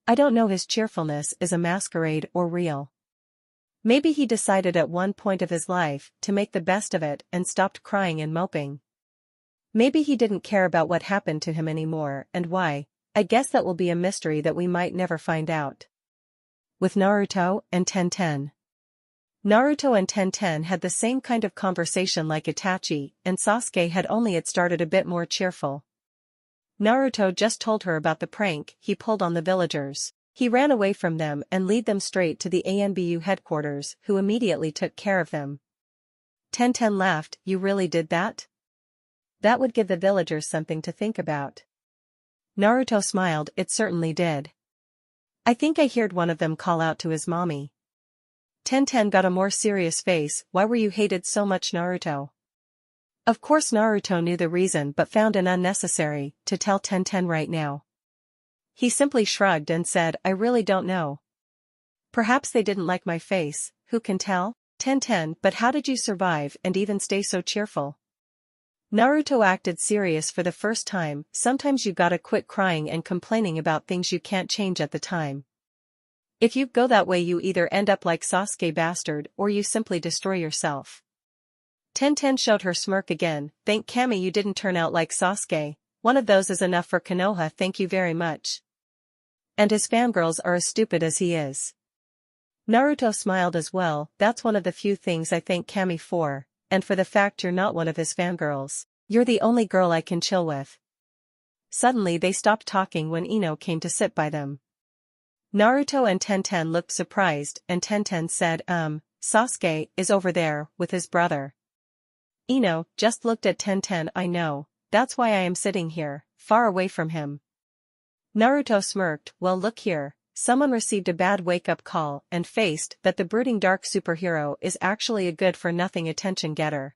Speaker 1: I don't know his cheerfulness is a masquerade or real. Maybe he decided at one point of his life to make the best of it and stopped crying and moping. Maybe he didn't care about what happened to him anymore, and why. I guess that will be a mystery that we might never find out. With Naruto and Tenten. Naruto and Tenten had the same kind of conversation like Itachi, and Sasuke had only it started a bit more cheerful. Naruto just told her about the prank he pulled on the villagers. He ran away from them and led them straight to the ANBU headquarters, who immediately took care of them. Tenten laughed, you really did that? That would give the villagers something to think about. Naruto smiled, it certainly did. I think I heard one of them call out to his mommy. Tenten got a more serious face, why were you hated so much, Naruto? Of course Naruto knew the reason but found it unnecessary to tell Tenten right now. He simply shrugged and said, I really don't know. Perhaps they didn't like my face, who can tell? Tenten, but how did you survive and even stay so cheerful? Naruto acted serious for the first time. Sometimes you gotta quit crying and complaining about things you can't change at the time. If you go that way you either end up like Sasuke bastard or you simply destroy yourself. Tenten showed her smirk again, thank Kami you didn't turn out like Sasuke, one of those is enough for Konoha, thank you very much. And his fangirls are as stupid as he is. Naruto smiled as well, that's one of the few things I thank Kami for, and for the fact you're not one of his fangirls. You're the only girl I can chill with. Suddenly they stopped talking when Ino came to sit by them. Naruto and Tenten looked surprised and Tenten said, Sasuke is over there with his brother. Ino just looked at Tenten, I know, that's why I am sitting here, far away from him. Naruto smirked, well look here, someone received a bad wake-up call and faced that the brooding dark superhero is actually a good-for-nothing attention getter.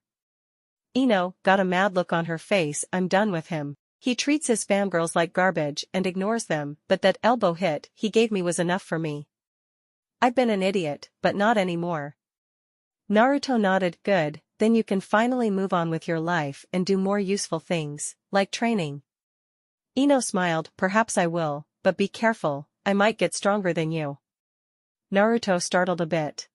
Speaker 1: Ino got a mad look on her face, I'm done with him. He treats his fangirls like garbage and ignores them, but that elbow hit he gave me was enough for me. I've been an idiot, but not anymore. Naruto nodded, good, then you can finally move on with your life and do more useful things, like training. Ino smiled, perhaps I will, but be careful, I might get stronger than you. Naruto startled a bit.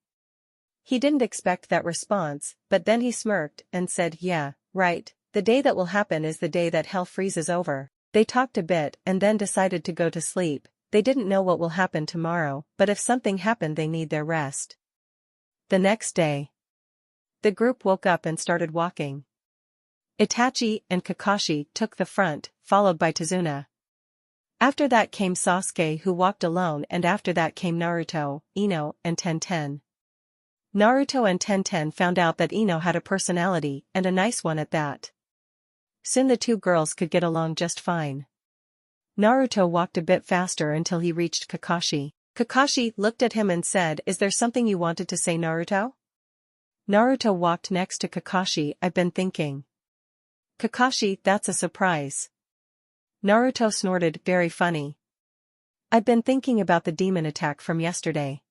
Speaker 1: He didn't expect that response, but then he smirked and said, yeah, right. The day that will happen is the day that hell freezes over. They talked a bit and then decided to go to sleep. They didn't know what will happen tomorrow, but if something happened they need their rest. The next day. The group woke up and started walking. Itachi and Kakashi took the front, followed by Tazuna. After that came Sasuke who walked alone and after that came Naruto, Ino, and Tenten. Naruto and Tenten found out that Ino had a personality, and a nice one at that. Soon the two girls could get along just fine. Naruto walked a bit faster until he reached Kakashi. Kakashi looked at him and said, is there something you wanted to say, Naruto? Naruto walked next to Kakashi, I've been thinking. Kakashi, that's a surprise. Naruto snorted, very funny. I've been thinking about the demon attack from yesterday.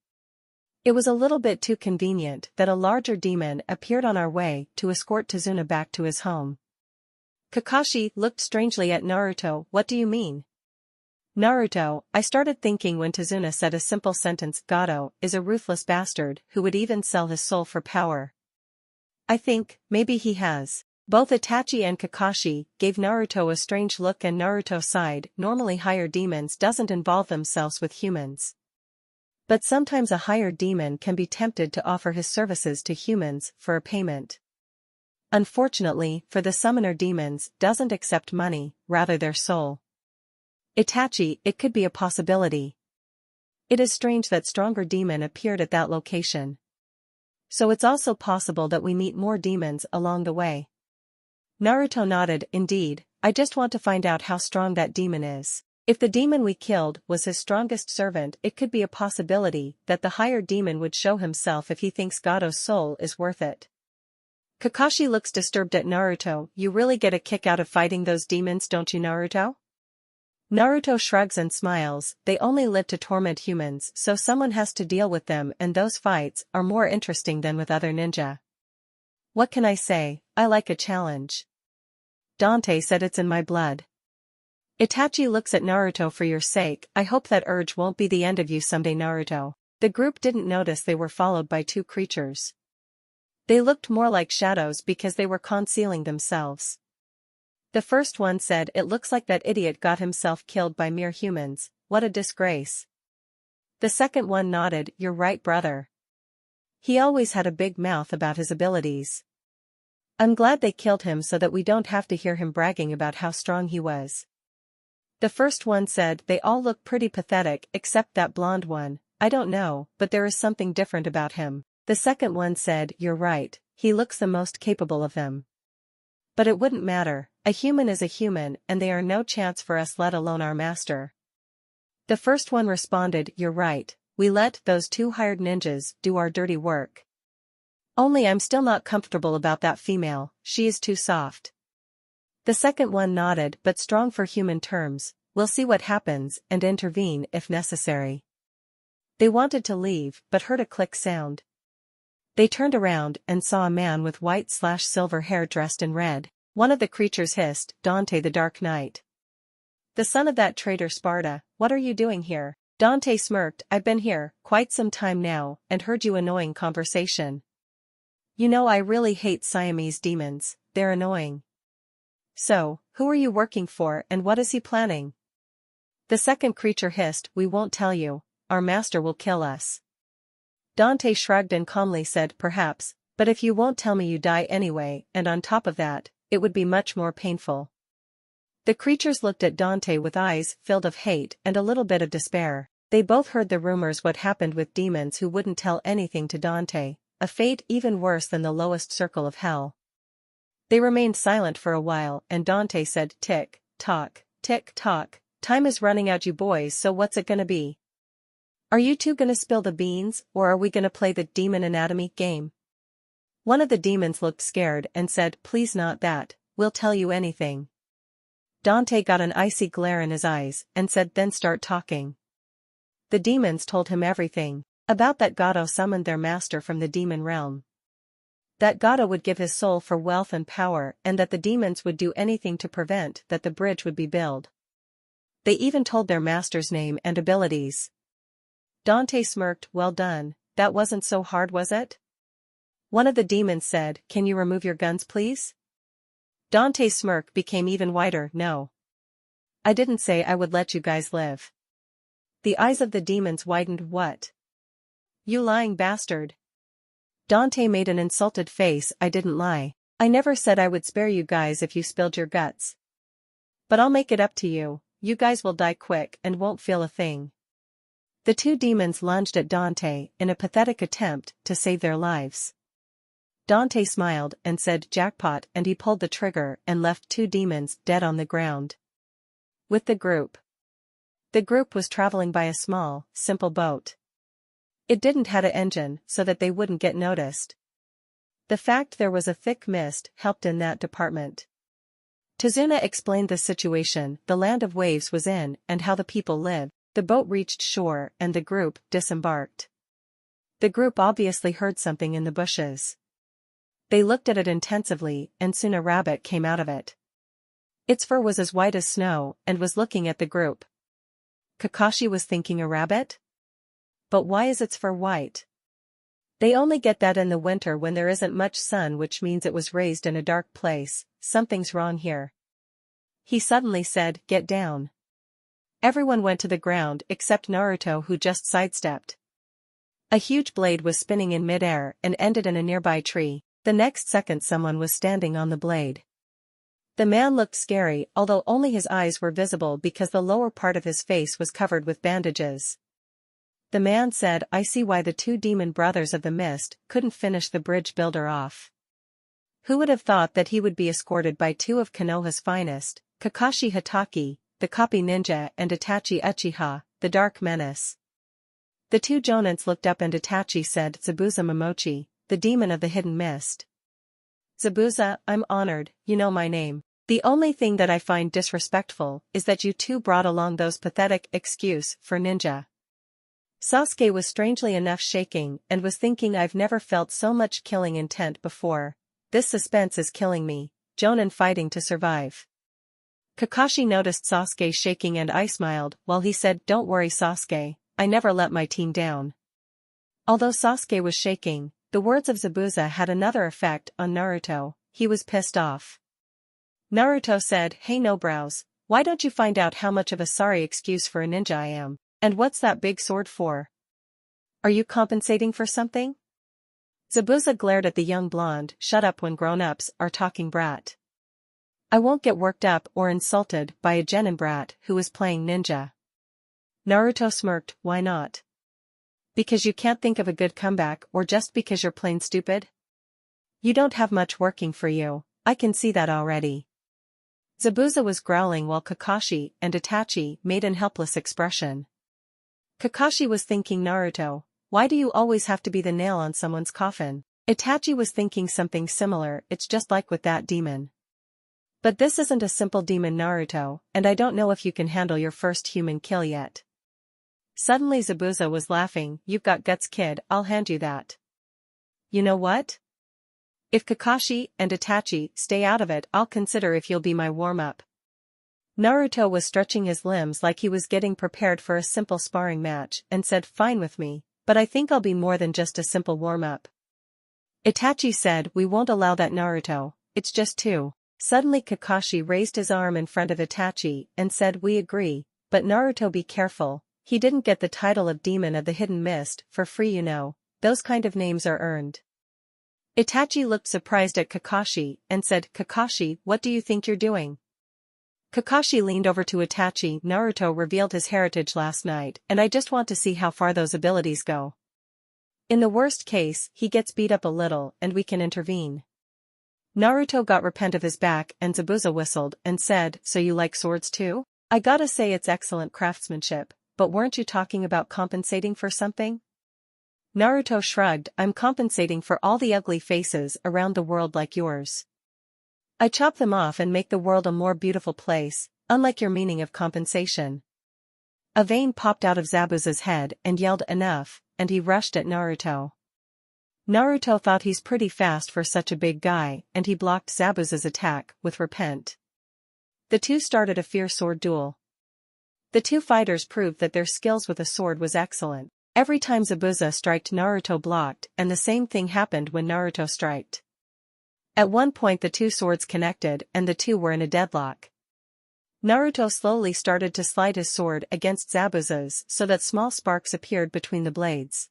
Speaker 1: It was a little bit too convenient that a larger demon appeared on our way to escort Tazuna back to his home. Kakashi looked strangely at Naruto, what do you mean? Naruto, I started thinking when Tazuna said a simple sentence, Gato is a ruthless bastard who would even sell his soul for power. I think, maybe he has. Both Itachi and Kakashi gave Naruto a strange look and Naruto sighed, normally higher demons doesn't involve themselves with humans. But sometimes a higher demon can be tempted to offer his services to humans for a payment. Unfortunately, for the summoner demons doesn't accept money, rather their soul. Itachi, it could be a possibility. It is strange that stronger demon appeared at that location. So it's also possible that we meet more demons along the way. Naruto nodded, indeed, I just want to find out how strong that demon is. If the demon we killed was his strongest servant, it could be a possibility that the higher demon would show himself if he thinks Gado's soul is worth it. Kakashi looks disturbed at Naruto. You really get a kick out of fighting those demons, don't you, Naruto? Naruto shrugs and smiles. They only live to torment humans, so someone has to deal with them, and those fights are more interesting than with other ninja. What can I say? I like a challenge. Dante said it's in my blood. Itachi looks at Naruto. For your sake, I hope that urge won't be the end of you someday, Naruto. The group didn't notice they were followed by two creatures. They looked more like shadows because they were concealing themselves. The first one said, "It looks like that idiot got himself killed by mere humans, what a disgrace." The second one nodded, "You're right, brother. He always had a big mouth about his abilities. I'm glad they killed him so that we don't have to hear him bragging about how strong he was." The first one said, "They all look pretty pathetic except that blonde one. I don't know, but there is something different about him." The second one said, "You're right, he looks the most capable of them. But it wouldn't matter, a human is a human and they are no chance for us, let alone our master." The first one responded, "You're right, we let those two hired ninjas do our dirty work. Only I'm still not comfortable about that female, she is too soft." The second one nodded, "But strong for human terms, we'll see what happens and intervene if necessary." They wanted to leave, but heard a click sound. They turned around and saw a man with white/silver hair dressed in red. One of the creatures hissed, "Dante the Dark Knight. The son of that traitor Sparta, what are you doing here?" Dante smirked, "I've been here quite some time now and heard you annoying conversation. You know I really hate Siamese demons, they're annoying. So, who are you working for and what is he planning?" The second creature hissed, "We won't tell you, our master will kill us." Dante shrugged and calmly said, "Perhaps, but if you won't tell me you die anyway, and on top of that, it would be much more painful." The creatures looked at Dante with eyes filled of hate and a little bit of despair. They both heard the rumors what happened with demons who wouldn't tell anything to Dante, a fate even worse than the lowest circle of hell. They remained silent for a while and Dante said, tick tock, time is running out you boys, so what's it gonna be? Are you two gonna spill the beans, or are we gonna play the demon anatomy game? One of the demons looked scared and said, "Please not that, we'll tell you anything." Dante got an icy glare in his eyes and said, "Then start talking." The demons told him everything, about that Gado summoned their master from the demon realm. That Gado would give his soul for wealth and power and that the demons would do anything to prevent that the bridge would be built. They even told their master's name and abilities. Dante smirked, "Well done, that wasn't so hard, was it?" One of the demons said, "Can you remove your guns please?" Dante's smirk became even wider, "No. I didn't say I would let you guys live." The eyes of the demons widened, "What? You lying bastard." Dante made an insulted face, "I didn't lie. I never said I would spare you guys if you spilled your guts. But I'll make it up to you, you guys will die quick and won't feel a thing." The two demons lunged at Dante in a pathetic attempt to save their lives. Dante smiled and said, "Jackpot," and he pulled the trigger and left two demons dead on the ground. With the group. The group was traveling by a small, simple boat. It didn't have an engine so that they wouldn't get noticed. The fact there was a thick mist helped in that department. Tazuna explained the situation the land of waves was in and how the people lived. The boat reached shore and the group disembarked. The group obviously heard something in the bushes. They looked at it intensively and soon a rabbit came out of it. Its fur was as white as snow and was looking at the group. Kakashi was thinking, a rabbit? But why is its fur white? They only get that in the winter when there isn't much sun, which means it was raised in a dark place. Something's wrong here. He suddenly said, "Get down." Everyone went to the ground except Naruto, who just sidestepped. A huge blade was spinning in midair and ended in a nearby tree. The next second someone was standing on the blade. The man looked scary, although only his eyes were visible because the lower part of his face was covered with bandages. The man said, "I see why the two demon brothers of the mist couldn't finish the bridge builder off. Who would have thought that he would be escorted by two of Konoha's finest, Kakashi Hatake, the copy ninja, and Itachi Uchiha, the dark menace. The two jonins looked up and Itachi said, Zabuza Momochi, the demon of the hidden mist. Zabuza, I'm honored, you know my name. The only thing that I find disrespectful is that you two brought along those pathetic excuse for ninja. Sasuke was strangely enough shaking and was thinking, I've never felt so much killing intent before. This suspense is killing me, jonin fighting to survive. Kakashi noticed Sasuke shaking and I smiled while he said, don't worry Sasuke, I never let my team down. Although Sasuke was shaking, the words of Zabuza had another effect on Naruto. He was pissed off. Naruto said, hey no brows, why don't you find out how much of a sorry excuse for a ninja I am, and what's that big sword for? Are you compensating for something? Zabuza glared at the young blonde, shut up when grown-ups are talking brat. I won't get worked up or insulted by a genin brat who is playing ninja. Naruto smirked, why not? Because you can't think of a good comeback or just because you're plain stupid? You don't have much working for you, I can see that already. Zabuza was growling while Kakashi and Itachi made an helpless expression. Kakashi was thinking, Naruto, why do you always have to be the nail on someone's coffin? Itachi was thinking something similar, it's just like with that demon. But this isn't a simple demon Naruto, and I don't know if you can handle your first human kill yet. Suddenly Zabuza was laughing, you've got guts kid, I'll hand you that. You know what? If Kakashi and Itachi stay out of it, I'll consider if you'll be my warm-up. Naruto was stretching his limbs like he was getting prepared for a simple sparring match and said, fine with me, but I think I'll be more than just a simple warm-up. Itachi said, we won't allow that Naruto, it's just two. Suddenly Kakashi raised his arm in front of Itachi and said, we agree, but Naruto be careful, he didn't get the title of Demon of the Hidden Mist for free you know, those kind of names are earned. Itachi looked surprised at Kakashi and said, Kakashi, what do you think you're doing? Kakashi leaned over to Itachi, Naruto revealed his heritage last night and I just want to see how far those abilities go. In the worst case, he gets beat up a little and we can intervene. Naruto got repent of his back and Zabuza whistled and said, so you like swords too? I gotta say it's excellent craftsmanship, but weren't you talking about compensating for something? Naruto shrugged, I'm compensating for all the ugly faces around the world like yours. I chop them off and make the world a more beautiful place, unlike your meaning of compensation. A vein popped out of Zabuza's head and yelled enough, and he rushed at Naruto. Naruto thought he's pretty fast for such a big guy and he blocked Zabuza's attack with repent. The two started a fierce sword duel. The two fighters proved that their skills with a sword was excellent. Every time Zabuza striked Naruto blocked and the same thing happened when Naruto striked. At one point the two swords connected and the two were in a deadlock. Naruto slowly started to slide his sword against Zabuza's so that small sparks appeared between the blades.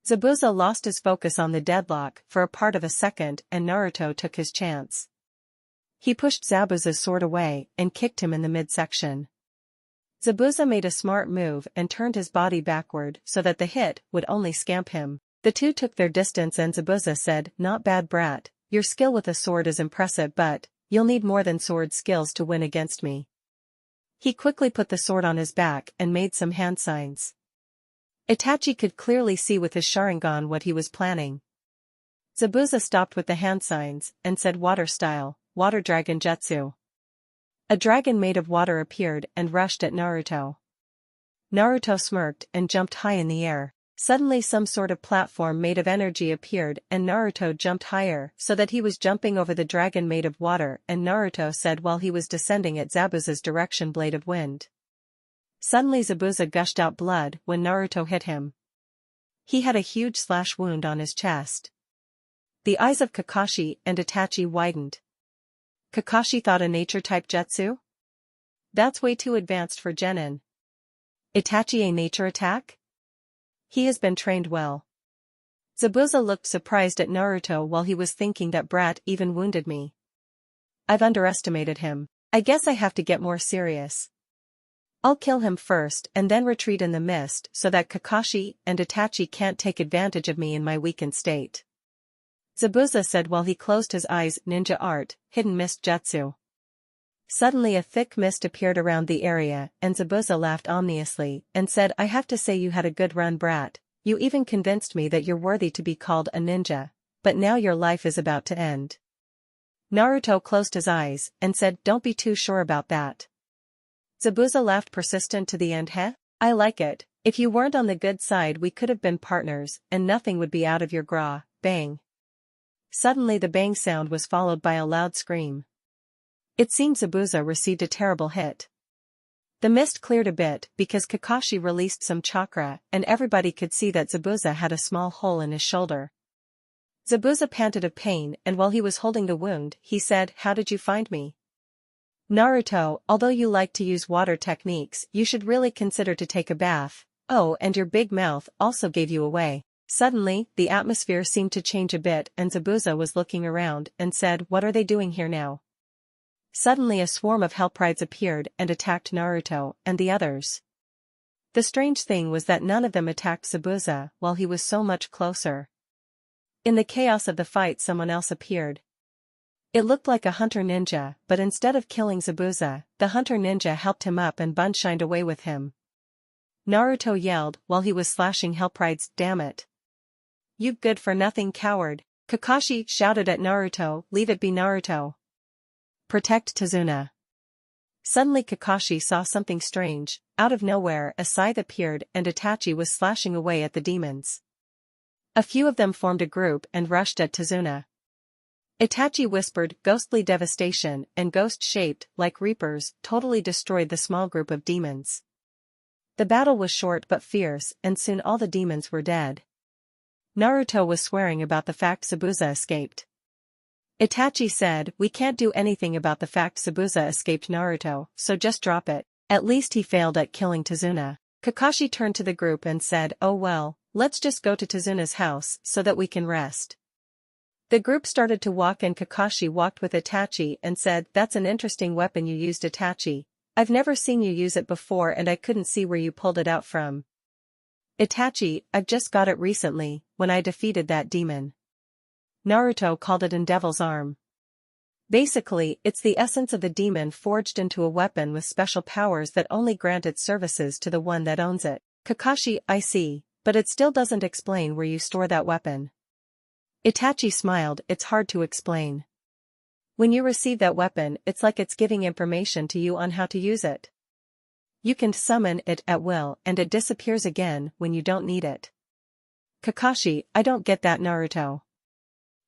Speaker 1: Zabuza lost his focus on the deadlock for a part of a second and Naruto took his chance. He pushed Zabuza's sword away and kicked him in the midsection. Zabuza made a smart move and turned his body backward so that the hit would only scamp him. The two took their distance and Zabuza said, not bad brat, your skill with a sword is impressive but, you'll need more than sword skills to win against me. He quickly put the sword on his back and made some hand signs. Itachi could clearly see with his Sharingan what he was planning. Zabuza stopped with the hand signs and said water style, water dragon jutsu. A dragon made of water appeared and rushed at Naruto. Naruto smirked and jumped high in the air. Suddenly some sort of platform made of energy appeared and Naruto jumped higher so that he was jumping over the dragon made of water and Naruto said while he was descending at Zabuza's direction blade of wind. Suddenly Zabuza gushed out blood when Naruto hit him. He had a huge slash wound on his chest. The eyes of Kakashi and Itachi widened. Kakashi thought a nature-type jutsu? That's way too advanced for Genin. Itachi a nature attack? He has been trained well. Zabuza looked surprised at Naruto while he was thinking that brat even wounded me. I've underestimated him. I guess I have to get more serious. I'll kill him first and then retreat in the mist so that Kakashi and Itachi can't take advantage of me in my weakened state. Zabuza said while he closed his eyes, ninja art, hidden mist jutsu. Suddenly a thick mist appeared around the area, and Zabuza laughed ominously, and said, I have to say you had a good run, brat. You even convinced me that you're worthy to be called a ninja. But now your life is about to end. Naruto closed his eyes, and said, don't be too sure about that. Zabuza laughed persistent to the end. Heh? I like it. If you weren't on the good side we could have been partners, and nothing would be out of your gra. Bang. Suddenly the bang sound was followed by a loud scream. It seemed Zabuza received a terrible hit. The mist cleared a bit because Kakashi released some chakra, and everybody could see that Zabuza had a small hole in his shoulder. Zabuza panted of pain, and while he was holding the wound, he said, how did you find me? Naruto, although you like to use water techniques, you should really consider to take a bath. Oh, and your big mouth also gave you away. Suddenly, the atmosphere seemed to change a bit and Zabuza was looking around and said, what are they doing here now? Suddenly a swarm of Hellprides appeared and attacked Naruto and the others. The strange thing was that none of them attacked Zabuza while he was so much closer. In the chaos of the fight someone else appeared. It looked like a hunter ninja, but instead of killing Zabuza, the hunter ninja helped him up and bunshined away with him. Naruto yelled while he was slashing Hellprides, damn it. You good-for-nothing coward. Kakashi shouted at Naruto, leave it be Naruto. Protect Tazuna. Suddenly Kakashi saw something strange. Out of nowhere a scythe appeared and Itachi was slashing away at the demons. A few of them formed a group and rushed at Tazuna. Itachi whispered ghostly devastation and ghost-shaped, like reapers, totally destroyed the small group of demons. The battle was short but fierce and soon all the demons were dead. Naruto was swearing about the fact Zabuza escaped. Itachi said, we can't do anything about the fact Zabuza escaped Naruto, so just drop it. At least he failed at killing Tazuna. Kakashi turned to the group and said, oh well, let's just go to Tazuna's house so that we can rest. The group started to walk and Kakashi walked with Itachi and said, that's an interesting weapon you used, Itachi. I've never seen you use it before and I couldn't see where you pulled it out from. Itachi, I've just got it recently, when I defeated that demon. Naruto called it an devil's arm. Basically, it's the essence of the demon forged into a weapon with special powers that only grant its services to the one that owns it. Kakashi, I see, but it still doesn't explain where you store that weapon. Itachi smiled, it's hard to explain. When you receive that weapon, it's like it's giving information to you on how to use it. You can summon it at will and it disappears again when you don't need it. Kakashi, I don't get that, Naruto.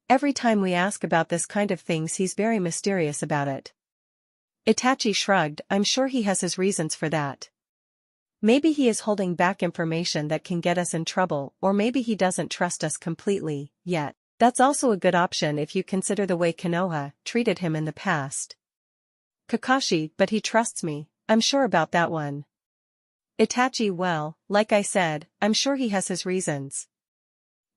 Speaker 1: Every time we ask about this kind of things he's very mysterious about it. Itachi shrugged, I'm sure he has his reasons for that. Maybe he is holding back information that can get us in trouble, or maybe he doesn't trust us completely, yet. That's also a good option if you consider the way Konoha treated him in the past. Kakashi, but he trusts me, I'm sure about that one. Itachi, well, like I said, I'm sure he has his reasons.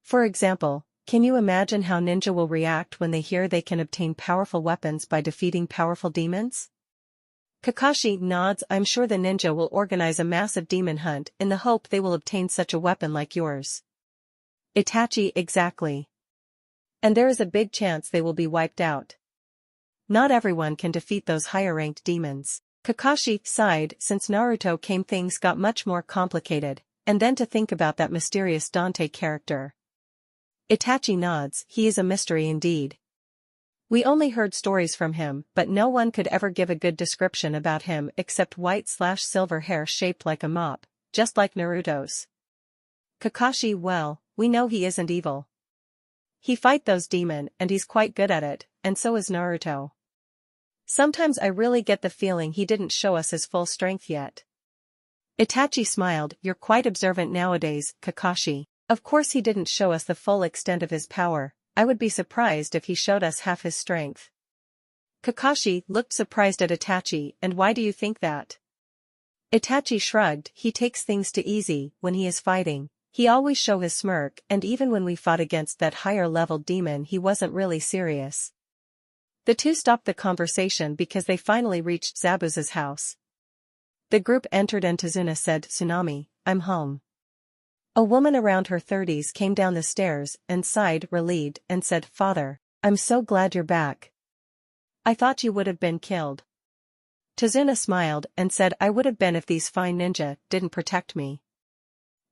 Speaker 1: For example, can you imagine how ninja will react when they hear they can obtain powerful weapons by defeating powerful demons? Kakashi nods, I'm sure the ninja will organize a massive demon hunt in the hope they will obtain such a weapon like yours. Itachi, exactly. And there is a big chance they will be wiped out. Not everyone can defeat those higher-ranked demons. Kakashi sighed, since Naruto came things got much more complicated, and then to think about that mysterious Dante character. Itachi nods, he is a mystery indeed. We only heard stories from him, but no one could ever give a good description about him except white/silver hair shaped like a mop, just like Naruto's. Kakashi, well, we know he isn't evil. He fight those demons and he's quite good at it, and so is Naruto. Sometimes I really get the feeling he didn't show us his full strength yet. Itachi smiled, you're quite observant nowadays, Kakashi. Of course he didn't show us the full extent of his power, I would be surprised if he showed us half his strength. Kakashi looked surprised at Itachi, and why do you think that? Itachi shrugged, he takes things too easy when he is fighting. He always show his smirk, and even when we fought against that higher-level demon he wasn't really serious. The two stopped the conversation because they finally reached Zabuza's house. The group entered and Tazuna said, Tsunami, I'm home. A woman around her 30s came down the stairs and sighed relieved and said, Father, I'm so glad you're back. I thought you would have been killed. Tazuna smiled and said I would have been if these fine ninja didn't protect me.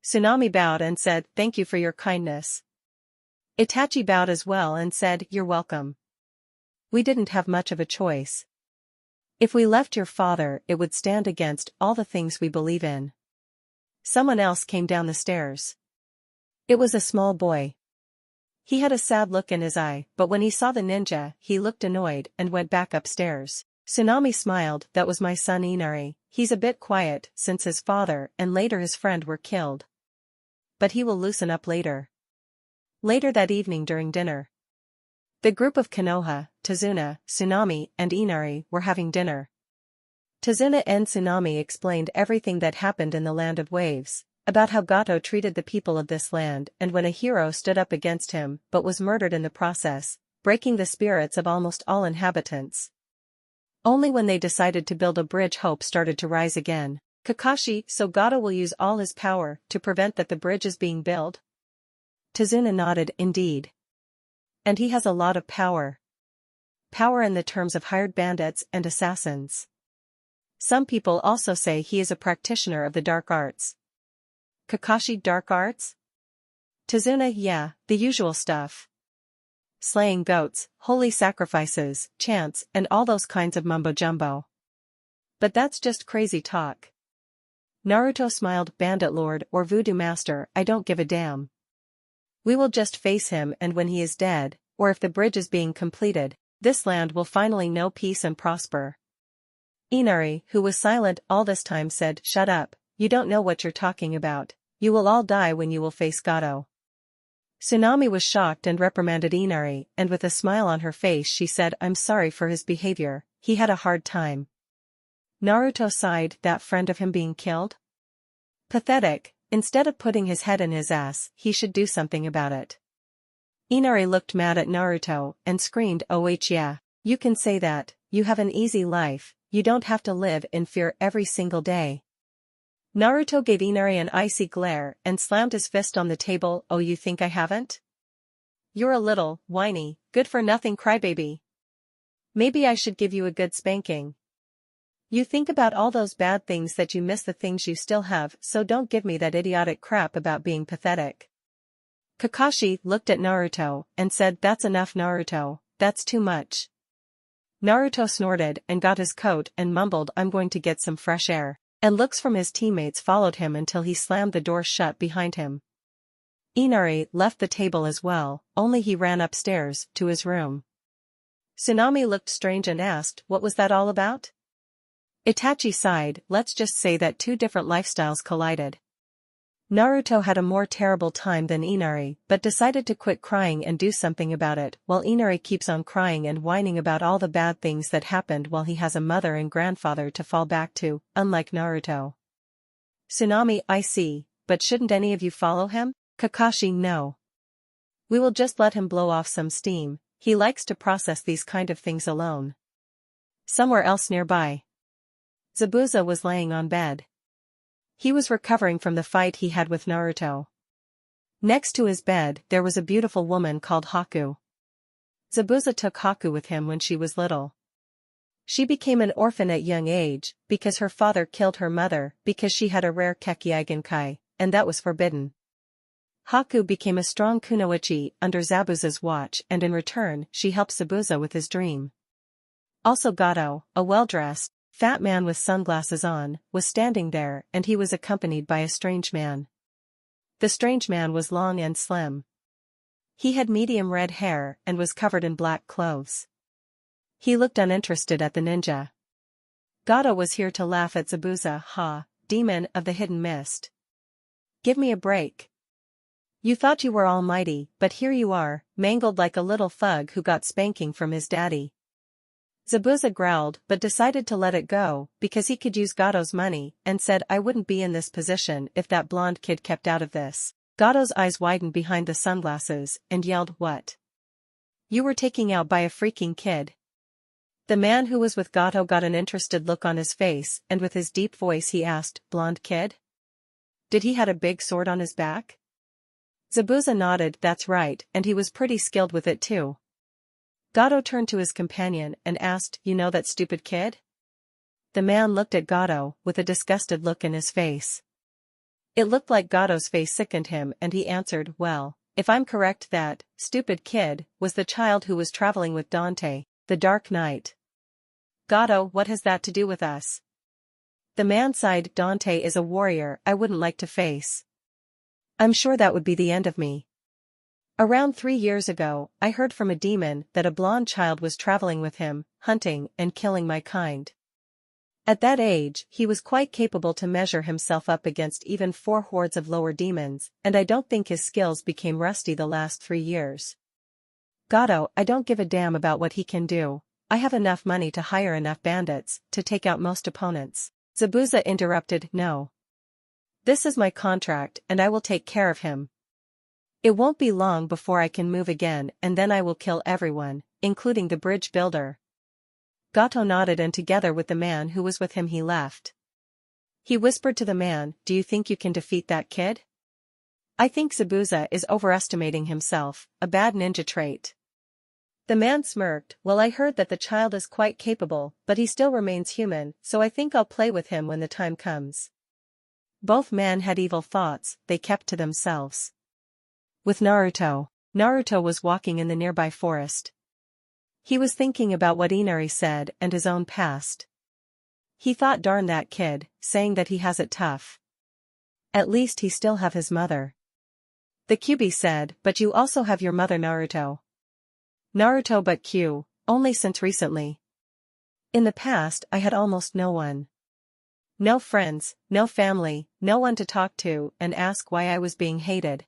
Speaker 1: Tsunami bowed and said thank you for your kindness. Itachi bowed as well and said you're welcome. We didn't have much of a choice. If we left your father it would stand against all the things we believe in. Someone else came down the stairs. It was a small boy. He had a sad look in his eye, but when he saw the ninja, he looked annoyed and went back upstairs. Tsunami smiled, that was my son Inari. He's a bit quiet since his father and later his friend were killed. But he will loosen up later. Later that evening during dinner, the group of Konoha, Tazuna, Tsunami, and Inari were having dinner. Tazuna and Tsunami explained everything that happened in the Land of Waves, about how Gato treated the people of this land and when a hero stood up against him but was murdered in the process, breaking the spirits of almost all inhabitants. Only when they decided to build a bridge hope started to rise again. Kakashi, so Gato will use all his power to prevent that the bridge is being built? Tazuna nodded, indeed. And he has a lot of power. Power in the terms of hired bandits and assassins. Some people also say he is a practitioner of the dark arts. Kakashi, dark arts? Tazuna, yeah, the usual stuff. Slaying goats, holy sacrifices, chants, and all those kinds of mumbo-jumbo. But that's just crazy talk. Naruto smiled, bandit lord or voodoo master, I don't give a damn. We will just face him, and when he is dead, or if the bridge is being completed, this land will finally know peace and prosper. Inari, who was silent all this time, said, shut up, you don't know what you're talking about. You will all die when you will face Gato. Tsunami was shocked and reprimanded Inari, and with a smile on her face she said, I'm sorry for his behavior, he had a hard time. Naruto sighed, that friend of him being killed? Pathetic, instead of putting his head in his ass, he should do something about it. Inari looked mad at Naruto and screamed, oh yeah, you can say that, you have an easy life, you don't have to live in fear every single day. Naruto gave Inari an icy glare and slammed his fist on the table, oh you think I haven't? You're a little, whiny, good-for-nothing crybaby. Maybe I should give you a good spanking. You think about all those bad things that you miss the things you still have, so don't give me that idiotic crap about being pathetic. Kakashi looked at Naruto and said, that's enough Naruto, that's too much. Naruto snorted and got his coat and mumbled, I'm going to get some fresh air. And looks from his teammates followed him until he slammed the door shut behind him. Inari left the table as well, only he ran upstairs to his room. Tsunami looked strange and asked, what was that all about? Itachi sighed, let's just say that two different lifestyles collided. Naruto had a more terrible time than Inari, but decided to quit crying and do something about it, while Inari keeps on crying and whining about all the bad things that happened while he has a mother and grandfather to fall back to, unlike Naruto. Tsunami, I see, but shouldn't any of you follow him? Kakashi, no. We will just let him blow off some steam, he likes to process these kind of things alone. Somewhere else nearby, Zabuza was laying on bed. He was recovering from the fight he had with Naruto. Next to his bed there was a beautiful woman called Haku. Zabuza took Haku with him when she was little. She became an orphan at young age, because her father killed her mother because she had a rare Kekkei, and that was forbidden. Haku became a strong kunoichi under Zabuza's watch, and in return she helped Zabuza with his dream. Also Gato, a well-dressed, fat man with sunglasses on, was standing there, and he was accompanied by a strange man. The strange man was long and slim. He had medium red hair and was covered in black clothes. He looked uninterested at the ninja. Gato was here to laugh at Zabuza, ha, demon of the hidden mist. Give me a break. You thought you were almighty, but here you are, mangled like a little thug who got spanking from his daddy. Zabuza growled but decided to let it go because he could use Gato's money and said, I wouldn't be in this position if that blonde kid kept out of this. Gato's eyes widened behind the sunglasses and yelled, what? You were taken out by a freaking kid. The man who was with Gato got an interested look on his face and with his deep voice he asked, blonde kid? Did he had a big sword on his back? Zabuza nodded, that's right, and he was pretty skilled with it too. Gato turned to his companion and asked, you know that stupid kid? The man looked at Gato with a disgusted look in his face. It looked like Gato's face sickened him and he answered, well, if I'm correct that, stupid kid, was the child who was traveling with Dante, the Dark Knight. Gato, what has that to do with us? The man sighed. Dante is a warrior I wouldn't like to face. I'm sure that would be the end of me. Around 3 years ago, I heard from a demon that a blonde child was traveling with him, hunting and killing my kind. At that age, he was quite capable to measure himself up against even 4 hordes of lower demons, and I don't think his skills became rusty the last 3 years. Gato, I don't give a damn about what he can do, I have enough money to hire enough bandits to take out most opponents. Zabuza interrupted, no. This is my contract and I will take care of him. It won't be long before I can move again and then I will kill everyone, including the bridge builder. Gato nodded and together with the man who was with him he left. He whispered to the man, do you think you can defeat that kid? I think Zabuza is overestimating himself, a bad ninja trait. The man smirked, well I heard that the child is quite capable, but he still remains human, so I think I'll play with him when the time comes. Both men had evil thoughts, they kept to themselves. With Naruto. Naruto was walking in the nearby forest. He was thinking about what Inari said and his own past. He thought darn that kid, saying that he has it tough. At least he still have his mother. The Kyuubi said, but you also have your mother Naruto. Naruto but Q, only since recently. In the past I had almost no one. No friends, no family, no one to talk to and ask why I was being hated.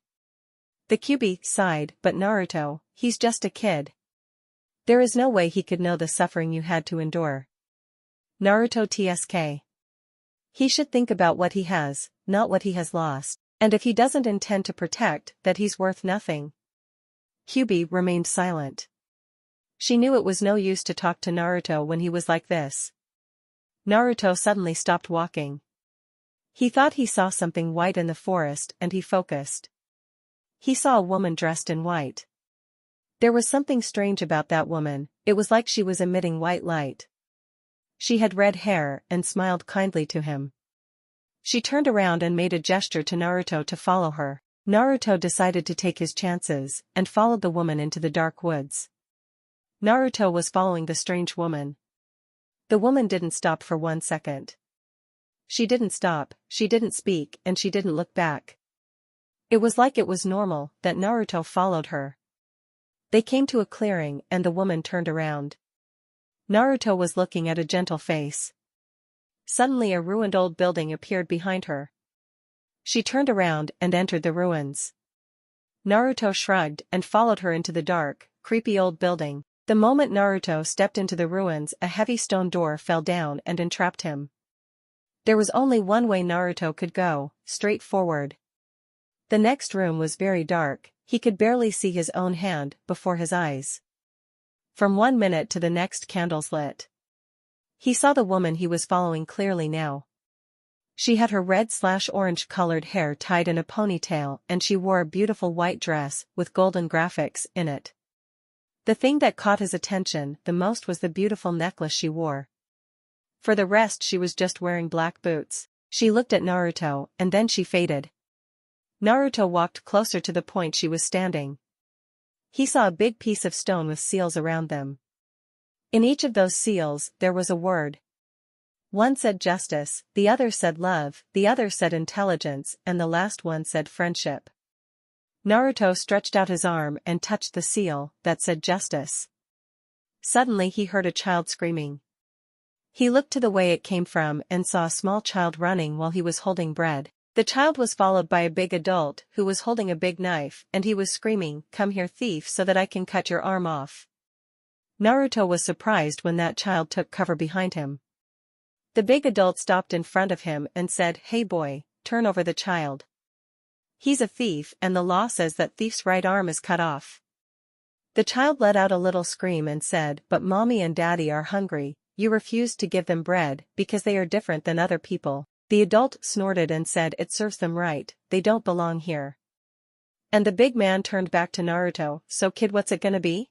Speaker 1: The Kyuubi sighed, but Naruto, he's just a kid. There is no way he could know the suffering you had to endure. Naruto TSK. He should think about what he has, not what he has lost, and if he doesn't intend to protect, that he's worth nothing. Kyuubi remained silent. She knew it was no use to talk to Naruto when he was like this. Naruto suddenly stopped walking. He thought he saw something white in the forest and he focused. He saw a woman dressed in white. There was something strange about that woman, it was like she was emitting white light. She had red hair and smiled kindly to him. She turned around and made a gesture to Naruto to follow her. Naruto decided to take his chances and followed the woman into the dark woods. Naruto was following the strange woman. The woman didn't stop for 1 second. She didn't stop, she didn't speak and she didn't look back. It was like it was normal that Naruto followed her. They came to a clearing and the woman turned around. Naruto was looking at a gentle face. Suddenly a ruined old building appeared behind her. She turned around and entered the ruins. Naruto shrugged and followed her into the dark, creepy old building. The moment Naruto stepped into the ruins, a heavy stone door fell down and entrapped him. There was only one way Naruto could go, straight forward. The next room was very dark, he could barely see his own hand before his eyes. From 1 minute to the next candles lit. He saw the woman he was following clearly now. She had her red/orange colored hair tied in a ponytail and she wore a beautiful white dress with golden graphics in it. The thing that caught his attention the most was the beautiful necklace she wore. For the rest she was just wearing black boots. She looked at Naruto and then she faded. Naruto walked closer to the point she was standing. He saw a big piece of stone with seals around them. In each of those seals there was a word. One said justice, the other said love, the other said intelligence and the last one said friendship. Naruto stretched out his arm and touched the seal that said justice. Suddenly he heard a child screaming. He looked to the way it came from and saw a small child running while he was holding bread. The child was followed by a big adult who was holding a big knife and he was screaming, "Come here thief so that I can cut your arm off." Naruto was surprised when that child took cover behind him. The big adult stopped in front of him and said, "Hey boy, turn over the child. He's a thief and the law says that thief's right arm is cut off." The child let out a little scream and said, "But mommy and daddy are hungry, you refused to give them bread because they are different than other people." The adult snorted and said, "It serves them right, they don't belong here." And the big man turned back to Naruto, "So kid, what's it gonna be?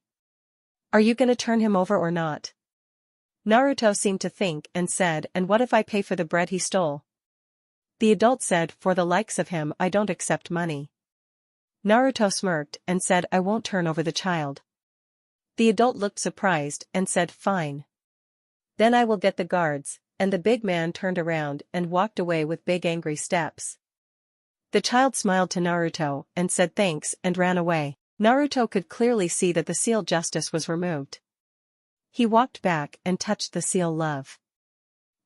Speaker 1: Are you gonna turn him over or not?" Naruto seemed to think and said, and what if I pay for the bread he stole? The adult said, for the likes of him I don't accept money. Naruto smirked and said, I won't turn over the child. The adult looked surprised and said, fine. Then I will get the guards, and the big man turned around and walked away with big angry steps. The child smiled to Naruto and said thanks and ran away. Naruto could clearly see that the seal justice was removed. He walked back and touched the seal love.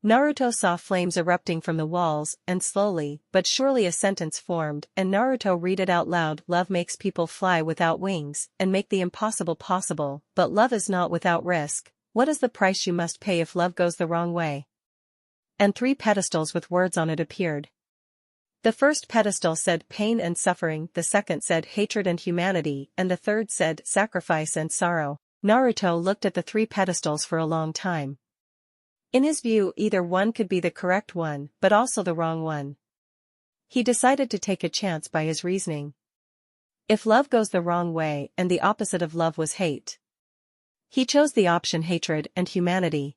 Speaker 1: Naruto saw flames erupting from the walls and slowly but surely a sentence formed and Naruto read it out loud. Love makes people fly without wings and make the impossible possible, but love is not without risk. What is the price you must pay if love goes the wrong way? And 3 pedestals with words on it appeared. The first pedestal said pain and suffering, the second said hatred and humanity, and the third said sacrifice and sorrow. Naruto looked at the 3 pedestals for a long time. In his view, either one could be the correct one, but also the wrong one. He decided to take a chance by his reasoning. If love goes the wrong way and the opposite of love was hate. He chose the option hatred and humanity.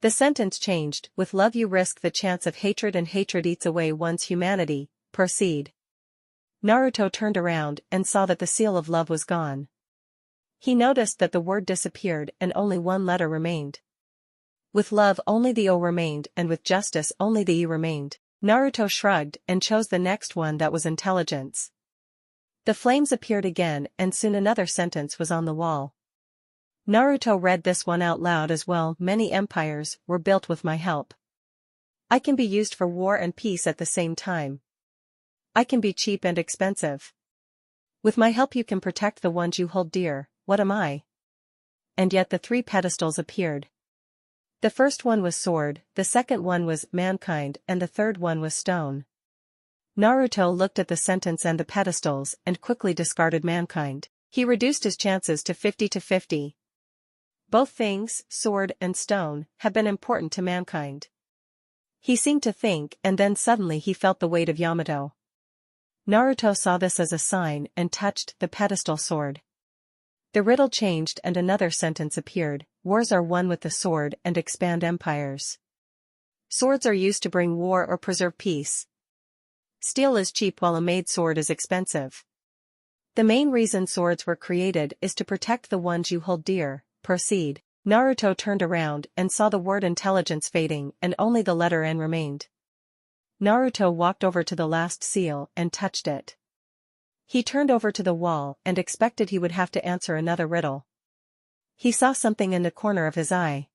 Speaker 1: The sentence changed, with love you risk the chance of hatred and hatred eats away one's humanity, proceed. Naruto turned around and saw that the seal of love was gone. He noticed that the word disappeared and only one letter remained. With love only the O remained and with justice only the E remained. Naruto shrugged and chose the next one that was intelligence. The flames appeared again and soon another sentence was on the wall. Naruto read this one out loud as well. Many empires were built with my help. I can be used for war and peace at the same time. I can be cheap and expensive. With my help you can protect the ones you hold dear. What am I? And yet the 3 pedestals appeared. The first one was sword, the second one was mankind, and the third one was stone. Naruto looked at the sentence and the pedestals and quickly discarded mankind. He reduced his chances to 50-50. Both things, sword and stone, have been important to mankind. He seemed to think and then suddenly he felt the weight of Yamato. Naruto saw this as a sign and touched the pedestal sword. The riddle changed and another sentence appeared, wars are won with the sword and expand empires. Swords are used to bring war or preserve peace. Steel is cheap while a made sword is expensive. The main reason swords were created is to protect the ones you hold dear. Proceed. Naruto turned around and saw the word intelligence fading and only the letter N remained. Naruto walked over to the last seal and touched it. He turned over to the wall and expected he would have to answer another riddle. He saw something in the corner of his eye.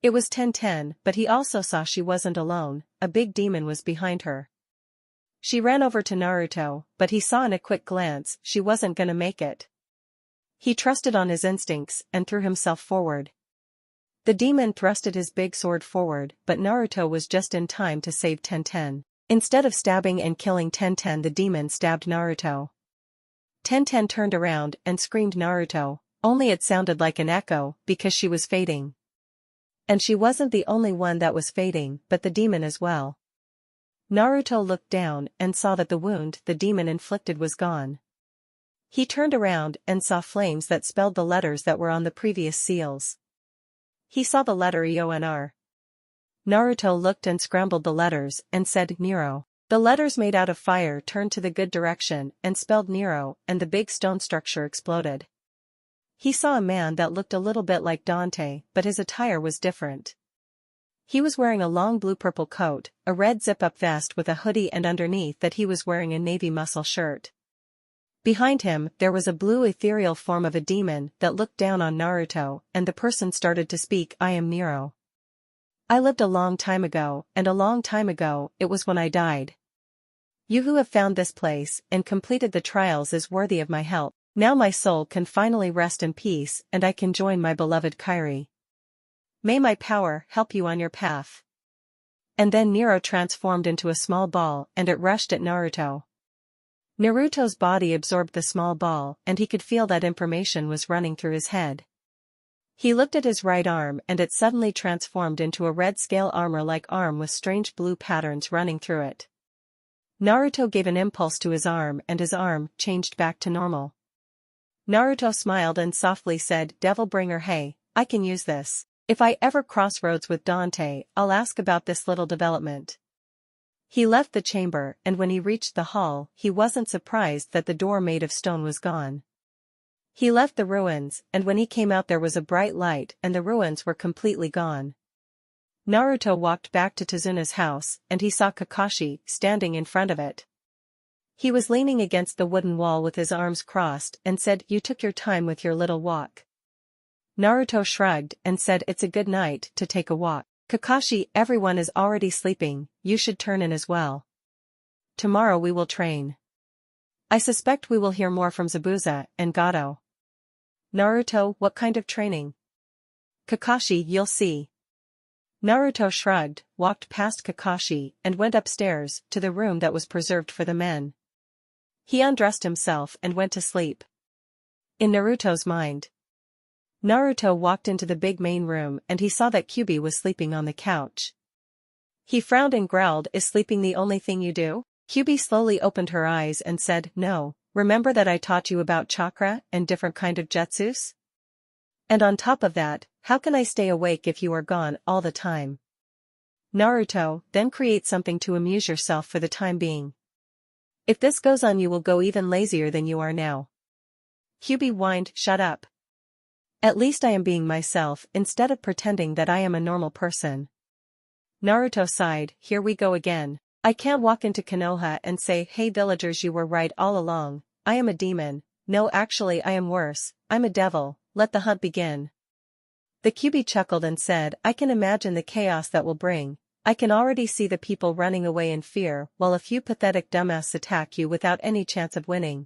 Speaker 1: It was Tenten, but he also saw she wasn't alone, a big demon was behind her. She ran over to Naruto, but he saw in a quick glance she wasn't gonna make it. He trusted on his instincts and threw himself forward. The demon thrusted his big sword forward, but Naruto was just in time to save Tenten. Instead of stabbing and killing Tenten, the demon stabbed Naruto. Tenten turned around and screamed Naruto, only it sounded like an echo because she was fading. And she wasn't the only one that was fading, but the demon as well. Naruto looked down and saw that the wound the demon inflicted was gone. He turned around and saw flames that spelled the letters that were on the previous seals. He saw the letter EONR. Naruto looked and scrambled the letters and said Nero. The letters made out of fire turned to the good direction and spelled Nero, and the big stone structure exploded. He saw a man that looked a little bit like Dante, but his attire was different. He was wearing a long blue-purple coat, a red zip-up vest with a hoodie, and underneath that he was wearing a navy muscle shirt. Behind him, there was a blue ethereal form of a demon that looked down on Naruto, and the person started to speak. I am Nero. I lived a long time ago, and a long time ago, it was when I died. You who have found this place and completed the trials is worthy of my help. Now my soul can finally rest in peace and I can join my beloved Kairi. May my power help you on your path. And then Nero transformed into a small ball and it rushed at Naruto. Naruto's body absorbed the small ball and he could feel that information was running through his head. He looked at his right arm and it suddenly transformed into a red scale armor-like arm with strange blue patterns running through it. Naruto gave an impulse to his arm and his arm changed back to normal. Naruto smiled and softly said, Devil Bringer, hey, I can use this. If I ever cross roads with Dante, I'll ask about this little development. He left the chamber, and when he reached the hall, he wasn't surprised that the door made of stone was gone. He left the ruins, and when he came out there was a bright light and the ruins were completely gone. Naruto walked back to Tezuna's house, and he saw Kakashi standing in front of it. He was leaning against the wooden wall with his arms crossed and said, "You took your time with your little walk." Naruto shrugged and said, "It's a good night to take a walk. Kakashi, everyone is already sleeping, you should turn in as well. Tomorrow we will train. I suspect we will hear more from Zabuza and Gato." Naruto, what kind of training? Kakashi, you'll see. Naruto shrugged, walked past Kakashi, and went upstairs to the room that was preserved for the men. He undressed himself and went to sleep. In Naruto's mind, Naruto walked into the big main room and he saw that Kyuubi was sleeping on the couch. He frowned and growled, "Is sleeping the only thing you do?" Kyuubi slowly opened her eyes and said, "No, remember that I taught you about chakra and different kind of jutsus? And on top of that, how can I stay awake if you are gone all the time?" Naruto, then create something to amuse yourself for the time being. If this goes on you will go even lazier than you are now. Kyuubi whined, "Shut up. At least I am being myself instead of pretending that I am a normal person." Naruto sighed, "Here we go again. I can't walk into Konoha and say, 'Hey villagers, you were right all along, I am a demon.' No, actually I am worse, I'm a devil, let the hunt begin." The Kyuubi chuckled and said, "I can imagine the chaos that will bring. I can already see the people running away in fear while a few pathetic dumbasses attack you without any chance of winning."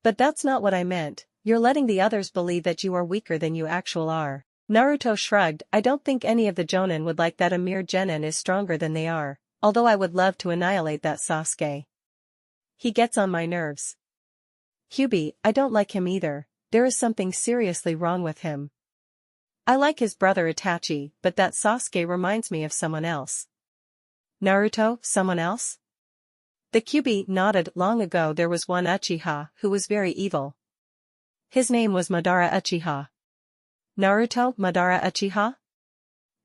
Speaker 1: "But that's not what I meant. You're letting the others believe that you are weaker than you actually are." Naruto shrugged, "I don't think any of the Jonin would like that a mere genin is stronger than they are, although I would love to annihilate that Sasuke. He gets on my nerves." "Kyuubi, I don't like him either, there is something seriously wrong with him. I like his brother Itachi, but that Sasuke reminds me of someone else." "Naruto, someone else?" The Kyuubi nodded. "Long ago there was one Uchiha who was very evil. His name was Madara Uchiha." "Naruto, Madara Uchiha?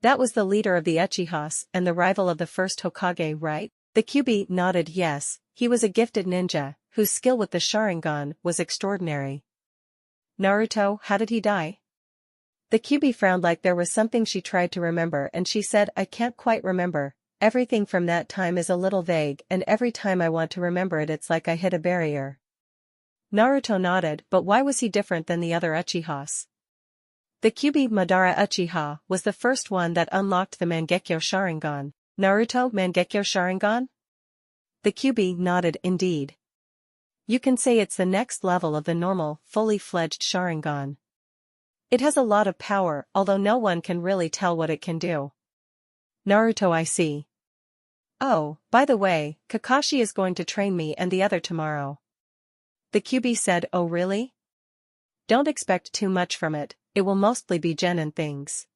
Speaker 1: That was the leader of the Uchihas and the rival of the first Hokage, right?" The Kyuubi nodded. "Yes, he was a gifted ninja, whose skill with the Sharingan was extraordinary." "Naruto, how did he die?" The Kyuubi frowned like there was something she tried to remember and she said, "I can't quite remember, everything from that time is a little vague and every time I want to remember it it's like I hit a barrier." Naruto nodded, "But why was he different than the other Uchihas?" The Kyuubi, Madara Uchiha was the first one that unlocked the Mangekyo Sharingan. "Naruto, Mangekyo Sharingan?" The Kyuubi nodded. "Indeed. You can say it's the next level of the normal, fully fledged Sharingan. It has a lot of power, although no one can really tell what it can do." Naruto, I see. "Oh, by the way, Kakashi is going to train me and the other tomorrow." The Kyuubi said, "Oh really? Don't expect too much from it, it will mostly be genin things."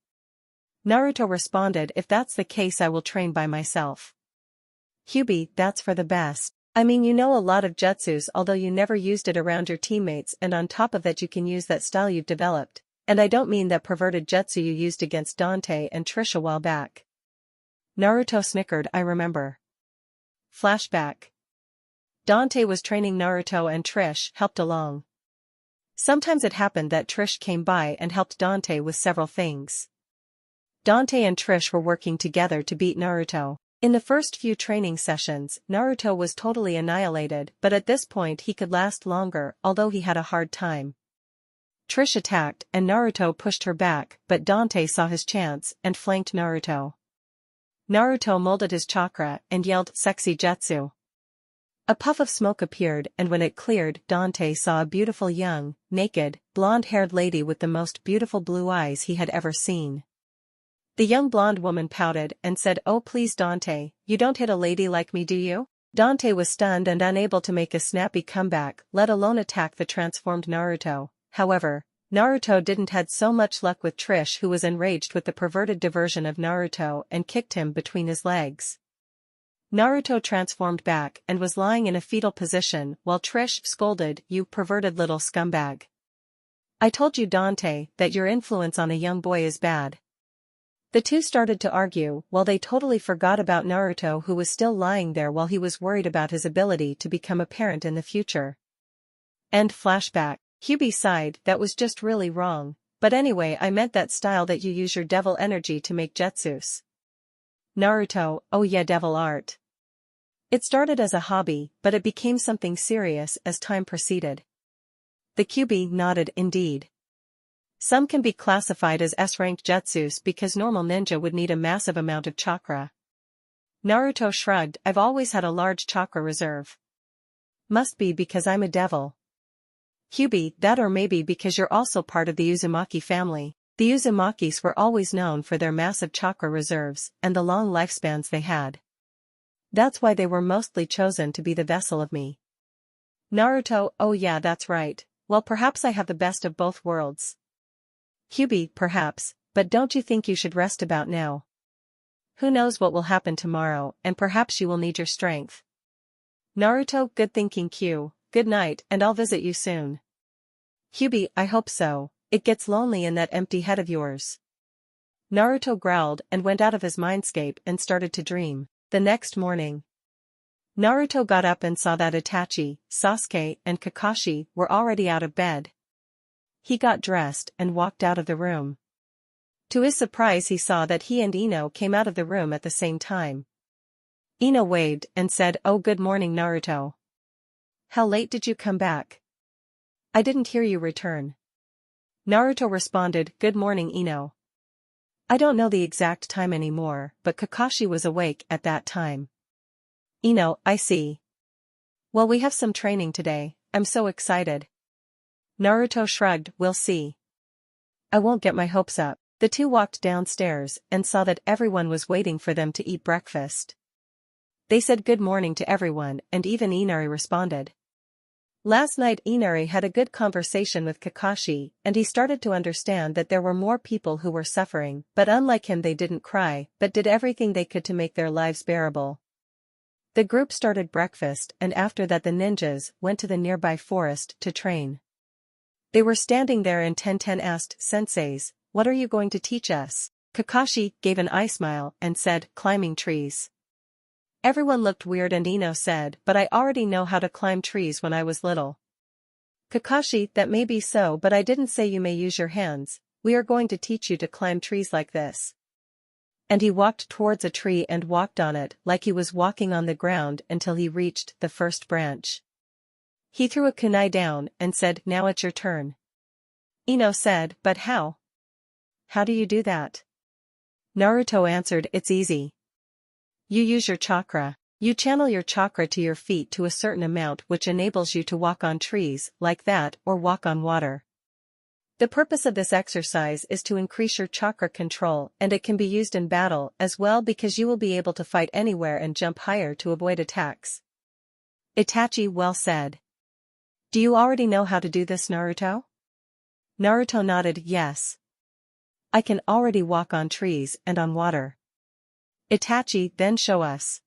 Speaker 1: Naruto responded, "If that's the case I will train by myself." "Kyuubi, that's for the best. I mean you know a lot of jutsus although you never used it around your teammates and on top of that you can use that style you've developed, and I don't mean that perverted jutsu you used against Dante and Trish a while back." Naruto snickered, "I remember." Flashback. Dante was training Naruto and Trish helped along. Sometimes it happened that Trish came by and helped Dante with several things. Dante and Trish were working together to beat Naruto. In the first few training sessions, Naruto was totally annihilated, but at this point he could last longer, although he had a hard time. Trish attacked and Naruto pushed her back, but Dante saw his chance and flanked Naruto. Naruto molded his chakra and yelled, "Sexy jutsu." A puff of smoke appeared and when it cleared Dante saw a beautiful young, naked, blonde-haired lady with the most beautiful blue eyes he had ever seen. The young blonde woman pouted and said, "Oh please Dante, you don't hit a lady like me do you?" Dante was stunned and unable to make a snappy comeback, let alone attack the transformed Naruto. However, Naruto didn't had so much luck with Trish who was enraged with the perverted diversion of Naruto and kicked him between his legs. Naruto transformed back and was lying in a fetal position while Trish scolded, "You perverted little scumbag. I told you Dante that your influence on a young boy is bad." The two started to argue while they totally forgot about Naruto, who was still lying there while he was worried about his ability to become a parent in the future. End flashback. Kyuubi sighed, that was just really wrong, but anyway I meant that style that you use your devil energy to make jutsus. Naruto, oh yeah, devil art. It started as a hobby, but it became something serious as time proceeded. The Kyuubi nodded indeed. Some can be classified as S-ranked jutsus because normal ninja would need a massive amount of chakra. Naruto shrugged, I've always had a large chakra reserve. Must be because I'm a devil. Kyuubi, that or maybe because you're also part of the Uzumaki family. The Uzumakis were always known for their massive chakra reserves and the long lifespans they had. That's why they were mostly chosen to be the vessel of me. Naruto, oh yeah, that's right. Well, perhaps I have the best of both worlds. Kyuubi, perhaps, but don't you think you should rest about now? Who knows what will happen tomorrow, and perhaps you will need your strength. Naruto, good thinking Q, good night, and I'll visit you soon. Kyuubi, I hope so, it gets lonely in that empty head of yours. Naruto growled and went out of his mindscape and started to dream. The next morning, Naruto got up and saw that Itachi, Sasuke, and Kakashi were already out of bed. He got dressed and walked out of the room. To his surprise he saw that he and Ino came out of the room at the same time. Ino waved and said, oh, good morning Naruto. How late did you come back? I didn't hear you return. Naruto responded, good morning Ino. I don't know the exact time anymore, but Kakashi was awake at that time. Ino, I see. Well, we have some training today, I'm so excited. Naruto shrugged, we'll see. I won't get my hopes up. The two walked downstairs and saw that everyone was waiting for them to eat breakfast. They said good morning to everyone and even Inari responded. Last night Inari had a good conversation with Kakashi and he started to understand that there were more people who were suffering, but unlike him they didn't cry, but did everything they could to make their lives bearable. The group started breakfast and after that the ninjas went to the nearby forest to train. They were standing there and Tenten asked, Senseis, what are you going to teach us? Kakashi gave an eye smile and said, climbing trees. Everyone looked weird and Ino said, but I already know how to climb trees when I was little. Kakashi, that may be so, but I didn't say you may use your hands, we are going to teach you to climb trees like this. And he walked towards a tree and walked on it like he was walking on the ground until he reached the first branch. He threw a kunai down and said, now it's your turn. Ino said, but how? How do you do that? Naruto answered, it's easy. You use your chakra. You channel your chakra to your feet to a certain amount which enables you to walk on trees like that or walk on water. The purpose of this exercise is to increase your chakra control and it can be used in battle as well because you will be able to fight anywhere and jump higher to avoid attacks. Itachi, well said. Do you already know how to do this, Naruto? Naruto nodded, yes. I can already walk on trees and on water. Itachi, then show us.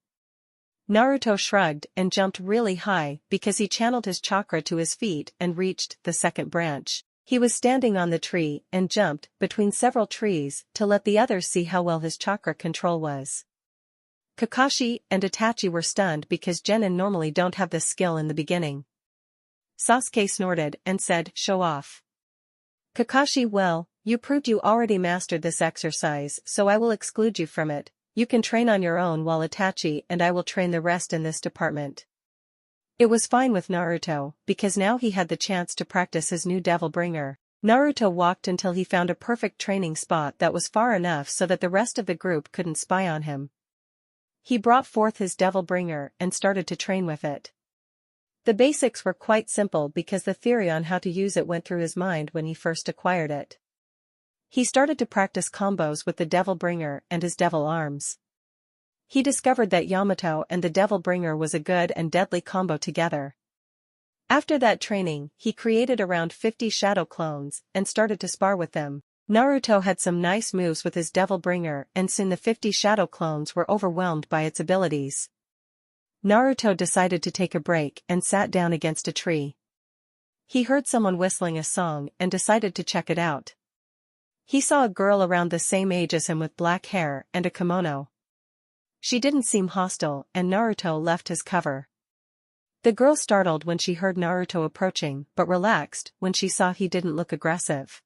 Speaker 1: Naruto shrugged and jumped really high because he channeled his chakra to his feet and reached the second branch. He was standing on the tree and jumped between several trees to let the others see how well his chakra control was. Kakashi and Itachi were stunned because genin normally don't have this skill in the beginning. Sasuke snorted and said, show off. Kakashi, well, you proved you already mastered this exercise, so I will exclude you from it. You can train on your own while Itachi and I will train the rest in this department. It was fine with Naruto, because now he had the chance to practice his new devil bringer. Naruto walked until he found a perfect training spot that was far enough so that the rest of the group couldn't spy on him. He brought forth his devil bringer and started to train with it. The basics were quite simple because the theory on how to use it went through his mind when he first acquired it. He started to practice combos with the devil bringer and his devil arms. He discovered that Yamato and the devil bringer was a good and deadly combo together. After that training, he created around 50 shadow clones and started to spar with them. Naruto had some nice moves with his devil bringer and soon the 50 shadow clones were overwhelmed by its abilities. Naruto decided to take a break and sat down against a tree. He heard someone whistling a song and decided to check it out. He saw a girl around the same age as him with black hair and a kimono. She didn't seem hostile, and Naruto left his cover. The girl startled when she heard Naruto approaching, but relaxed when she saw he didn't look aggressive.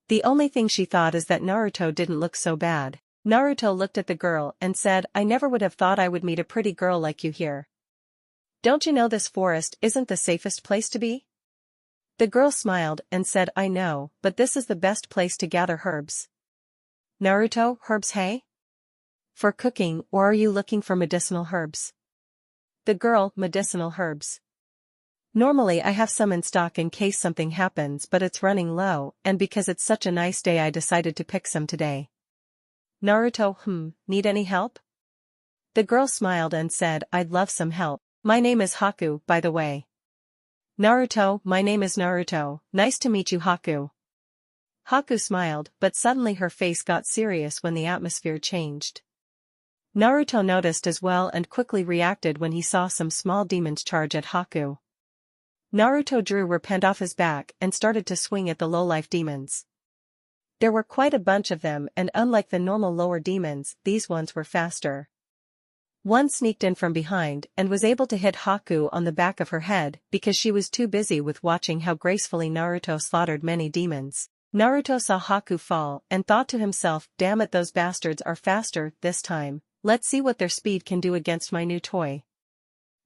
Speaker 1: The only thing she thought is that Naruto didn't look so bad. Naruto looked at the girl and said, "I never would have thought I would meet a pretty girl like you here. Don't you know this forest isn't the safest place to be?" The girl smiled and said, "I know, but this is the best place to gather herbs." Naruto, herbs, hey? For cooking, or are you looking for medicinal herbs? The girl, medicinal herbs. Normally I have some in stock in case something happens, but it's running low, and because it's such a nice day I decided to pick some today. Naruto, need any help? The girl smiled and said, "I'd love some help. My name is Haku, by the way." Naruto, my name is Naruto, nice to meet you Haku. Haku smiled, but suddenly her face got serious when the atmosphere changed. Naruto noticed as well and quickly reacted when he saw some small demons charge at Haku. Naruto drew Repent off his back and started to swing at the low-life demons. There were quite a bunch of them, and unlike the normal lower demons, these ones were faster. One sneaked in from behind and was able to hit Haku on the back of her head because she was too busy with watching how gracefully Naruto slaughtered many demons. Naruto saw Haku fall and thought to himself, "Damn it, those bastards are faster this time. Let's see what their speed can do against my new toy."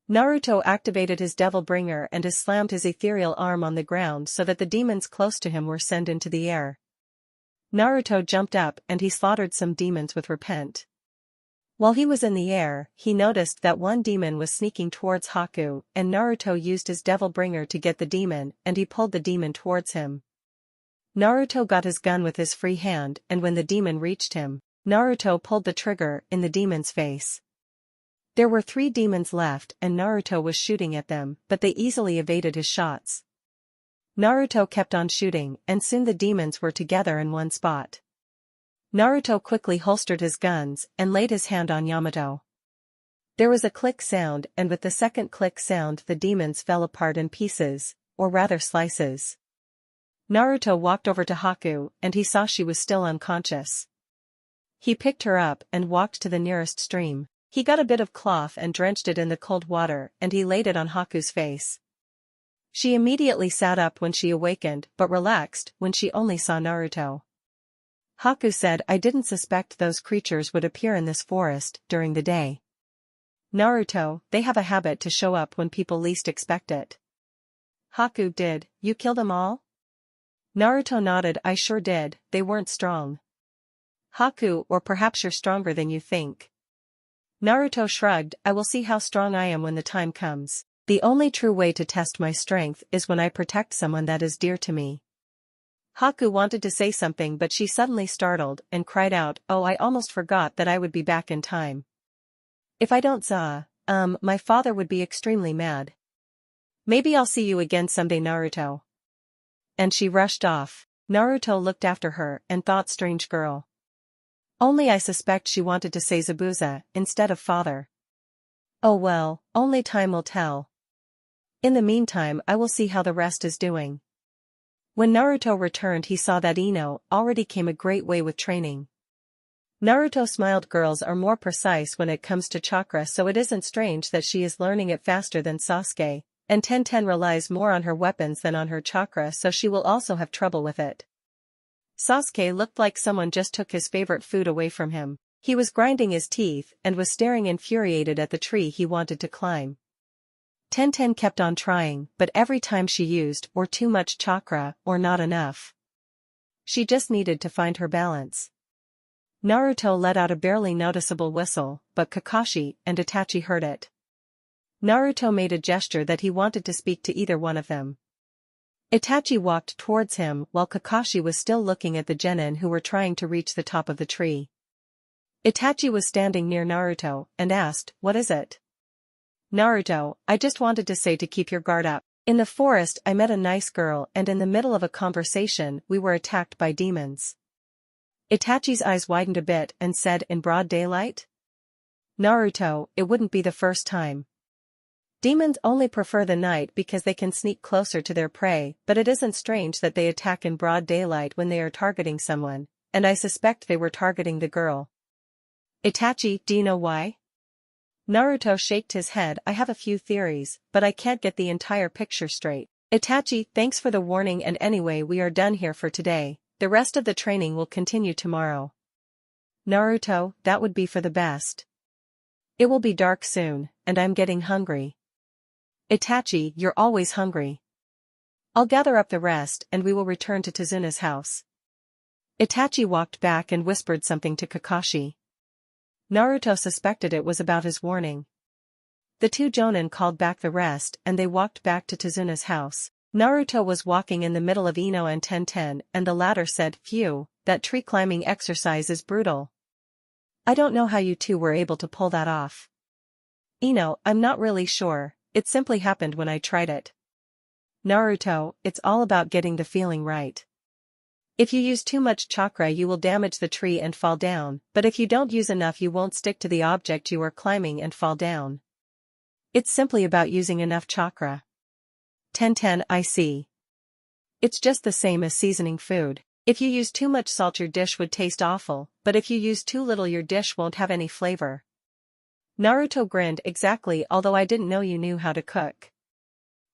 Speaker 1: Naruto activated his Devil Bringer and slammed his ethereal arm on the ground so that the demons close to him were sent into the air. Naruto jumped up and he slaughtered some demons with Repent. While he was in the air, he noticed that one demon was sneaking towards Haku, and Naruto used his Devil Bringer to get the demon, and he pulled the demon towards him. Naruto got his gun with his free hand, and when the demon reached him, Naruto pulled the trigger in the demon's face. There were 3 demons left and Naruto was shooting at them, but they easily evaded his shots. Naruto kept on shooting, and soon the demons were together in one spot. Naruto quickly holstered his guns and laid his hand on Yamato. There was a click sound, and with the second click sound the demons fell apart in pieces, or rather slices. Naruto walked over to Haku and he saw she was still unconscious. He picked her up and walked to the nearest stream. He got a bit of cloth and drenched it in the cold water and he laid it on Haku's face. She immediately sat up when she awakened but relaxed when she only saw Naruto. Haku said, "I didn't suspect those creatures would appear in this forest during the day." Naruto, "They have a habit to show up when people least expect it." Haku, "Did you kill them all?" Naruto nodded, "I sure did, they weren't strong." Haku, "Or perhaps you're stronger than you think." Naruto shrugged, "I will see how strong I am when the time comes. The only true way to test my strength is when I protect someone that is dear to me." Haku wanted to say something but she suddenly startled and cried out, "Oh, I almost forgot that I would be back in time. If I don't my father would be extremely mad. Maybe I'll see you again someday, Naruto." And she rushed off. Naruto looked after her and thought, strange girl. Only I suspect she wanted to say Zabuza instead of father. Oh well, only time will tell. In the meantime I will see how the rest is doing. When Naruto returned he saw that Ino already came a great way with training. Naruto smiled. Girls are more precise when it comes to chakra, so it isn't strange that she is learning it faster than Sasuke, and Tenten relies more on her weapons than on her chakra, so she will also have trouble with it. Sasuke looked like someone just took his favorite food away from him. He was grinding his teeth and was staring infuriated at the tree he wanted to climb. Tenten kept on trying, but every time she used or too much chakra or not enough. She just needed to find her balance. Naruto let out a barely noticeable whistle, but Kakashi and Itachi heard it. Naruto made a gesture that he wanted to speak to either one of them. Itachi walked towards him while Kakashi was still looking at the genin who were trying to reach the top of the tree. Itachi was standing near Naruto and asked, "What is it?" Naruto, "I just wanted to say to keep your guard up. In the forest I met a nice girl and in the middle of a conversation we were attacked by demons." Itachi's eyes widened a bit and said, "In broad daylight?" Naruto, "It wouldn't be the first time." Demons only prefer the night because they can sneak closer to their prey, but it isn't strange that they attack in broad daylight when they are targeting someone, and I suspect they were targeting the girl. Itachi, do you know why? Naruto shaked his head. I have a few theories, but I can't get the entire picture straight. Itachi, thanks for the warning, and anyway we are done here for today, the rest of the training will continue tomorrow. Naruto, that would be for the best. It will be dark soon, and I'm getting hungry. Itachi, you're always hungry. I'll gather up the rest and we will return to Tezuna's house. Itachi walked back and whispered something to Kakashi. Naruto suspected it was about his warning. The two jonin called back the rest and they walked back to Tezuna's house. Naruto was walking in the middle of Ino and Tenten and the latter said, "Phew, that tree climbing exercise is brutal. I don't know how you two were able to pull that off." Ino, I'm not really sure. It simply happened when I tried it. Naruto, it's all about getting the feeling right. If you use too much chakra you will damage the tree and fall down, but if you don't use enough you won't stick to the object you are climbing and fall down. It's simply about using enough chakra. Tenten, I see. It's just the same as seasoning food. If you use too much salt your dish would taste awful, but if you use too little your dish won't have any flavor. Naruto grinned. Exactly, although I didn't know you knew how to cook.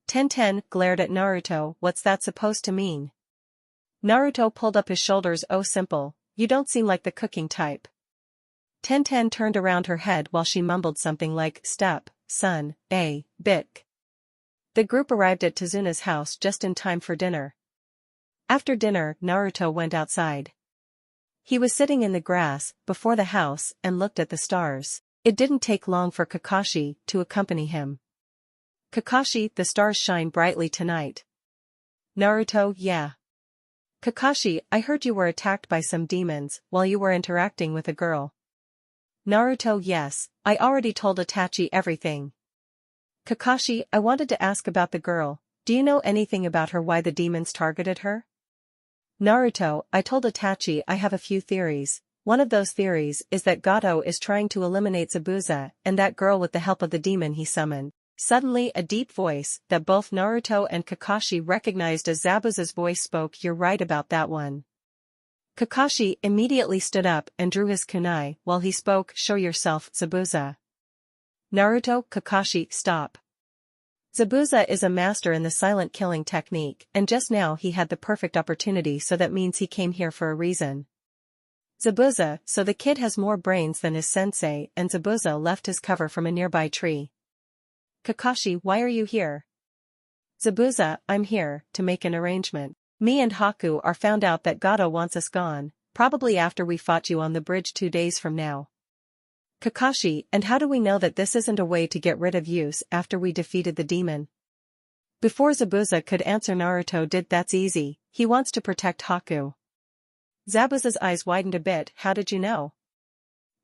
Speaker 1: Tenten glared at Naruto. What's that supposed to mean? Naruto pulled up his shoulders. Oh, simple, you don't seem like the cooking type. Tenten turned around her head while she mumbled something like, step, son, bick. The group arrived at Tezuna's house just in time for dinner. After dinner, Naruto went outside. He was sitting in the grass, before the house, and looked at the stars. It didn't take long for Kakashi to accompany him. Kakashi, the stars shine brightly tonight. Naruto, yeah. Kakashi, I heard you were attacked by some demons while you were interacting with a girl. Naruto, yes, I already told Itachi everything. Kakashi, I wanted to ask about the girl. Do you know anything about her, why the demons targeted her? Naruto, I told Itachi I have a few theories. One of those theories is that Gato is trying to eliminate Zabuza and that girl with the help of the demon he summoned. Suddenly a deep voice that both Naruto and Kakashi recognized as Zabuza's voice spoke. You're right about that one. Kakashi immediately stood up and drew his kunai while he spoke. Show yourself, Zabuza. Naruto, Kakashi, stop. Zabuza is a master in the silent killing technique, and just now he had the perfect opportunity, so that means he came here for a reason. Zabuza, so the kid has more brains than his sensei, and Zabuza left his cover from a nearby tree. Kakashi, why are you here? Zabuza, I'm here to make an arrangement. Me and Haku are found out that Gato wants us gone, probably after we fought you on the bridge 2 days from now. Kakashi, and how do we know that this isn't a way to get rid of use after we defeated the demon? Before Zabuza could answer, Naruto did. That's easy, he wants to protect Haku. Zabuza's eyes widened a bit. How did you know?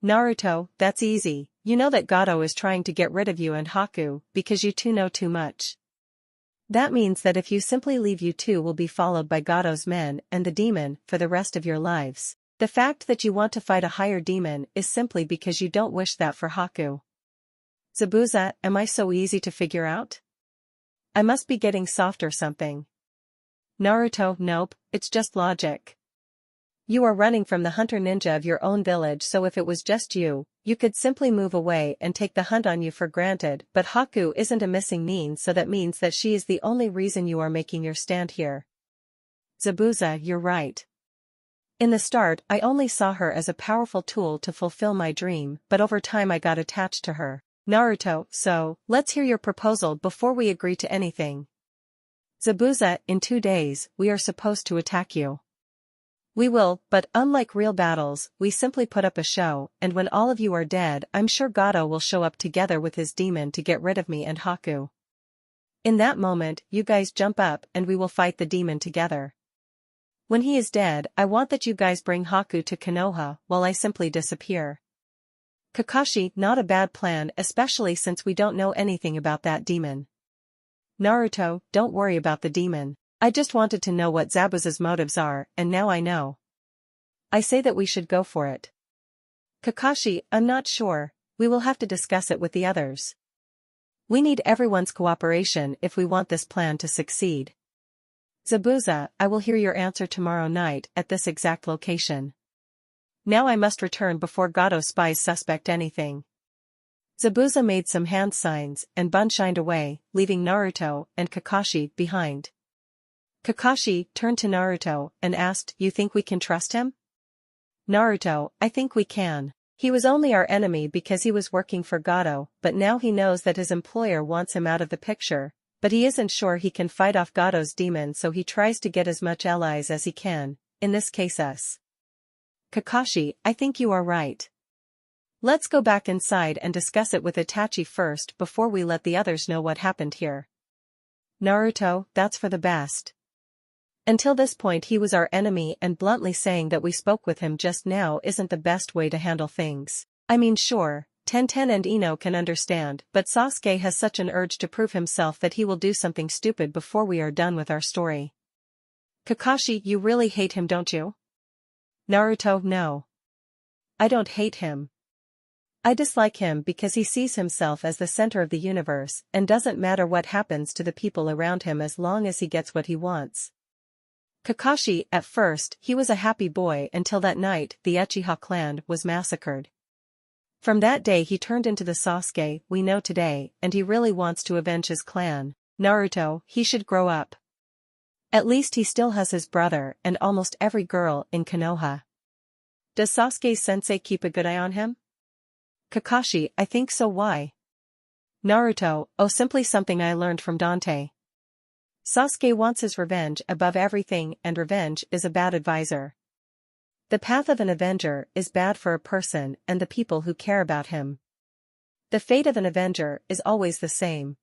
Speaker 1: Naruto, that's easy, you know that Gato is trying to get rid of you and Haku, because you two know too much. That means that if you simply leave, you two will be followed by Gato's men and the demon for the rest of your lives. The fact that you want to fight a higher demon is simply because you don't wish that for Haku. Zabuza, am I so easy to figure out? I must be getting soft or something. Naruto, nope, it's just logic. You are running from the hunter ninja of your own village, so if it was just you, you could simply move away and take the hunt on you for granted, but Haku isn't a missing means, so that means that she is the only reason you are making your stand here. Zabuza, you're right. In the start I only saw her as a powerful tool to fulfill my dream, but over time I got attached to her. Naruto, so, let's hear your proposal before we agree to anything. Zabuza, in 2 days, we are supposed to attack you. We will, but unlike real battles, we simply put up a show, and when all of you are dead, I'm sure Gato will show up together with his demon to get rid of me and Haku. In that moment, you guys jump up and we will fight the demon together. When he is dead, I want that you guys bring Haku to Konoha while I simply disappear. Kakashi, not a bad plan, especially since we don't know anything about that demon. Naruto, don't worry about the demon. I just wanted to know what Zabuza's motives are, and now I know. I say that we should go for it. Kakashi, I'm not sure, we will have to discuss it with the others. We need everyone's cooperation if we want this plan to succeed. Zabuza, I will hear your answer tomorrow night at this exact location. Now I must return before Gato spies suspect anything. Zabuza made some hand signs and bunshined away, leaving Naruto and Kakashi behind. Kakashi turned to Naruto and asked, "You think we can trust him?" Naruto, I think we can. He was only our enemy because he was working for Gato, but now he knows that his employer wants him out of the picture, but he isn't sure he can fight off Gato's demon, so he tries to get as much allies as he can, in this case us. Kakashi, I think you are right. Let's go back inside and discuss it with Itachi first before we let the others know what happened here. Naruto, that's for the best. Until this point he was our enemy, and bluntly saying that we spoke with him just now isn't the best way to handle things. I mean, sure, Tenten and Ino can understand, but Sasuke has such an urge to prove himself that he will do something stupid before we are done with our story. Kakashi, you really hate him, don't you? Naruto, no. I don't hate him. I dislike him because he sees himself as the center of the universe and doesn't matter what happens to the people around him as long as he gets what he wants. Kakashi, at first, he was a happy boy until that night the Uchiha clan was massacred. From that day he turned into the Sasuke we know today, and he really wants to avenge his clan. Naruto, he should grow up. At least he still has his brother and almost every girl in Konoha. Does Sasuke's sensei keep a good eye on him? Kakashi, I think so. Why? Naruto, oh, simply something I learned from Dante. Sasuke wants his revenge above everything, and revenge is a bad advisor. The path of an avenger is bad for a person and the people who care about him. The fate of an avenger is always the same.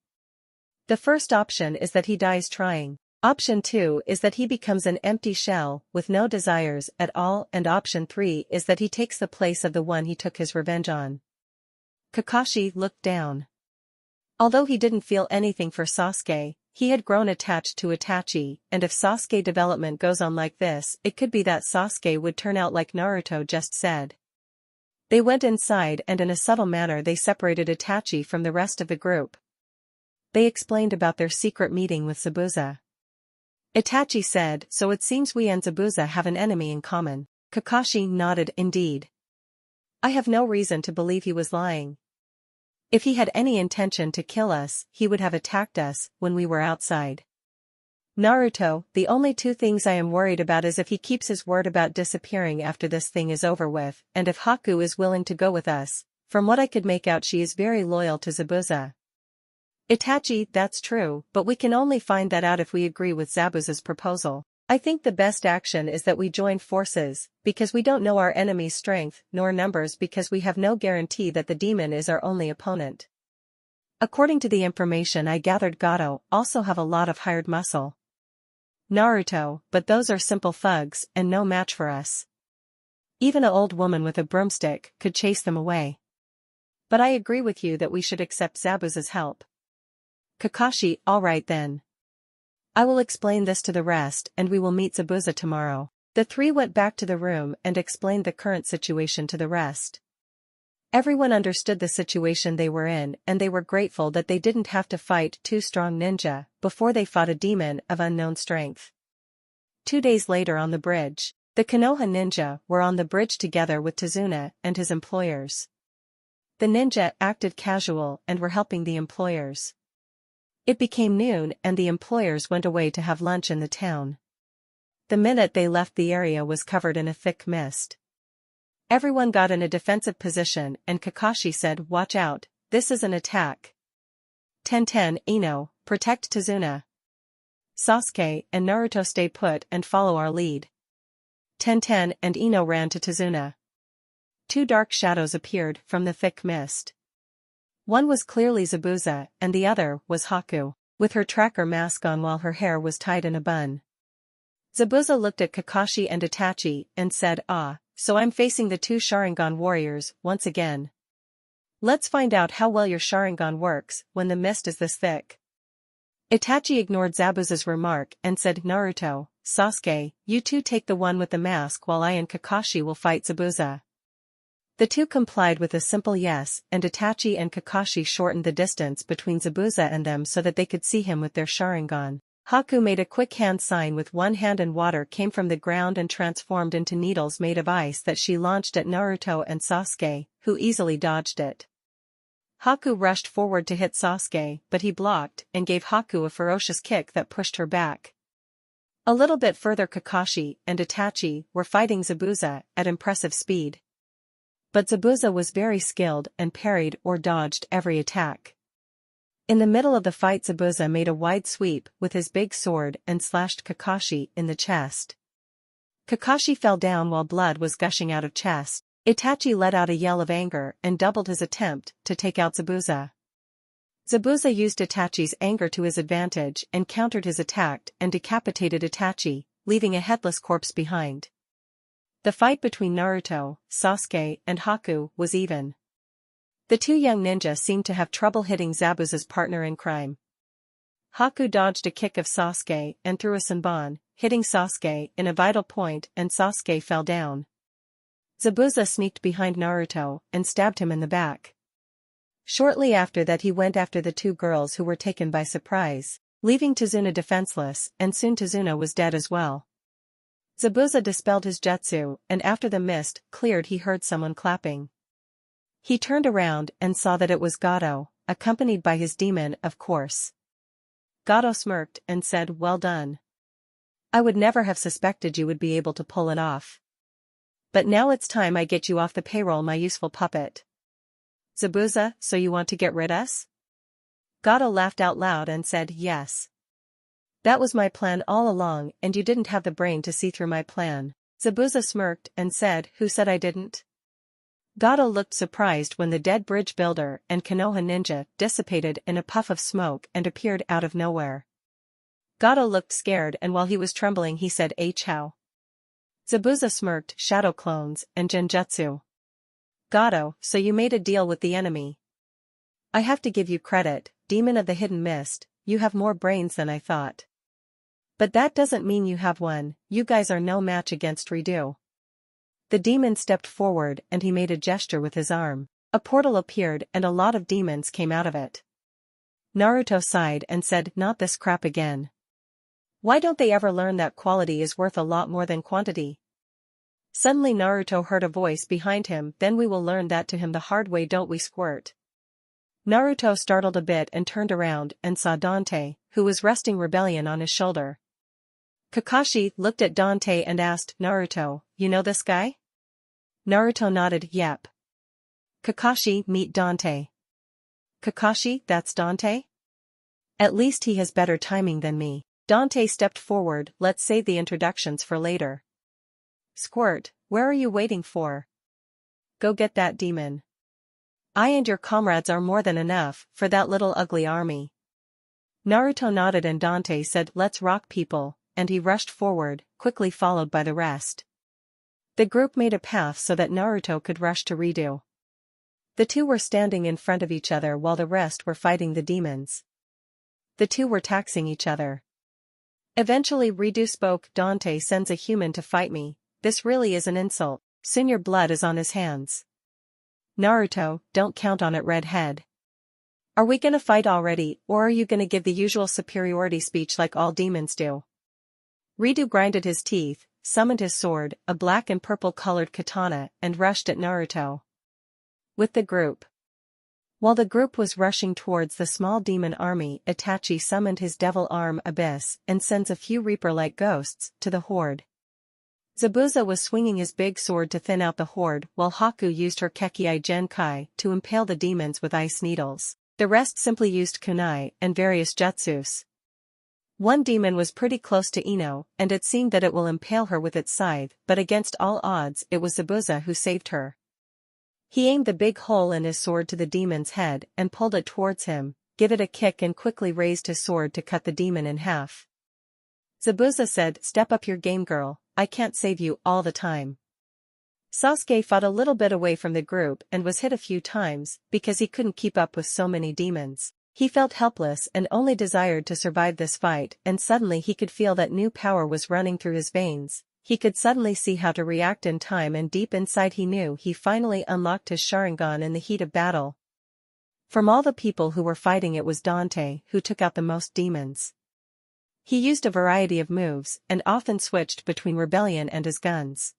Speaker 1: The first option is that he dies trying. Option 2 is that he becomes an empty shell with no desires at all, and option 3 is that he takes the place of the one he took his revenge on. Kakashi looked down. Although he didn't feel anything for Sasuke, he had grown attached to Itachi, and if Sasuke development goes on like this, it could be that Sasuke would turn out like Naruto just said. They went inside and in a subtle manner they separated Itachi from the rest of the group. They explained about their secret meeting with Zabuza. Itachi said, "So it seems we and Zabuza have an enemy in common." Kakashi nodded, "Indeed. I have no reason to believe he was lying. If he had any intention to kill us, he would have attacked us when we were outside." Naruto, the only two things I am worried about is if he keeps his word about disappearing after this thing is over with, and if Haku is willing to go with us. From what I could make out, she is very loyal to Zabuza. Itachi, that's true, but we can only find that out if we agree with Zabuza's proposal. I think the best action is that we join forces, because we don't know our enemy's strength nor numbers, because we have no guarantee that the demon is our only opponent. According to the information I gathered, Gato also have a lot of hired muscle. Naruto, but those are simple thugs and no match for us. Even an old woman with a broomstick could chase them away. But I agree with you that we should accept Zabuza's help. Kakashi, all right then. I will explain this to the rest and we will meet Zabuza tomorrow. The three went back to the room and explained the current situation to the rest. Everyone understood the situation they were in, and they were grateful that they didn't have to fight two strong ninja before they fought a demon of unknown strength. 2 days later on the bridge, the Konoha ninja were on the bridge together with Tazuna and his employers. The ninja acted casual and were helping the employers. It became noon and the employers went away to have lunch in the town. The minute they left, the area was covered in a thick mist. Everyone got in a defensive position and Kakashi said, "Watch out, this is an attack. Tenten, Ino, protect Tazuna. Sasuke and Naruto stay put and follow our lead." Tenten and Ino ran to Tazuna. 2 dark shadows appeared from the thick mist. One was clearly Zabuza and the other was Haku, with her tracker mask on while her hair was tied in a bun. Zabuza looked at Kakashi and Itachi and said, "Ah, so I'm facing the 2 Sharingan warriors once again. Let's find out how well your Sharingan works when the mist is this thick." Itachi ignored Zabuza's remark and said, "Naruto, Sasuke, you two take the one with the mask while I and Kakashi will fight Zabuza." The two complied with a simple yes, and Itachi and Kakashi shortened the distance between Zabuza and them so that they could see him with their Sharingan. Haku made a quick hand sign with one hand and water came from the ground and transformed into needles made of ice that she launched at Naruto and Sasuke, who easily dodged it. Haku rushed forward to hit Sasuke, but he blocked and gave Haku a ferocious kick that pushed her back. A little bit further Kakashi and Itachi were fighting Zabuza at impressive speed. But Zabuza was very skilled and parried or dodged every attack. In the middle of the fight Zabuza made a wide sweep with his big sword and slashed Kakashi in the chest. Kakashi fell down while blood was gushing out of chest. Itachi let out a yell of anger and doubled his attempt to take out Zabuza. Zabuza used Itachi's anger to his advantage and countered his attack and decapitated Itachi, leaving a headless corpse behind. The fight between Naruto, Sasuke, and Haku was even. The two young ninjas seemed to have trouble hitting Zabuza's partner in crime. Haku dodged a kick of Sasuke and threw a Senbon, hitting Sasuke in a vital point and Sasuke fell down. Zabuza sneaked behind Naruto and stabbed him in the back. Shortly after that he went after the two girls who were taken by surprise, leaving Tazuna defenseless and soon Tazuna was dead as well. Zabuza dispelled his jutsu and after the mist cleared he heard someone clapping. He turned around and saw that it was Gato, accompanied by his demon of course. Gato smirked and said, "Well done. I would never have suspected you would be able to pull it off. But now it's time I get you off the payroll, my useful puppet." "Zabuza, so you want to get rid of us?" Gato laughed out loud and said, "Yes. That was my plan all along and you didn't have the brain to see through my plan." Zabuza smirked and said, "Who said I didn't?" Gato looked surprised when the dead bridge builder and Konoha ninja dissipated in a puff of smoke and appeared out of nowhere. Gato looked scared and while he was trembling he said, "How?" Zabuza smirked, "Shadow clones and genjutsu." "Gato, so you made a deal with the enemy. I have to give you credit, demon of the hidden mist, you have more brains than I thought. But that doesn't mean you have one, you guys are no match against Redo." The demon stepped forward and he made a gesture with his arm. A portal appeared and a lot of demons came out of it. Naruto sighed and said, "Not this crap again. Why don't they ever learn that quality is worth a lot more than quantity?" Suddenly Naruto heard a voice behind him, "Then we will learn that to him the hard way, don't we, squirt?" Naruto startled a bit and turned around and saw Dante, who was resting Rebellion on his shoulder. Kakashi looked at Dante and asked, "Naruto, you know this guy?" Naruto nodded, "Yep." Kakashi, "Meet Dante." "Kakashi, that's Dante? At least he has better timing than me." Dante stepped forward, "Let's save the introductions for later." "Squirt, where are you waiting for? Go get that demon. I and your comrades are more than enough for that little ugly army." Naruto nodded and Dante said, "Let's rock, people," and he rushed forward, quickly followed by the rest. The group made a path so that Naruto could rush to Redo. The two were standing in front of each other while the rest were fighting the demons. The two were taxing each other. Eventually Redo spoke, "Dante sends a human to fight me, this really is an insult, soon your blood is on his hands." "Naruto, don't count on it, redhead. Are we gonna fight already or are you gonna give the usual superiority speech like all demons do?" Redo grinded his teeth, summoned his sword, a black and purple colored katana, and rushed at Naruto. With the group. While the group was rushing towards the small demon army, Itachi summoned his devil arm Abyss and sends a few Reaper-like ghosts to the horde. Zabuza was swinging his big sword to thin out the horde while Haku used her Kekkei Genkai to impale the demons with ice needles. The rest simply used kunai and various jutsus. One demon was pretty close to Ino and it seemed that it will impale her with its scythe, but against all odds it was Zabuza who saved her. He aimed the big hole in his sword to the demon's head and pulled it towards him, gave it a kick and quickly raised his sword to cut the demon in half. Zabuza said, "Step up your game, girl, I can't save you all the time." Sasuke fought a little bit away from the group and was hit a few times because he couldn't keep up with so many demons. He felt helpless and only desired to survive this fight, and suddenly he could feel that new power was running through his veins, He could suddenly see how to react in time, and deep inside he knew he finally unlocked his Sharingan in the heat of battle. From all the people who were fighting, it was Dante who took out the most demons. He used a variety of moves and often switched between rebellion and his guns.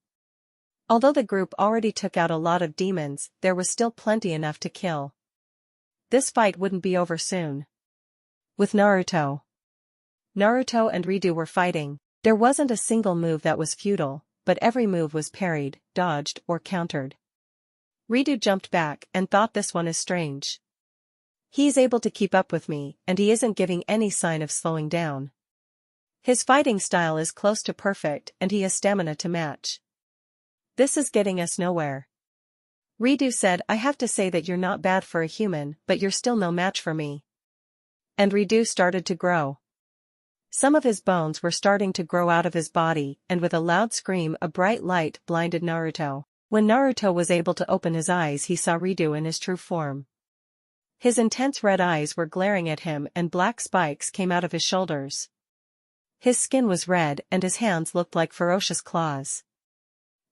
Speaker 1: Although the group already took out a lot of demons, there was still plenty enough to kill. This fight wouldn't be over soon. With Naruto and Ridu were fighting, there wasn't a single move that was futile, but every move was parried, dodged, or countered. Ridu jumped back and thought, this one is strange. He's able to keep up with me, and he isn't giving any sign of slowing down. His fighting style is close to perfect, and he has stamina to match. This is getting us nowhere. Ridu said, I have to say that you're not bad for a human, but you're still no match for me. And Ridu started to grow. Some of his bones were starting to grow out of his body, and with a loud scream a bright light blinded Naruto. When Naruto was able to open his eyes, he saw Ridu in his true form. His intense red eyes were glaring at him, and black spikes came out of his shoulders. His skin was red, and his hands looked like ferocious claws.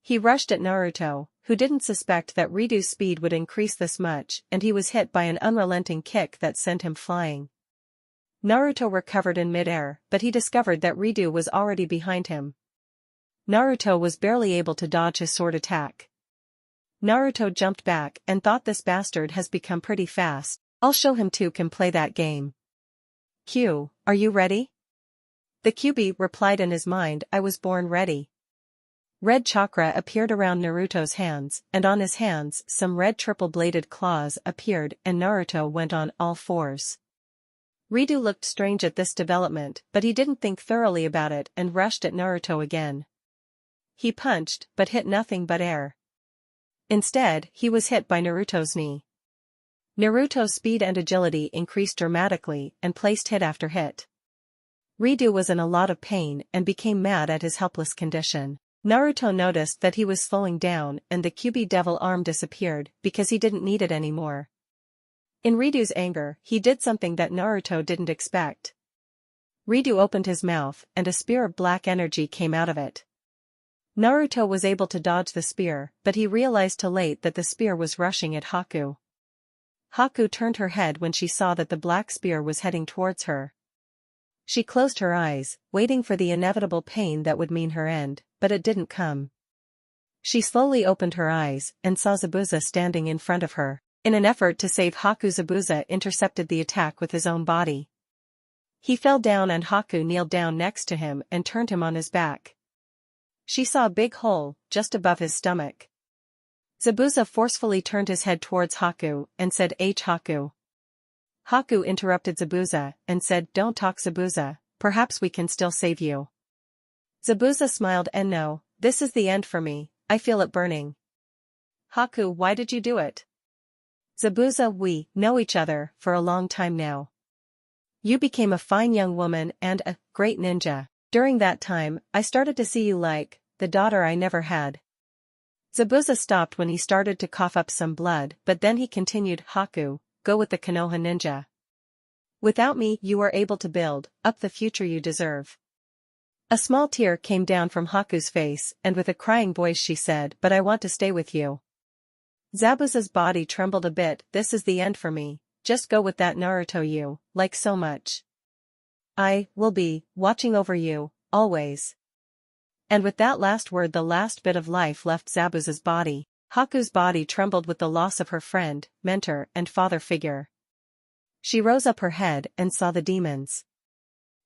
Speaker 1: He rushed at Naruto, who didn't suspect that Ridu's speed would increase this much, and he was hit by an unrelenting kick that sent him flying. Naruto recovered in midair, but he discovered that Ridu was already behind him. Naruto was barely able to dodge his sword attack. Naruto jumped back and thought, this bastard has become pretty fast, I'll show him too can play that game. Q, are you ready? The QB replied in his mind, I was born ready. Red chakra appeared around Naruto's hands, and on his hands some red triple-bladed claws appeared, and Naruto went on all fours. Ridu looked strange at this development, but he didn't think thoroughly about it and rushed at Naruto again. He punched, but hit nothing but air. Instead, he was hit by Naruto's knee. Naruto's speed and agility increased dramatically and placed hit after hit. Ridu was in a lot of pain and became mad at his helpless condition. Naruto noticed that he was slowing down, and the QB devil arm disappeared because he didn't need it anymore. In Ridu's anger, he did something that Naruto didn't expect. Ridu opened his mouth, and a spear of black energy came out of it. Naruto was able to dodge the spear, but he realized too late that the spear was rushing at Haku. Haku turned her head when she saw that the black spear was heading towards her. She closed her eyes, waiting for the inevitable pain that would mean her end, but it didn't come. She slowly opened her eyes and saw Zabuza standing in front of her. In an effort to save Haku, Zabuza intercepted the attack with his own body. He fell down, and Haku kneeled down next to him and turned him on his back. She saw a big hole just above his stomach. Zabuza forcefully turned his head towards Haku and said, H. Haku. Haku interrupted Zabuza and said, Don't talk, Zabuza, perhaps we can still save you. Zabuza smiled and no, this is the end for me, I feel it burning. Haku, why did you do it? Zabuza, we know each other for a long time now. You became a fine young woman and a great ninja. During that time, I started to see you like the daughter I never had. Zabuza stopped when he started to cough up some blood, but then he continued, Haku, go with the Konoha ninja. Without me, you are able to build up the future you deserve. A small tear came down from Haku's face, and with a crying voice she said, But I want to stay with you. Zabuza's body trembled a bit. This is the end for me, just go with that Naruto you like so much. I will be watching over you, always. And with that last word, the last bit of life left Zabuza's body. Haku's body trembled with the loss of her friend, mentor, and father figure. She rose up her head and saw the demons.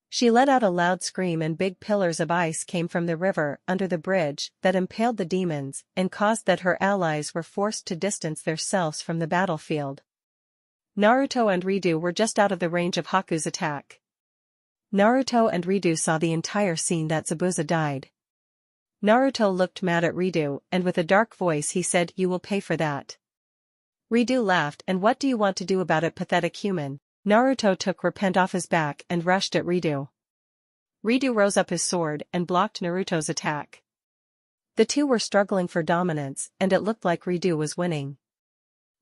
Speaker 1: She let out a loud scream, and big pillars of ice came from the river under the bridge that impaled the demons and caused that her allies were forced to distance themselves from the battlefield. Naruto and Ridu were just out of the range of Haku's attack. Naruto and Ridu saw the entire scene that Zabuza died. Naruto looked mad at Ridu, and with a dark voice he said, You will pay for that. Ridu laughed, and what do you want to do about it, pathetic human? Naruto took repent off his back and rushed at Ridu. Ridu rose up his sword and blocked Naruto's attack. The two were struggling for dominance, and it looked like Ridu was winning.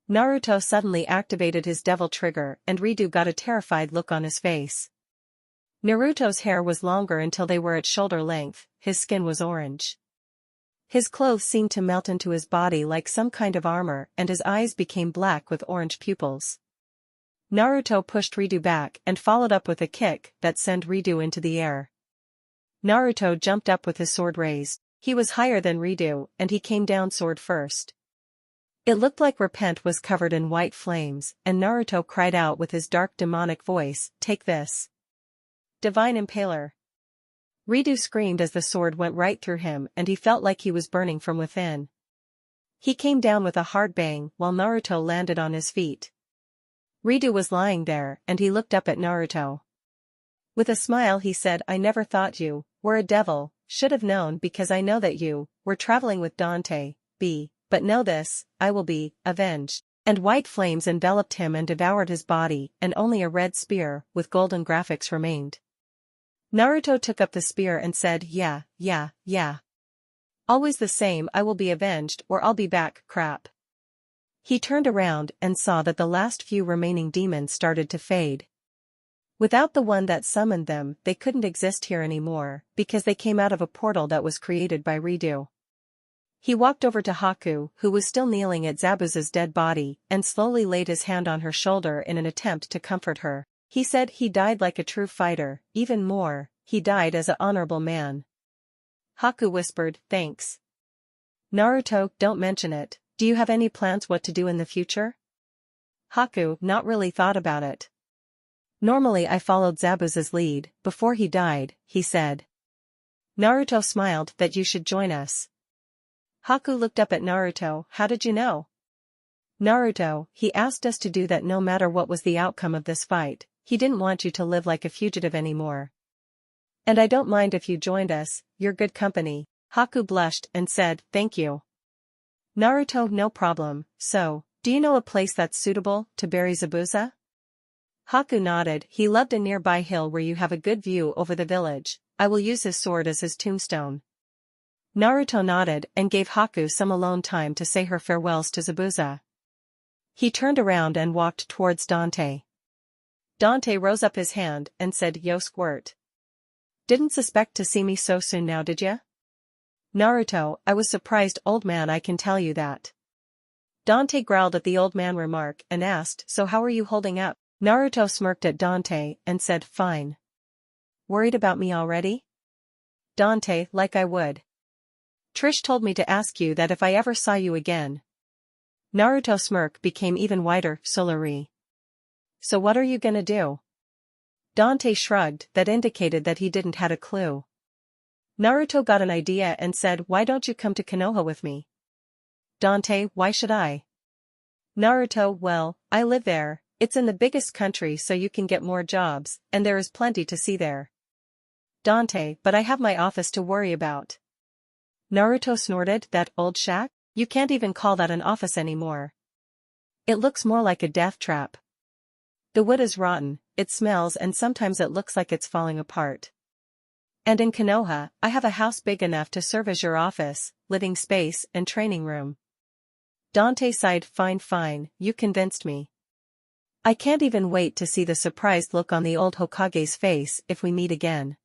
Speaker 1: Naruto suddenly activated his devil trigger, and Ridu got a terrified look on his face. Naruto's hair was longer until they were at shoulder length, his skin was orange. His clothes seemed to melt into his body like some kind of armor and his eyes became black with orange pupils. Naruto pushed Ridu back and followed up with a kick that sent Ridu into the air. Naruto jumped up with his sword raised. He was higher than Ridu and he came down sword first. It looked like Repent was covered in white flames and Naruto cried out with his dark demonic voice, "Take this! Divine Impaler!" Ridu screamed as the sword went right through him and he felt like he was burning from within. He came down with a hard bang while Naruto landed on his feet. Ridu was lying there and he looked up at Naruto. With a smile he said, "I never thought you were a devil, should have known because I know that you were traveling with Dante, but know this, I will be avenged." And white flames enveloped him and devoured his body and only a red spear with golden graphics remained. Naruto took up the spear and said, yeah. Always the same, I will be avenged or I'll be back, crap. He turned around and saw that the last few remaining demons started to fade. Without the one that summoned them, they couldn't exist here anymore, because they came out of a portal that was created by Ridu. He walked over to Haku, who was still kneeling at Zabuza's dead body, and slowly laid his hand on her shoulder in an attempt to comfort her. He said he died like a true fighter, even more, he died as an honorable man. Haku whispered, "Thanks. Naruto, don't mention it. Do you have any plans what to do in the future?" Haku, not really thought about it. Normally I followed Zabuza's lead, before he died, he said. Naruto smiled, that you should join us. Haku looked up at Naruto, how did you know? Naruto, he asked us to do that no matter what was the outcome of this fight, he didn't want you to live like a fugitive anymore. And I don't mind if you joined us, you're good company. Haku blushed and said, thank you. Naruto, no problem. So, do you know a place that's suitable to bury Zabuza? Haku nodded, he loved a nearby hill where you have a good view over the village. I will use his sword as his tombstone. Naruto nodded and gave Haku some alone time to say her farewells to Zabuza. He turned around and walked towards Dante. Dante rose up his hand and said, yo squirt. Didn't suspect to see me so soon now, did ya? Naruto, I was surprised, old man, I can tell you that. Dante growled at the old man remark and asked, so how are you holding up? Naruto smirked at Dante and said, fine. Worried about me already? Dante, like I would. Trish told me to ask you that if I ever saw you again. Naruto's smirk became even wider, Solari. So what are you gonna do? Dante shrugged, that indicated that he didn't had a clue. Naruto got an idea and said, why don't you come to Konoha with me? Dante, why should I? Naruto, well, I live there, it's in the biggest country so you can get more jobs, and there is plenty to see there. Dante, but I have my office to worry about. Naruto snorted, that old shack? You can't even call that an office anymore. It looks more like a death trap. The wood is rotten, it smells and sometimes it looks like it's falling apart. And in Konoha, I have a house big enough to serve as your office, living space, and training room. Dante sighed, fine, you convinced me. I can't even wait to see the surprised look on the old Hokage's face if we meet again.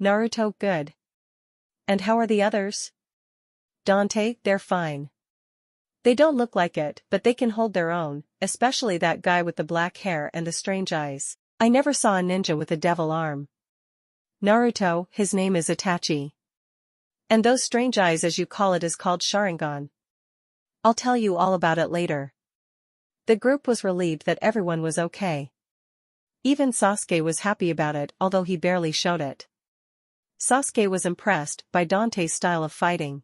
Speaker 1: Naruto, good. And how are the others? Dante, they're fine. They don't look like it, but they can hold their own, especially that guy with the black hair and the strange eyes. I never saw a ninja with a devil arm. Naruto, his name is Itachi. And those strange eyes as you call it is called Sharingan. I'll tell you all about it later. The group was relieved that everyone was okay. Even Sasuke was happy about it, although he barely showed it. Sasuke was impressed by Dante's style of fighting.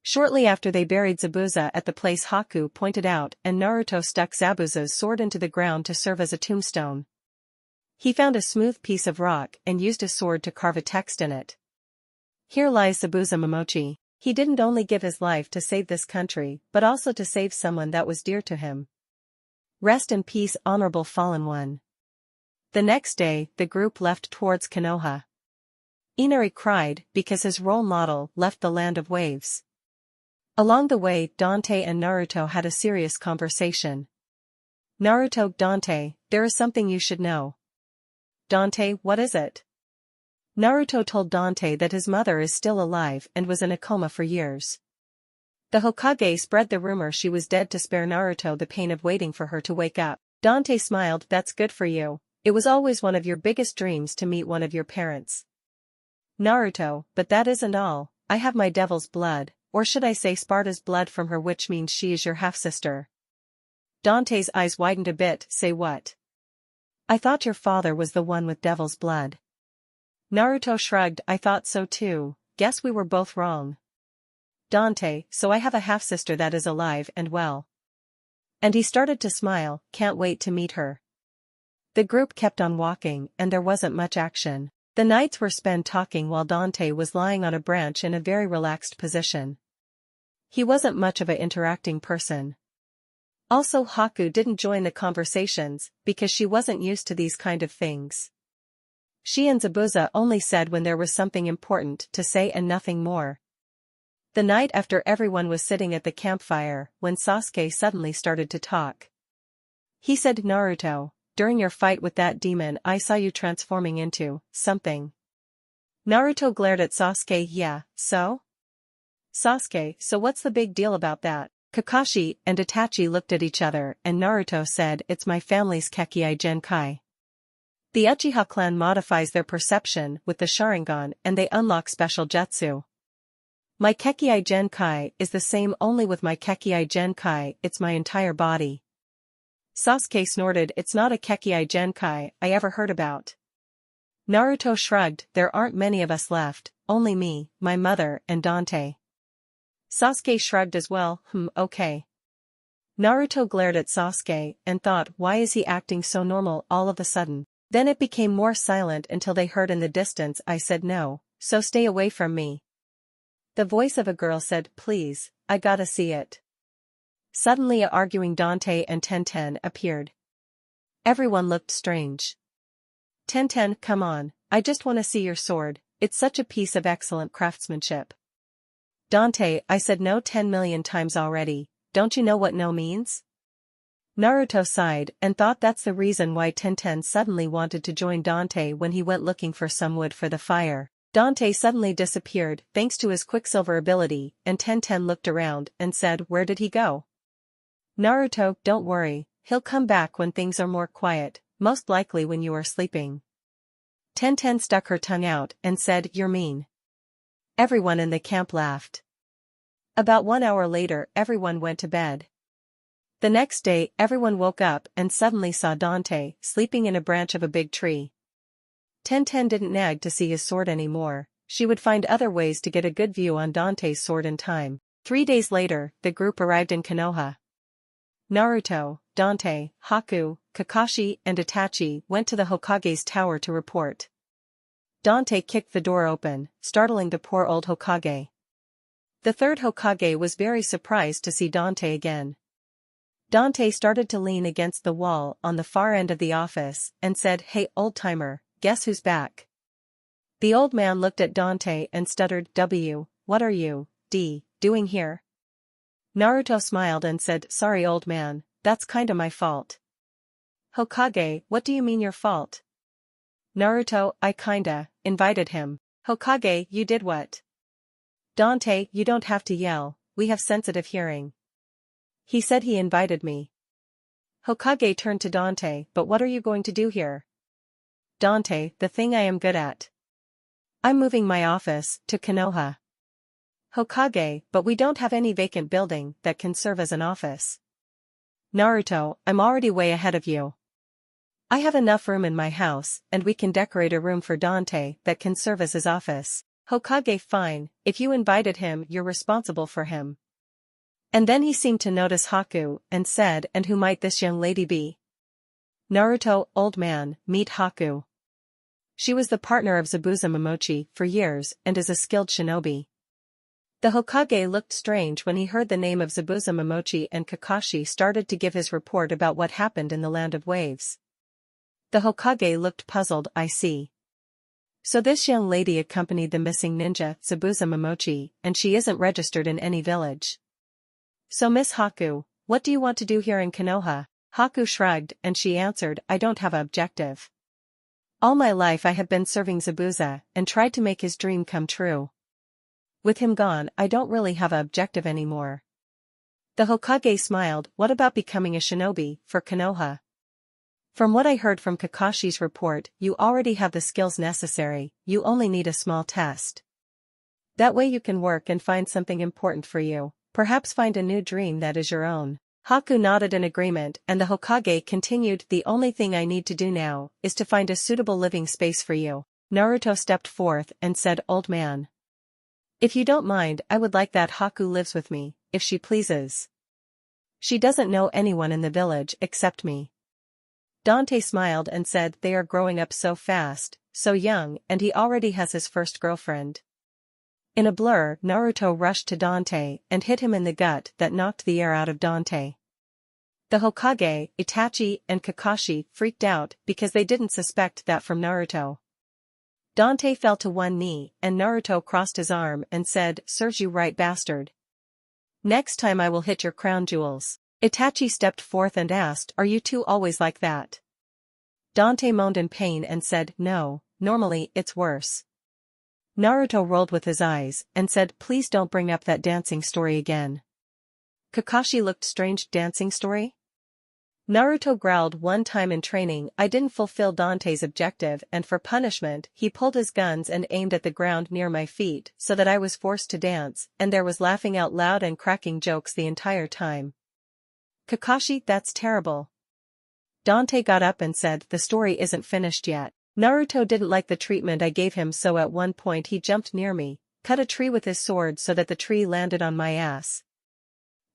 Speaker 1: Shortly after they buried Zabuza at the place Haku pointed out and Naruto stuck Zabuza's sword into the ground to serve as a tombstone. He found a smooth piece of rock and used his sword to carve a text in it. Here lies Zabuza Momochi. He didn't only give his life to save this country but also to save someone that was dear to him. Rest in peace, honorable fallen one. The next day, the group left towards Konoha. Inari cried because his role model left the land of waves. Along the way, Dante and Naruto had a serious conversation. Naruto, Dante, there is something you should know. Dante, what is it? Naruto told Dante that his mother is still alive and was in a coma for years. The Hokage spread the rumor she was dead to spare Naruto the pain of waiting for her to wake up. Dante smiled, that's good for you. It was always one of your biggest dreams to meet one of your parents. Naruto, but that isn't all, I have my devil's blood, or should I say Sparta's blood from her, which means she is your half-sister. Dante's eyes widened a bit, say what? I thought your father was the one with devil's blood. Naruto shrugged, I thought so too, guess we were both wrong. Dante, so I have a half-sister that is alive and well. And he started to smile, can't wait to meet her. The group kept on walking and there wasn't much action. The nights were spent talking while Dante was lying on a branch in a very relaxed position. He wasn't much of an interacting person. Also Haku didn't join the conversations because she wasn't used to these kind of things. She and Zabuza only said when there was something important to say and nothing more. The night after everyone was sitting at the campfire when Sasuke suddenly started to talk. He said, Naruto, during your fight with that demon I saw you transforming into something. Naruto glared at Sasuke, yeah, so? Sasuke, so what's the big deal about that? Kakashi and Itachi looked at each other and Naruto said, it's my family's Kekkei Genkai. The Uchiha clan modifies their perception with the Sharingan and they unlock special jutsu. My Kekkei Genkai is the same, only with my Kekkei Genkai it's my entire body. Sasuke snorted, it's not a Kekkei Genkai I ever heard about. Naruto shrugged, there aren't many of us left, only me, my mother and Dante. Sasuke shrugged as well, okay. Naruto glared at Sasuke and thought, why is he acting so normal all of a sudden? Then it became more silent until they heard in the distance, I said no, so stay away from me. The voice of a girl said, please, I gotta see it. Suddenly a arguing Dante and Tenten appeared. Everyone looked strange. Tenten, come on, I just wanna see your sword, it's such a piece of excellent craftsmanship. Dante, I said no 10 million times already, don't you know what no means? Naruto sighed and thought that's the reason why Tenten suddenly wanted to join Dante when he went looking for some wood for the fire. Dante suddenly disappeared thanks to his Quicksilver ability and Tenten looked around and said, where did he go? Naruto, don't worry, he'll come back when things are more quiet, most likely when you are sleeping. Tenten stuck her tongue out and said, you're mean. Everyone in the camp laughed. About 1 hour later everyone went to bed. The next day everyone woke up and suddenly saw Dante sleeping in a branch of a big tree. Tenten didn't nag to see his sword anymore, she would find other ways to get a good view on Dante's sword in time. 3 days later, the group arrived in Konoha. Naruto, Dante, Haku, Kakashi and Itachi went to the Hokage's tower to report. Dante kicked the door open, startling the poor old Hokage. The third Hokage was very surprised to see Dante again. Dante started to lean against the wall on the far end of the office and said, hey old-timer, guess who's back? The old man looked at Dante and stuttered, what are you, doing here? Naruto smiled and said, sorry old man, that's kinda my fault. Hokage, what do you mean your fault? Naruto, I kinda invited him. Hokage, you did what? Dante, you don't have to yell, we have sensitive hearing. He said he invited me. Hokage turned to Dante, but what are you going to do here? Dante, the thing I am good at. I'm moving my office to Konoha. Hokage, but we don't have any vacant building that can serve as an office. Naruto, I'm already way ahead of you. I have enough room in my house and we can decorate a room for Dante that can serve as his office. Hokage, fine, if you invited him you're responsible for him. And then he seemed to notice Haku and said, and who might this young lady be? Naruto, old man, meet Haku. She was the partner of Zabuza Momochi for years and is a skilled shinobi. The Hokage looked strange when he heard the name of Zabuza Momochi and Kakashi started to give his report about what happened in the Land of Waves. The Hokage looked puzzled, I see. So this young lady accompanied the missing ninja, Zabuza Momochi, and she isn't registered in any village. So Miss Haku, what do you want to do here in Konoha? Haku shrugged and she answered, I don't have an objective. All my life I have been serving Zabuza and tried to make his dream come true. With him gone, I don't really have an objective anymore. The Hokage smiled. What about becoming a shinobi for Konoha? From what I heard from Kakashi's report, you already have the skills necessary, you only need a small test. That way you can work and find something important for you, perhaps find a new dream that is your own. Haku nodded in agreement and the Hokage continued, the only thing I need to do now is to find a suitable living space for you. Naruto stepped forth and said, old man. If you don't mind, I would like that Haku lives with me, if she pleases. She doesn't know anyone in the village except me. Dante smiled and said, they are growing up so fast, so young, and he already has his first girlfriend. In a blur, Naruto rushed to Dante and hit him in the gut that knocked the air out of Dante. The Hokage, Itachi, and Kakashi freaked out because they didn't suspect that from Naruto. Dante fell to one knee and Naruto crossed his arm and said, serves you right, bastard. Next time I will hit your crown jewels. Itachi stepped forth and asked, are you two always like that? Dante moaned in pain and said, no, normally it's worse. Naruto rolled with his eyes and said, please don't bring up that dancing story again. Kakashi looked strange. Dancing story? Naruto growled, one time in training I didn't fulfill Dante's objective and for punishment he pulled his guns and aimed at the ground near my feet so that I was forced to dance and there was laughing out loud and cracking jokes the entire time. Kakashi, that's terrible. Dante got up and said, the story isn't finished yet. Naruto didn't like the treatment I gave him, so at one point he jumped near me, cut a tree with his sword so that the tree landed on my ass.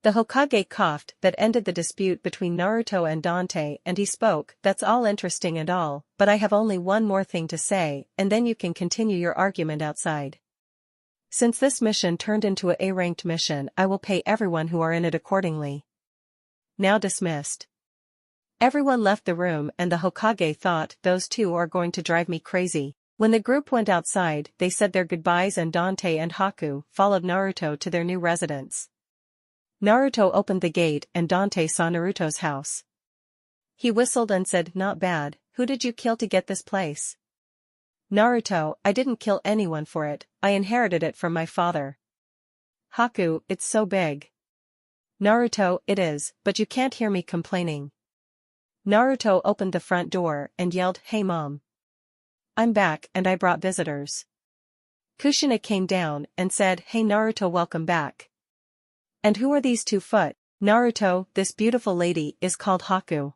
Speaker 1: The Hokage coughed. That ended the dispute between Naruto and Dante and he spoke, that's all interesting and all, but I have only one more thing to say and then you can continue your argument outside. Since this mission turned into a A-ranked mission, I will pay everyone who are in it accordingly. Now dismissed. Everyone left the room and the Hokage thought, those two are going to drive me crazy. When the group went outside, they said their goodbyes and Dante and Haku followed Naruto to their new residence. Naruto opened the gate and Dante saw Naruto's house. He whistled and said, not bad, who did you kill to get this place? Naruto, I didn't kill anyone for it, I inherited it from my father. Haku, it's so big. Naruto, it is, but you can't hear me complaining. Naruto opened the front door and yelled, hey mom. I'm back and I brought visitors. Kushina came down and said, hey Naruto, welcome back. And who are these 2 foot? Naruto, this beautiful lady is called Haku.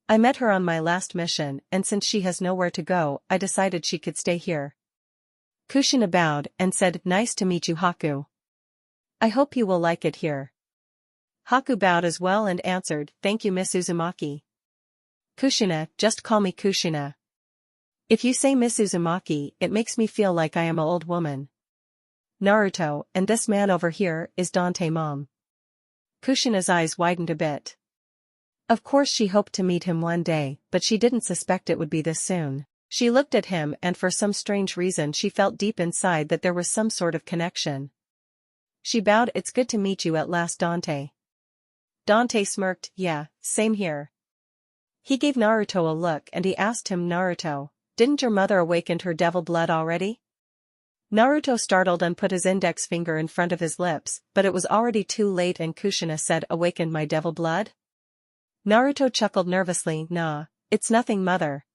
Speaker 1: I met her on my last mission and since she has nowhere to go, I decided she could stay here. Kushina bowed and said, nice to meet you Haku. I hope you will like it here. Haku bowed as well and answered, thank you Miss Uzumaki. Kushina, just call me Kushina. If you say Miss Uzumaki, it makes me feel like I am an old woman. Naruto, and this man over here is Dante mom. Kushina's eyes widened a bit. Of course she hoped to meet him one day, but she didn't suspect it would be this soon. She looked at him and for some strange reason she felt deep inside that there was some sort of connection. She bowed, it's good to meet you at last Dante. Dante smirked, yeah, same here. He gave Naruto a look and he asked him, Naruto, didn't your mother awaken her devil blood already? Naruto startled and put his index finger in front of his lips, but it was already too late and Kushina said, awakened my devil blood? Naruto chuckled nervously, nah, it's nothing mother.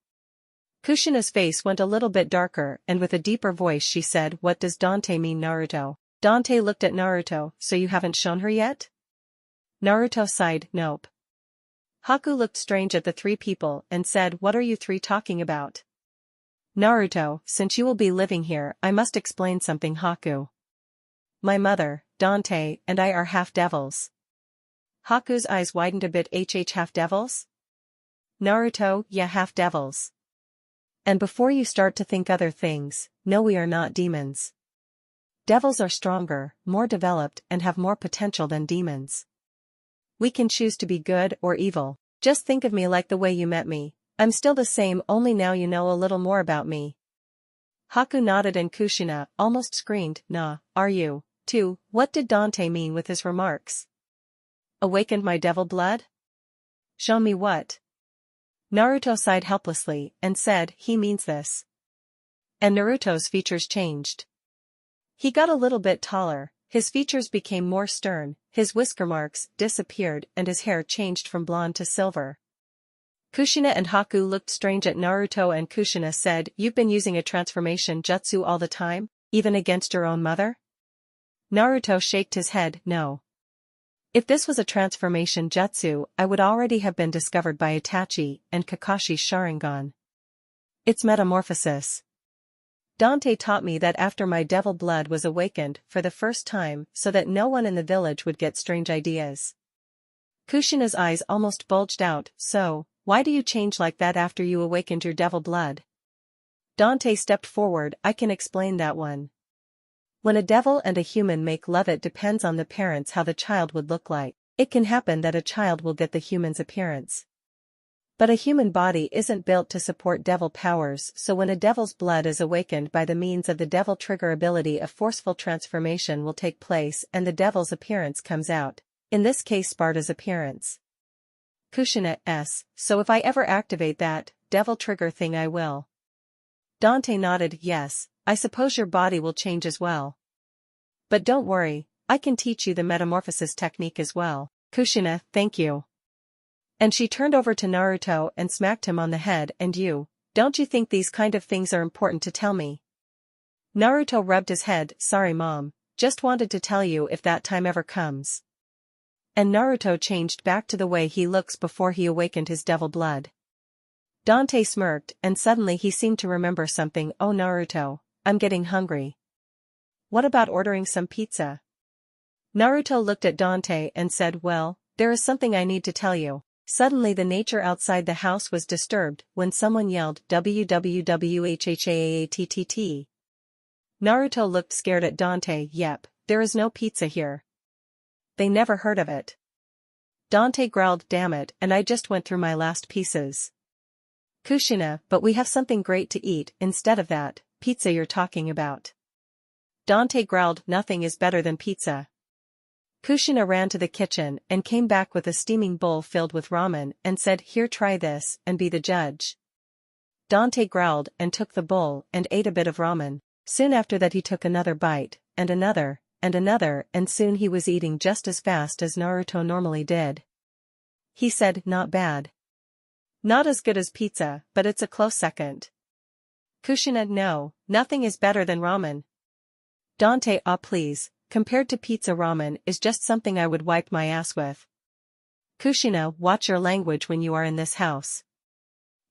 Speaker 1: Kushina's face went a little bit darker and with a deeper voice she said, what does Dante mean Naruto? Dante looked at Naruto, so you haven't shown her yet? Naruto sighed, nope. Haku looked strange at the 3 people and said, what are you 3 talking about? Naruto, since you will be living here, I must explain something Haku. My mother, Dante, and I are half-devils. Haku's eyes widened a bit, half-devils? Naruto, yeah, half-devils. And before you start to think other things, no, we are not demons. Devils are stronger, more developed, and have more potential than demons. We can choose to be good or evil. Just think of me like the way you met me. I'm still the same, only now you know a little more about me. Haku nodded and Kushina almost screamed, nah, are you, too? What did Dante mean with his remarks? Awakened my devil blood? Show me what? Naruto sighed helplessly and said, he means this. And Naruto's features changed. He got a little bit taller, his features became more stern, his whisker marks disappeared and his hair changed from blonde to silver. Kushina and Haku looked strange at Naruto and Kushina said, you've been using a transformation jutsu all the time, even against your own mother? Naruto shaked his head, no. If this was a transformation jutsu, I would already have been discovered by Itachi and Kakashi's Sharingan. It's metamorphosis. Dante taught me that after my devil blood was awakened for the first time so that no one in the village would get strange ideas. Kushina's eyes almost bulged out, so, why do you change like that after you awakened your devil blood? Dante stepped forward, I can explain that one. When a devil and a human make love, it depends on the parents how the child would look like. It can happen that a child will get the human's appearance. But a human body isn't built to support devil powers, so when a devil's blood is awakened by the means of the devil trigger ability, a forceful transformation will take place and the devil's appearance comes out. In this case, Sparta's appearance. Kushina s. So if I ever activate that devil trigger thing, I will. Dante nodded, yes, I suppose your body will change as well. But don't worry, I can teach you the metamorphosis technique as well. Kushina, thank you. And she turned over to Naruto and smacked him on the head, and you, don't you think these kind of things are important to tell me? Naruto rubbed his head, sorry mom, just wanted to tell you if that time ever comes. And Naruto changed back to the way he looks before he awakened his devil blood. Dante smirked and suddenly he seemed to remember something. Oh Naruto, I'm getting hungry. What about ordering some pizza? Naruto looked at Dante and said, well, there is something I need to tell you. Suddenly the nature outside the house was disturbed when someone yelled WWWHHAATTT. Naruto looked scared at Dante. Yep, there is no pizza here. They never heard of it. Dante growled, damn it, and I just went through my last pieces. Kushina, but we have something great to eat instead of that pizza you're talking about. Dante growled, nothing is better than pizza. Kushina ran to the kitchen and came back with a steaming bowl filled with ramen and said, here, try this and be the judge. Dante growled and took the bowl and ate a bit of ramen. Soon after that he took another bite, and another, and soon he was eating just as fast as Naruto normally did. He said, not bad. Not as good as pizza, but it's a close second. Kushina, no, nothing is better than ramen. Dante, ah please, compared to pizza, ramen is just something I would wipe my ass with. Kushina, watch your language when you are in this house.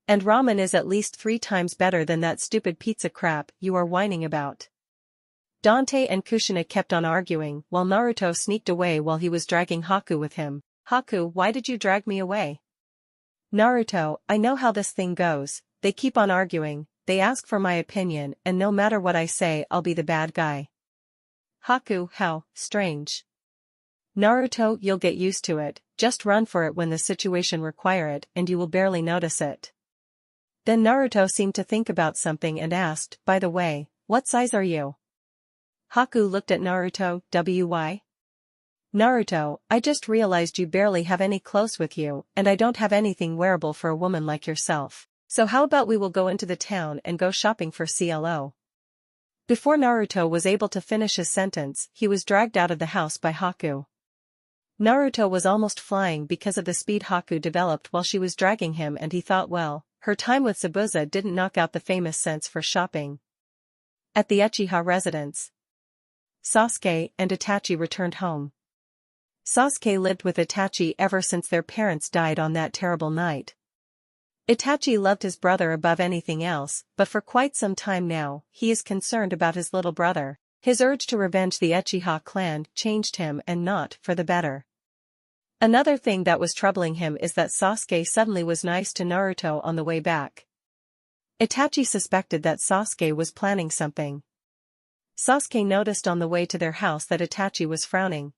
Speaker 1: And ramen is at least 3 times better than that stupid pizza crap you are whining about. Dante and Kushina kept on arguing while Naruto sneaked away while he was dragging Haku with him. Haku, why did you drag me away? Naruto, I know how this thing goes, they keep on arguing, they ask for my opinion and no matter what I say I'll be the bad guy. Haku, how strange. Naruto, you'll get used to it, just run for it when the situation require it and you will barely notice it. Then Naruto seemed to think about something and asked, by the way, what size are you? Haku looked at Naruto, why? Naruto, I just realized you barely have any clothes with you, and I don't have anything wearable for a woman like yourself. So how about we will go into the town and go shopping for CLO? Before Naruto was able to finish his sentence, he was dragged out of the house by Haku. Naruto was almost flying because of the speed Haku developed while she was dragging him, and he thought, well, her time with Zabuza didn't knock out the famous sense for shopping. At the Uchiha residence, Sasuke and Itachi returned home. Sasuke lived with Itachi ever since their parents died on that terrible night. Itachi loved his brother above anything else, but for quite some time now, he is concerned about his little brother. His urge to revenge the Uchiha clan changed him and not for the better. Another thing that was troubling him is that Sasuke suddenly was nice to Naruto on the way back. Itachi suspected that Sasuke was planning something. Sasuke noticed on the way to their house that Itachi was frowning.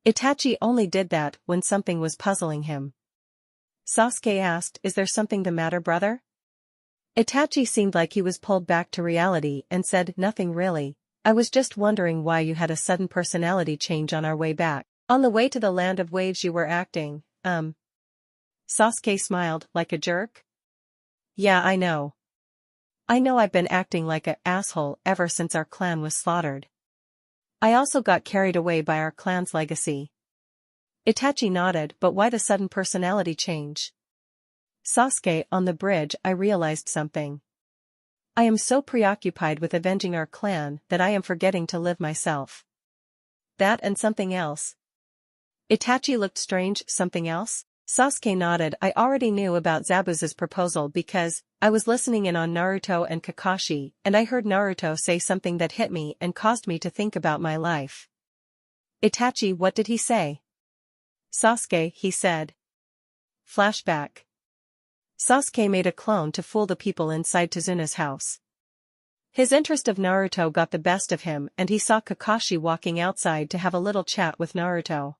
Speaker 1: Itachi only did that when something was puzzling him. Sasuke asked, is there something the matter, brother? Itachi seemed like he was pulled back to reality and said, nothing really, I was just wondering why you had a sudden personality change on our way back. On the way to the land of waves you were acting, Sasuke smiled, like a jerk? Yeah, I know. I know I've been acting like a asshole ever since our clan was slaughtered. I also got carried away by our clan's legacy. Itachi nodded, but why the sudden personality change? Sasuke, on the bridge I realized something. I am so preoccupied with avenging our clan that I am forgetting to live myself. That and something else. Itachi looked strange. Something else? Sasuke nodded. I already knew about Zabuza's proposal because I was listening in on Naruto and Kakashi, and I heard Naruto say something that hit me and caused me to think about my life. Itachi, what did he say? Sasuke, he said. Flashback. Sasuke made a clone to fool the people inside Tezuna's house. His interest of Naruto got the best of him and he saw Kakashi walking outside to have a little chat with Naruto.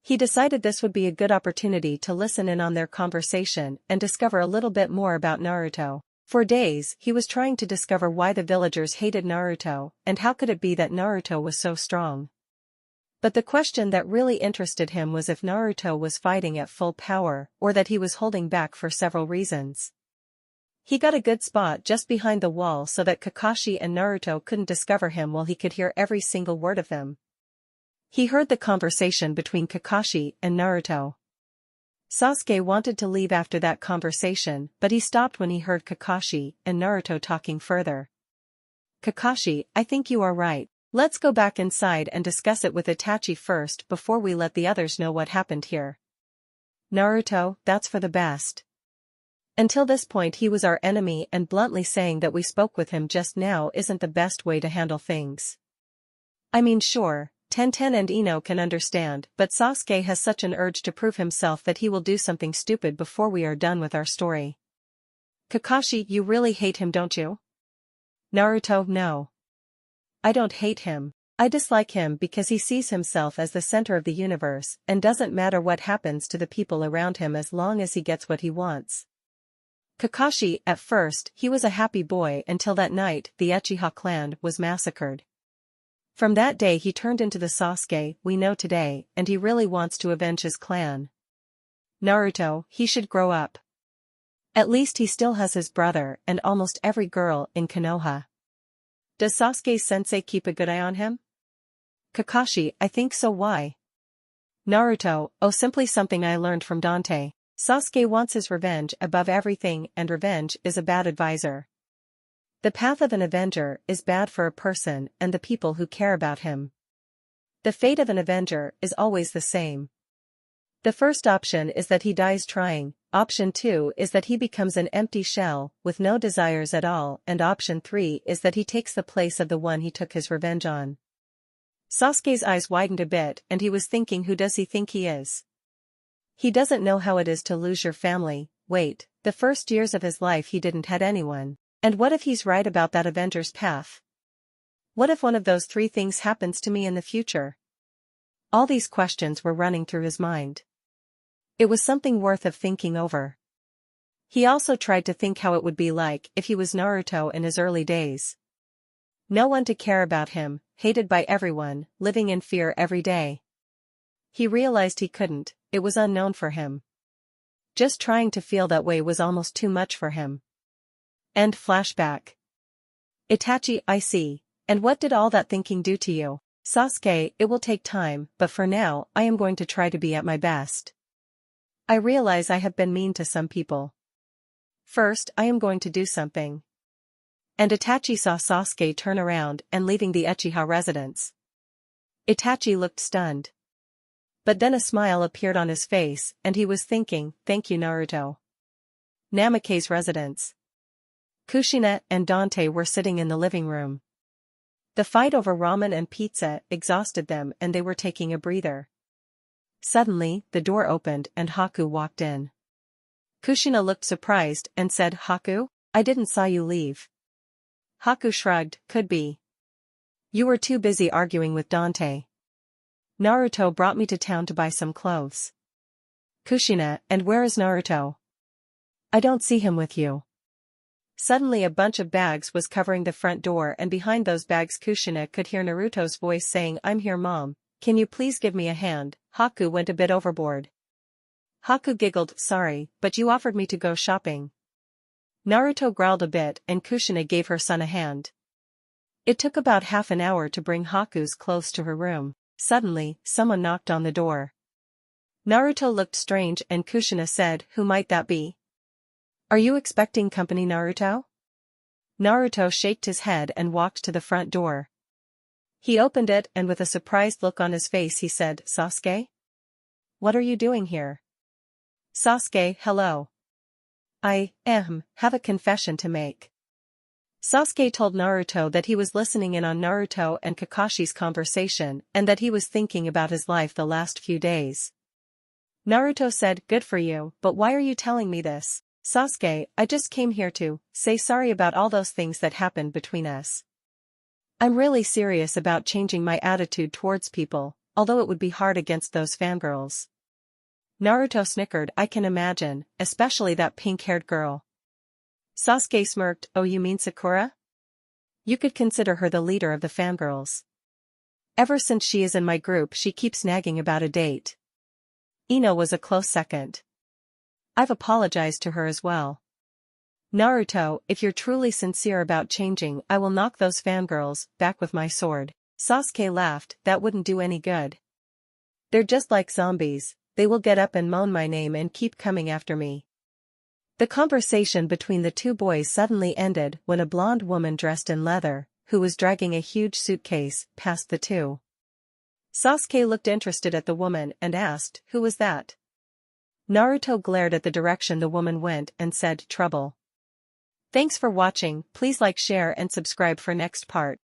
Speaker 1: He decided this would be a good opportunity to listen in on their conversation and discover a little bit more about Naruto. For days, he was trying to discover why the villagers hated Naruto, and how could it be that Naruto was so strong. But the question that really interested him was if Naruto was fighting at full power, or that he was holding back for several reasons. He got a good spot just behind the wall so that Kakashi and Naruto couldn't discover him while he could hear every single word of them. He heard the conversation between Kakashi and Naruto. Sasuke wanted to leave after that conversation, but he stopped when he heard Kakashi and Naruto talking further. Kakashi, I think you are right. Let's go back inside and discuss it with Itachi first before we let the others know what happened here. Naruto, that's for the best. Until this point he was our enemy, and bluntly saying that we spoke with him just now isn't the best way to handle things. I mean, sure, Tenten and Ino can understand, but Sasuke has such an urge to prove himself that he will do something stupid before we are done with our story. Kakashi, you really hate him, don't you? Naruto, no. I don't hate him. I dislike him because he sees himself as the center of the universe and doesn't matter what happens to the people around him as long as he gets what he wants. Kakashi, at first, he was a happy boy until that night the Uchiha clan was massacred. From that day he turned into the Sasuke we know today, and he really wants to avenge his clan. Naruto, he should grow up. At least he still has his brother and almost every girl in Konoha. Does Sasuke's sensei keep a good eye on him? Kakashi, I think so. Why? Naruto, oh, simply something I learned from Dante. Sasuke wants his revenge above everything, and revenge is a bad advisor. The path of an avenger is bad for a person and the people who care about him. The fate of an avenger is always the same. The first option is that he dies trying, option 2 is that he becomes an empty shell, with no desires at all, and option 3 is that he takes the place of the one he took his revenge on. Sasuke's eyes widened a bit and he was thinking, who does he think he is? He doesn't know how it is to lose your family. Wait, the first years of his life he didn't had anyone. And what if he's right about that avenger's path? What if one of those 3 things happens to me in the future? All these questions were running through his mind. It was something worth of thinking over. He also tried to think how it would be like if he was Naruto in his early days. No one to care about him, hated by everyone, living in fear every day. He realized he couldn't, it was unknown for him. Just trying to feel that way was almost too much for him. End flashback. Itachi, I see. And what did all that thinking do to you? Sasuke, it will take time, but for now, I am going to try to be at my best. I realize I have been mean to some people. First, I am going to do something. And Itachi saw Sasuke turn around and leaving the Uchiha residence. Itachi looked stunned. But then a smile appeared on his face, and he was thinking, thank you, Naruto. Namake's residence. Kushina and Dante were sitting in the living room. The fight over ramen and pizza exhausted them and they were taking a breather. Suddenly, the door opened and Haku walked in. Kushina looked surprised and said, Haku, I didn't saw you leave. Haku shrugged, could be. You were too busy arguing with Dante. Naruto brought me to town to buy some clothes. Kushina, and where is Naruto? I don't see him with you. Suddenly a bunch of bags was covering the front door and behind those bags Kushina could hear Naruto's voice saying, I'm here, Mom, can you please give me a hand? Haku went a bit overboard. Haku giggled, sorry, but you offered me to go shopping. Naruto growled a bit and Kushina gave her son a hand. It took about half an hour to bring Haku's clothes to her room. Suddenly, someone knocked on the door. Naruto looked strange and Kushina said, who might that be? Are you expecting company, Naruto? Naruto shook his head and walked to the front door. He opened it and with a surprised look on his face he said, Sasuke? What are you doing here? Sasuke, hello. I have a confession to make. Sasuke told Naruto that he was listening in on Naruto and Kakashi's conversation and that he was thinking about his life the last few days. Naruto said, good for you, but why are you telling me this? Sasuke, I just came here to say sorry about all those things that happened between us. I'm really serious about changing my attitude towards people, although it would be hard against those fangirls. Naruto snickered, I can imagine, especially that pink-haired girl. Sasuke smirked, oh you mean Sakura? You could consider her the leader of the fangirls. Ever since she is in my group she keeps nagging about a date. Ino was a close second. I've apologized to her as well. Naruto, if you're truly sincere about changing I will knock those fangirls back with my sword. Sasuke laughed, that wouldn't do any good. They're just like zombies, they will get up and moan my name and keep coming after me. The conversation between the two boys suddenly ended when a blonde woman dressed in leather, who was dragging a huge suitcase, passed the two. Sasuke looked interested at the woman and asked, who was that? Naruto glared at the direction the woman went and said, trouble. Thanks for watching, please like, share and subscribe for next part.